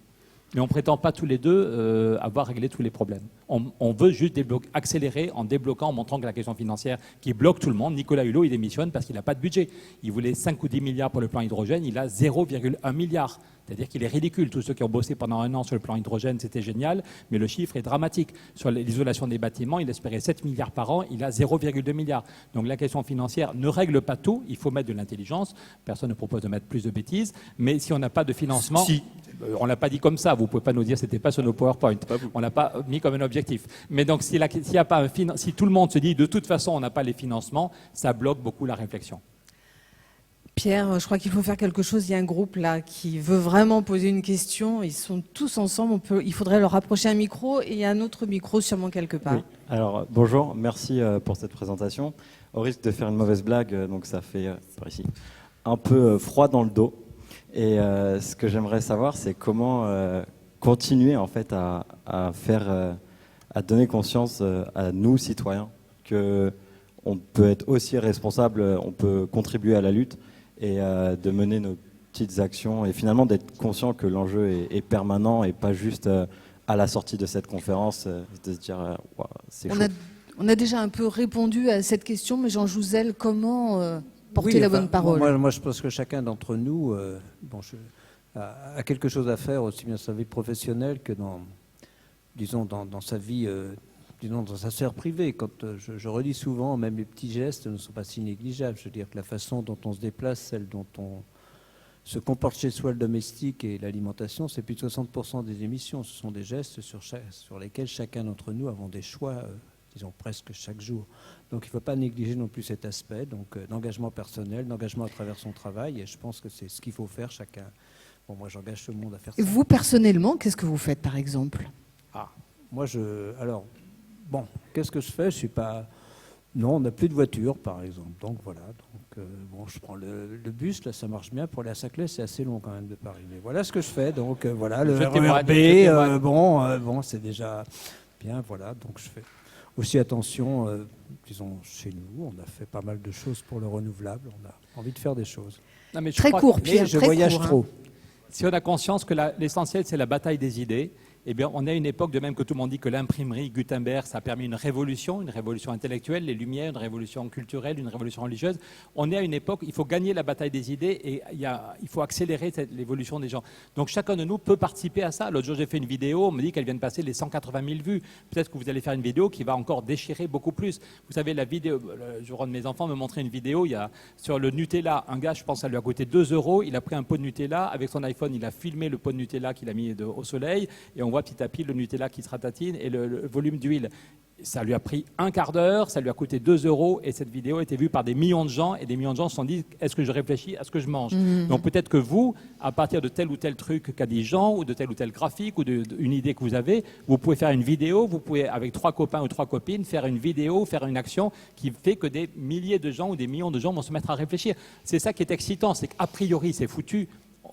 Mais on ne prétend pas tous les deux avoir réglé tous les problèmes. On veut juste accélérer en débloquant, en montrant que la question financière qui bloque tout le monde. Nicolas Hulot, il démissionne parce qu'il n'a pas de budget. Il voulait 5 ou 10 milliards pour le plan hydrogène, il a 0,1 milliard. C'est-à-dire qu'il est ridicule. Tous ceux qui ont bossé pendant 1 an sur le plan hydrogène, c'était génial, mais le chiffre est dramatique. Sur l'isolation des bâtiments, il espérait 7 milliards par an, il a 0,2 milliards. Donc la question financière ne règle pas tout, il faut mettre de l'intelligence. Personne ne propose de mettre plus de bêtises, mais si on n'a pas de financement... Si. On ne l'a pas dit comme ça, vous ne pouvez pas nous dire que ce n'était pas sur nos PowerPoint. On ne l'a pas mis comme un objectif. Mais donc si tout le monde se dit de toute façon on n'a pas les financements, ça bloque beaucoup la réflexion. Pierre, je crois qu'il faut faire quelque chose. Il y a un groupe là qui veut vraiment poser une question. Ils sont tous ensemble. Il faudrait leur rapprocher un micro et il y a un autre micro sûrement quelque part. Oui. Alors bonjour, merci pour cette présentation. Au risque de faire une mauvaise blague, donc ça fait par ici un peu froid dans le dos. Et ce que j'aimerais savoir, c'est comment continuer en fait à donner conscience à nous citoyens que on peut être aussi responsable, on peut contribuer à la lutte et de mener nos petites actions et finalement d'être conscient que l'enjeu est permanent et pas juste à la sortie de cette conférence de se dire wow, c'est chaud. On a déjà un peu répondu à cette question, mais Jean Jouzel, comment porter la bonne parole? Moi, je pense que chacun d'entre nous a quelque chose à faire, aussi bien dans sa vie professionnelle que dans sa vie, dans sa sphère privée. Quand je redis souvent, même les petits gestes ne sont pas si négligeables. Je veux dire que la façon dont on se déplace, celle dont on se comporte chez soi, le domestique et l'alimentation, c'est plus de 60% des émissions. Ce sont des gestes sur lesquels chacun d'entre nous avons des choix, disons presque chaque jour. Donc il ne faut pas négliger non plus cet aspect d'engagement personnel, d'engagement à travers son travail. Et je pense que c'est ce qu'il faut faire chacun. Bon, moi, j'engage tout le monde à faire ça. Et vous, personnellement, qu'est-ce que vous faites, par exemple? Moi, qu'est-ce que je fais? Je suis pas... Non, on n'a plus de voiture, par exemple. Donc voilà. Donc, je prends le bus, là, ça marche bien. Pour aller à Saclay, c'est assez long quand même de Paris. Mais voilà ce que je fais. Donc voilà, le RER B, c'est déjà bien. Voilà, donc je fais aussi attention. Disons, chez nous, on a fait pas mal de choses pour le renouvelable. On a envie de faire des choses. Non, mais très court, Pierre. Je voyage trop. Si on a conscience que l'essentiel, c'est la bataille des idées, eh bien, on est à une époque, de même que tout le monde dit que l'imprimerie, Gutenberg, ça a permis une révolution intellectuelle, les Lumières, une révolution culturelle, une révolution religieuse. On est à une époque, il faut gagner la bataille des idées et il faut accélérer l'évolution des gens. Donc chacun de nous peut participer à ça. L'autre jour, j'ai fait une vidéo, on me dit qu'elle vient de passer les 180 000 vues. Peut-être que vous allez faire une vidéo qui va encore déchirer beaucoup plus. Vous savez, la vidéo, le jour de mes enfants me montrait une vidéo, il y a sur le Nutella. Un gars, je pense, ça lui a coûté 2 €. Il a pris un pot de Nutella, avec son iPhone, il a filmé le pot de Nutella qu'il a mis au soleil et on voit petit à petit le Nutella qui se ratatine et le volume d'huile. Ça lui a pris un quart d'heure, ça lui a coûté 2 € et cette vidéo a été vue par des millions de gens et des millions de gens se sont dit est-ce que je réfléchis à ce que je mange? Donc peut-être que vous, à partir de tel ou tel truc qu'a dit Jean ou de tel ou tel graphique ou d'une idée que vous avez, vous pouvez faire une vidéo, vous pouvez avec 3 copains ou 3 copines faire une vidéo, faire une action qui fait que des milliers de gens ou des millions de gens vont se mettre à réfléchir. C'est ça qui est excitant, c'est qu'a priori c'est foutu.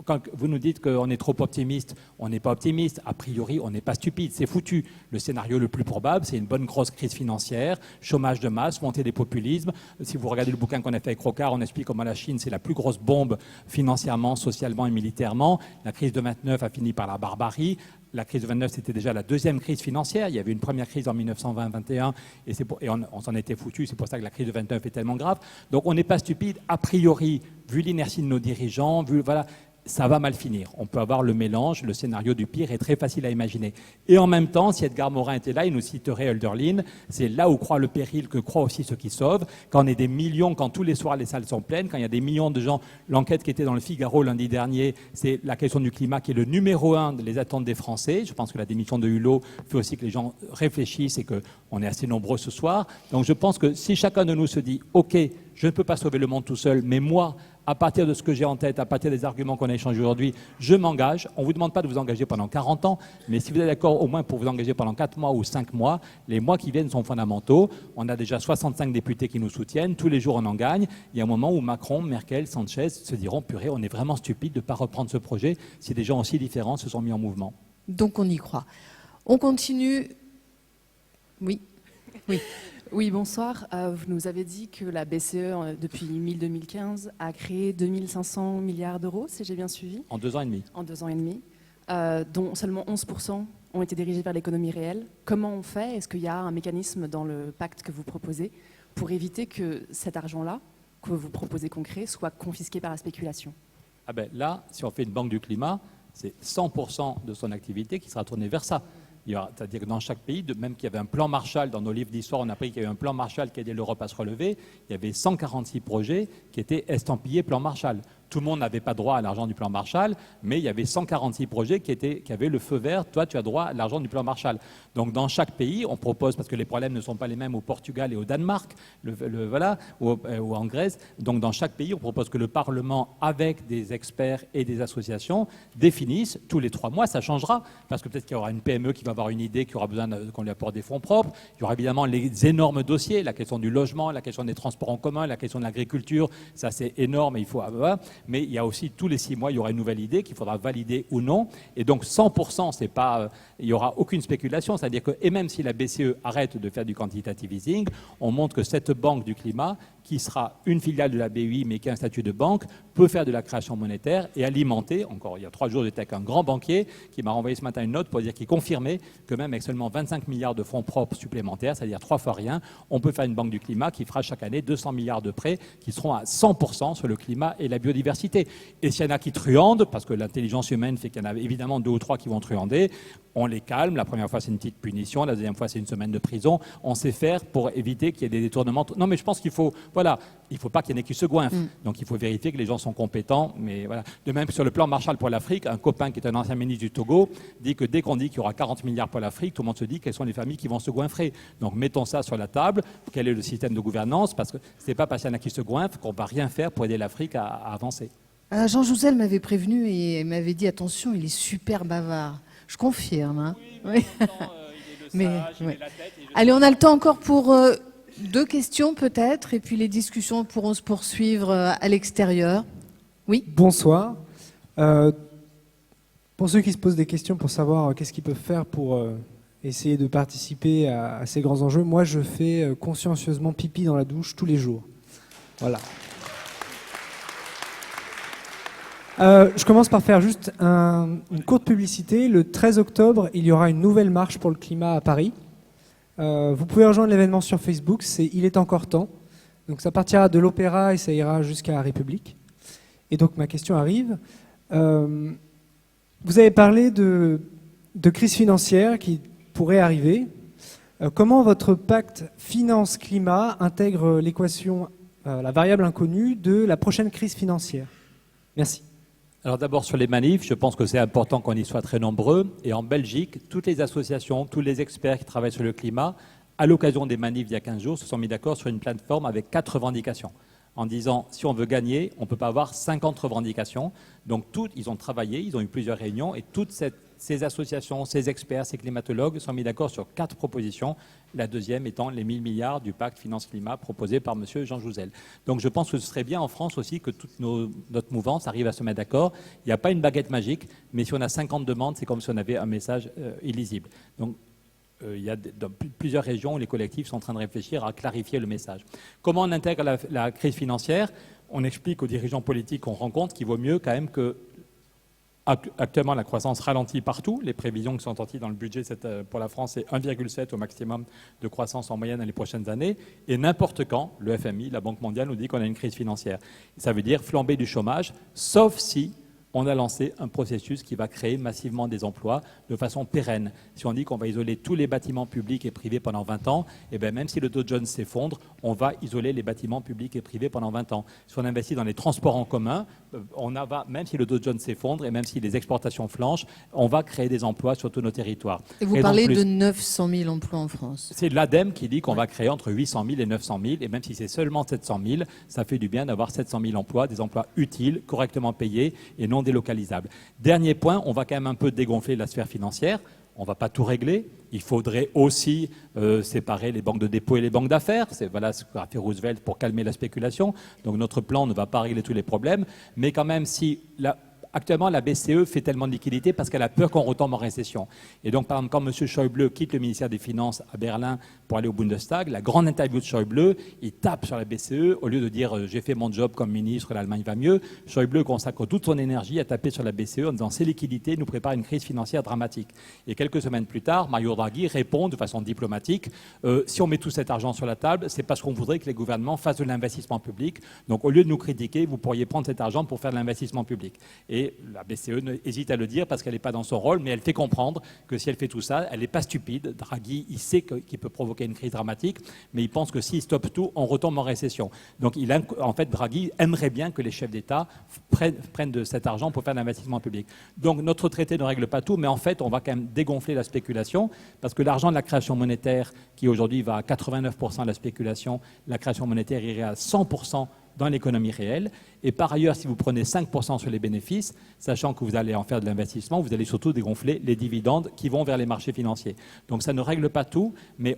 quand vous nous dites qu'on est trop optimiste, on n'est pas optimiste. A priori, on n'est pas stupide. C'est foutu. Le scénario le plus probable, c'est une bonne grosse crise financière, chômage de masse, montée des populismes. Si vous regardez le bouquin qu'on a fait avec Rocard, on explique comment la Chine, c'est la plus grosse bombe financièrement, socialement et militairement. La crise de 29 a fini par la barbarie. La crise de 29, c'était déjà la deuxième crise financière. Il y avait une première crise en 1920-21 et on s'en était foutu. C'est pour ça que la crise de 29 est tellement grave. Donc on n'est pas stupide. A priori, vu l'inertie de nos dirigeants, voilà, ça va mal finir. On peut avoir le mélange, le scénario du pire est très facile à imaginer. Et en même temps, si Edgar Morin était là, il nous citerait Hölderlin. C'est là où croit le péril que croient aussi ceux qui sauvent. Quand on est des millions, quand tous les soirs les salles sont pleines, quand il y a des millions de gens, l'enquête qui était dans le Figaro lundi dernier, c'est la question du climat qui est le numéro 1 des attentes des Français. Je pense que la démission de Hulot fait aussi que les gens réfléchissent et qu'on est assez nombreux ce soir. Donc je pense que si chacun de nous se dit « Ok, je ne peux pas sauver le monde tout seul, mais moi, à partir de ce que j'ai en tête, à partir des arguments qu'on a échangés aujourd'hui, je m'engage. On ne vous demande pas de vous engager pendant 40 ans, mais si vous êtes d'accord au moins pour vous engager pendant 4 mois ou 5 mois, les mois qui viennent sont fondamentaux. On a déjà 65 députés qui nous soutiennent. Tous les jours, on en gagne. Il y a un moment où Macron, Merkel, Sanchez se diront « Purée, on est vraiment stupide de ne pas reprendre ce projet si des gens aussi différents se sont mis en mouvement. » Donc on y croit. On continue. Oui. Oui. Oui, bonsoir. Vous nous avez dit que la BCE, depuis 2015, a créé 2500 milliards d'euros, si j'ai bien suivi. En 2 ans et demi. En 2 ans et demi, dont seulement 11% ont été dirigés vers l'économie réelle. Comment on fait? Est-ce qu'il y a un mécanisme dans le pacte que vous proposez pour éviter que cet argent-là, que vous proposez qu'on crée, soit confisqué par la spéculation? Ah ben là, si on fait une banque du climat, c'est 100% de son activité qui sera tournée vers ça. C'est-à-dire que dans chaque pays, même qu'il y avait un plan Marshall, dans nos livres d'histoire, on a appris qu'il y avait un plan Marshall qui aidait l'Europe à se relever, il y avait 146 projets qui étaient estampillés plan Marshall. Tout le monde n'avait pas droit à l'argent du plan Marshall, mais il y avait 146 projets qui avaient le feu vert. Toi, tu as droit à l'argent du plan Marshall. Donc, dans chaque pays, on propose, parce que les problèmes ne sont pas les mêmes au Portugal et au Danemark, voilà, ou en Grèce. Donc, dans chaque pays, on propose que le Parlement, avec des experts et des associations, définisse tous les 3 mois. Ça changera, parce que peut-être qu'il y aura une PME qui va avoir une idée, qui aura besoin qu'on lui apporte des fonds propres. Il y aura évidemment les énormes dossiers, la question du logement, la question des transports en commun, la question de l'agriculture. Ça, c'est énorme et il faut... Mais il y a aussi tous les 6 mois, il y aura une nouvelle idée qu'il faudra valider ou non. Et donc 100%, c'est pas, il n'y aura aucune spéculation. C'est-à-dire que, et même si la BCE arrête de faire du quantitative easing, on montre que cette banque du climat, qui sera une filiale de la BEI mais qui a un statut de banque, peut faire de la création monétaire et alimenter. Encore il y a 3 jours, j'étais avec un grand banquier qui m'a renvoyé ce matin une note pour dire qu'il confirmait que même avec seulement 25 milliards de fonds propres supplémentaires, c'est-à-dire 3 fois rien, on peut faire une banque du climat qui fera chaque année 200 milliards de prêts qui seront à 100% sur le climat et la biodiversité. Et s'il y en a qui truandent, parce que l'intelligence humaine fait qu'il y en a évidemment 2 ou 3 qui vont truander, on les calme. La première fois, c'est une petite punition. La deuxième fois, c'est une semaine de prison. On sait faire pour éviter qu'il y ait des détournements. Non, mais je pense qu'il faut... Voilà, il ne faut pas qu'il y en ait qui se goinfrent. Donc, il faut vérifier que les gens sont compétents. Mais voilà. De même, sur le plan Marshall pour l'Afrique, un copain qui est un ancien ministre du Togo dit que dès qu'on dit qu'il y aura 40 milliards pour l'Afrique, tout le monde se dit quelles sont les familles qui vont se goinfrer. Donc, mettons ça sur la table. Quel est le système de gouvernance? Parce que ce n'est pas parce qu'il y en a qui se goinfrent qu'on ne va rien faire pour aider l'Afrique à avancer. Jean Jouzel m'avait prévenu et m'avait dit attention, il est super bavard. Je confirme. Hein. Oui, mais, ouais. Allez, on a le temps encore pour 2 questions peut-être, et puis les discussions pourront se poursuivre à l'extérieur. Oui. Bonsoir. Pour ceux qui se posent des questions pour savoir qu'est-ce qu'ils peuvent faire pour essayer de participer à ces grands enjeux, moi je fais consciencieusement pipi dans la douche tous les jours. Voilà. Je commence par faire juste une courte publicité. Le 13 octobre, il y aura une nouvelle marche pour le climat à Paris. Vous pouvez rejoindre l'événement sur Facebook, c'est Il est encore temps. Donc ça partira de l'Opéra et ça ira jusqu'à la République. Et donc ma question arrive. Vous avez parlé de crise financière qui pourrait arriver. Comment votre pacte finance-climat intègre l'équation, la variable inconnue de la prochaine crise financière? Merci. Alors d'abord sur les manifs, je pense que c'est important qu'on y soit très nombreux. Et en Belgique, toutes les associations, tous les experts qui travaillent sur le climat, à l'occasion des manifs il y a 15 jours, se sont mis d'accord sur une plateforme avec 4 revendications. En disant, si on veut gagner, on ne peut pas avoir 50 revendications. Donc ils ont travaillé, ils ont eu plusieurs réunions, et toute cette ces associations, ces experts, ces climatologues sont mis d'accord sur 4 propositions, la deuxième étant les 1000 milliards du pacte finance-climat proposé par M. Jean Jouzel. Donc je pense que ce serait bien en France aussi que toute notre mouvance arrive à se mettre d'accord. Il n'y a pas une baguette magique, mais si on a 50 demandes, c'est comme si on avait un message illisible. Donc il y a dans plusieurs régions où les collectifs sont en train de réfléchir à clarifier le message. Comment on intègre la crise financière? On explique aux dirigeants politiques qu'on rencontre qu'il vaut mieux quand même que actuellement, la croissance ralentit partout. Les prévisions qui sont sorties dans le budget pour la France, c'est 1,7 au maximum de croissance en moyenne dans les prochaines années. Et n'importe quand, le FMI, la Banque mondiale, nous dit qu'on a une crise financière. Ça veut dire flambée du chômage, sauf si on a lancé un processus qui va créer massivement des emplois de façon pérenne. Si on dit qu'on va isoler tous les bâtiments publics et privés pendant 20 ans, eh bien même si le Dow Jones s'effondre, on va isoler les bâtiments publics et privés pendant 20 ans. Si on investit dans les transports en commun, même si le Dow Jones s'effondre et même si les exportations flanchent, on va créer des emplois sur tous nos territoires. Et vous parlez de 900 000 emplois en France. C'est l'ADEME qui dit qu'on va créer entre 800 000 et 900 000, et même si c'est seulement 700 000, ça fait du bien d'avoir 700 000 emplois, des emplois utiles, correctement payés et non délocalisables. Dernier point, on va quand même un peu dégonfler la sphère financière. On ne va pas tout régler. Il faudrait aussi séparer les banques de dépôt et les banques d'affaires. Voilà ce qu'a fait Roosevelt pour calmer la spéculation. Donc notre plan ne va pas régler tous les problèmes. Mais quand même, actuellement, la BCE fait tellement de liquidités parce qu'elle a peur qu'on retombe en récession. Et donc, par exemple, quand M. Schäuble quitte le ministère des Finances à Berlin pour aller au Bundestag, la grande interview de Schäuble, il tape sur la BCE au lieu de dire « j'ai fait mon job comme ministre, l'Allemagne va mieux ». Schäuble consacre toute son énergie à taper sur la BCE en disant « ces liquidités nous préparent une crise financière dramatique ». Et quelques semaines plus tard, Mario Draghi répond de façon diplomatique « si on met tout cet argent sur la table, c'est parce qu'on voudrait que les gouvernements fassent de l'investissement public. Donc, au lieu de nous critiquer, vous pourriez prendre cet argent pour faire de l'investissement public ». Et la BCE hésite à le dire parce qu'elle n'est pas dans son rôle, mais elle fait comprendre que si elle fait tout ça, elle n'est pas stupide. Draghi, il sait qu'il peut provoquer une crise dramatique, mais il pense que s'il stoppe tout, on retombe en récession. Donc, en fait, Draghi aimerait bien que les chefs d'État prennent de cet argent pour faire de l'investissement public. Donc, notre traité ne règle pas tout, mais en fait, on va quand même dégonfler la spéculation parce que l'argent de la création monétaire, qui aujourd'hui va à 89% de la spéculation, la création monétaire irait à 100% dans l'économie réelle. Et par ailleurs, si vous prenez 5% sur les bénéfices, sachant que vous allez en faire de l'investissement, vous allez surtout dégonfler les dividendes qui vont vers les marchés financiers. Donc ça ne règle pas tout, mais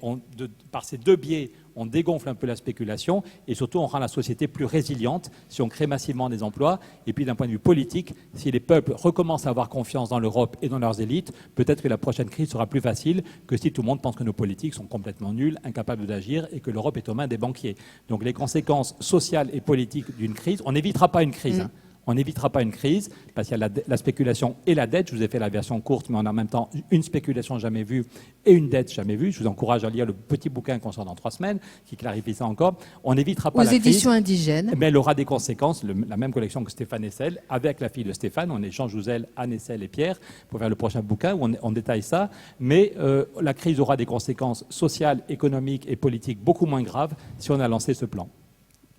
par ces deux biais, on dégonfle un peu la spéculation et surtout on rend la société plus résiliente si on crée massivement des emplois. Et puis d'un point de vue politique, si les peuples recommencent à avoir confiance dans l'Europe et dans leurs élites, peut-être que la prochaine crise sera plus facile que si tout le monde pense que nos politiques sont complètement nuls, incapables d'agir et que l'Europe est aux mains des banquiers. Donc les conséquences sociales et politiques d'une crise, on n'évitera pas une crise. On n'évitera pas une crise parce qu'il y a la spéculation et la dette. Je vous ai fait la version courte, mais on a en même temps une spéculation jamais vue et une dette jamais vue. Je vous encourage à lire le petit bouquin qu'on sort dans 3 semaines qui clarifie ça encore. On n'évitera pas la crise. Aux éditions indigènes. Mais elle aura des conséquences, la même collection que Stéphane Hessel, avec la fille de Stéphane. On est Jean Jouzel, Anne Hessel et Pierre pour faire le prochain bouquin où on détaille ça. Mais la crise aura des conséquences sociales, économiques et politiques beaucoup moins graves si on a lancé ce plan.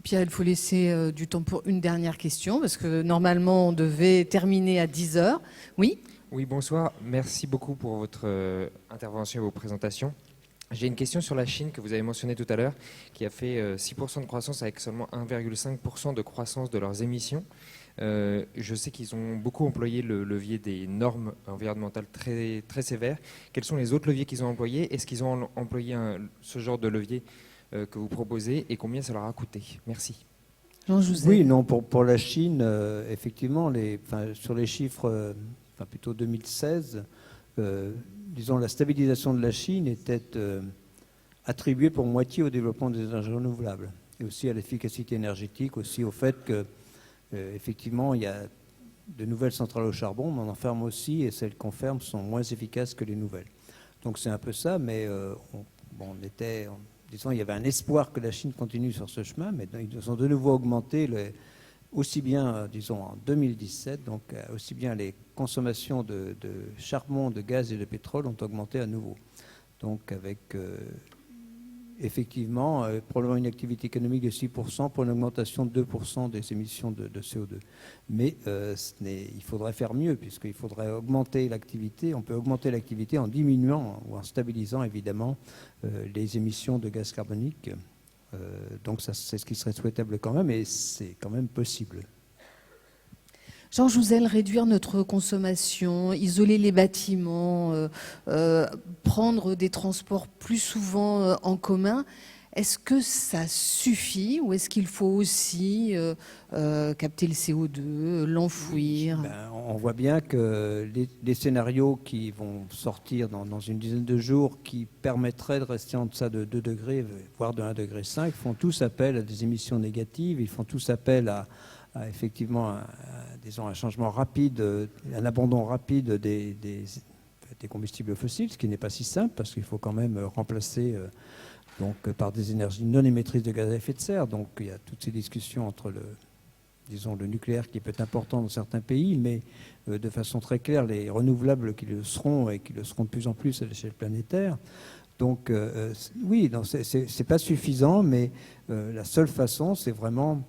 Pierre, il faut laisser du temps pour une dernière question, parce que normalement, on devait terminer à 10h. Oui ? Oui, bonsoir. Merci beaucoup pour votre intervention et vos présentations. J'ai une question sur la Chine que vous avez mentionnée tout à l'heure, qui a fait 6% de croissance avec seulement 1,5% de croissance de leurs émissions. Je sais qu'ils ont beaucoup employé le levier des normes environnementales très, très sévères. Quels sont les autres leviers qu'ils ont employés ? Est-ce qu'ils ont employé ce genre de levier que vous proposez et combien ça leur a coûté? Merci. Oui, non, pour la Chine, effectivement, sur les chiffres, plutôt 2016, disons, la stabilisation de la Chine était attribuée pour moitié au développement des énergies renouvelables et aussi à l'efficacité énergétique, aussi au fait que, effectivement, il y a de nouvelles centrales au charbon, mais on en ferme aussi et celles qu'on ferme sont moins efficaces que les nouvelles. Donc c'est un peu ça, mais disons, il y avait un espoir que la Chine continue sur ce chemin, mais ils ont de nouveau augmenté aussi bien, disons, en 2017, donc aussi bien les consommations de charbon, de gaz et de pétrole ont augmenté à nouveau. Donc avec effectivement probablement une activité économique de 6% pour une augmentation de 2% des émissions de CO2. Mais il faudrait faire mieux, puisqu'il faudrait augmenter l'activité. On peut augmenter l'activité en diminuant ou en stabilisant évidemment les émissions de gaz carbonique. Donc ça, c'est ce qui serait souhaitable quand même, et c'est quand même possible. Georges Jouzel, réduire notre consommation, isoler les bâtiments, prendre des transports plus souvent en commun, est-ce que ça suffit ou est-ce qu'il faut aussi capter le CO2, l'enfouir? On voit bien que les scénarios qui vont sortir dans une dizaine de jours, qui permettraient de rester en deçà de 2 degrés, voire de 1,5 degré, font tous appel à des émissions négatives, ils font tous appel à effectivement disons un changement rapide, un abandon rapide des combustibles fossiles, ce qui n'est pas si simple parce qu'il faut quand même remplacer donc, par des énergies non émettrices de gaz à effet de serre. Donc il y a toutes ces discussions entre le nucléaire qui peut être important dans certains pays, mais de façon très claire, les renouvelables qui le seront et qui le seront de plus en plus à l'échelle planétaire. Donc oui, c'est pas suffisant, mais la seule façon, c'est vraiment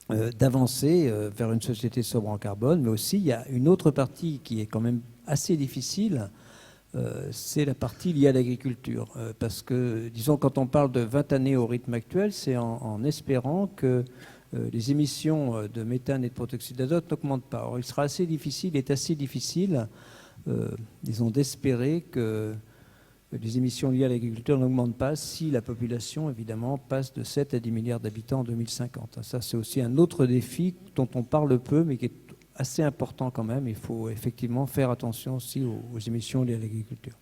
d'avancer vers une société sobre en carbone. Mais aussi, il y a une autre partie qui est quand même assez difficile, c'est la partie liée à l'agriculture. Parce que, disons, quand on parle de 20 années au rythme actuel, c'est en espérant que les émissions de méthane et de protoxyde d'azote n'augmentent pas. Or, il est assez difficile, disons, d'espérer que les émissions liées à l'agriculture n'augmentent pas si la population, évidemment, passe de 7 à 10 milliards d'habitants en 2050. Ça, c'est aussi un autre défi dont on parle peu, mais qui est assez important quand même. Il faut effectivement faire attention aussi aux émissions liées à l'agriculture.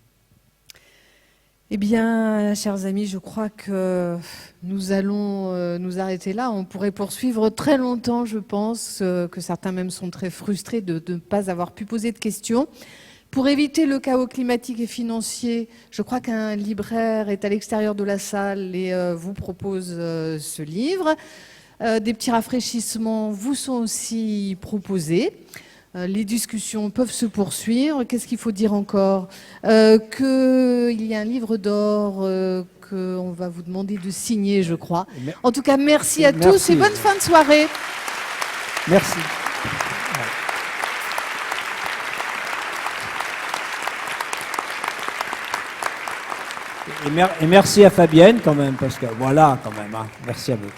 Eh bien, chers amis, je crois que nous allons nous arrêter là. On pourrait poursuivre très longtemps, je pense, que certains même sont très frustrés de ne pas avoir pu poser de questions. Pour éviter le chaos climatique et financier, je crois qu'un libraire est à l'extérieur de la salle et vous propose ce livre. Des petits rafraîchissements vous sont aussi proposés. Les discussions peuvent se poursuivre. Qu'est-ce qu'il faut dire encore? Qu'il y a un livre d'or qu'on va vous demander de signer, je crois. En tout cas, merci à tous et bonne fin de soirée. Merci. Et merci à Fabienne quand même, parce que voilà quand même, hein. Merci à vous.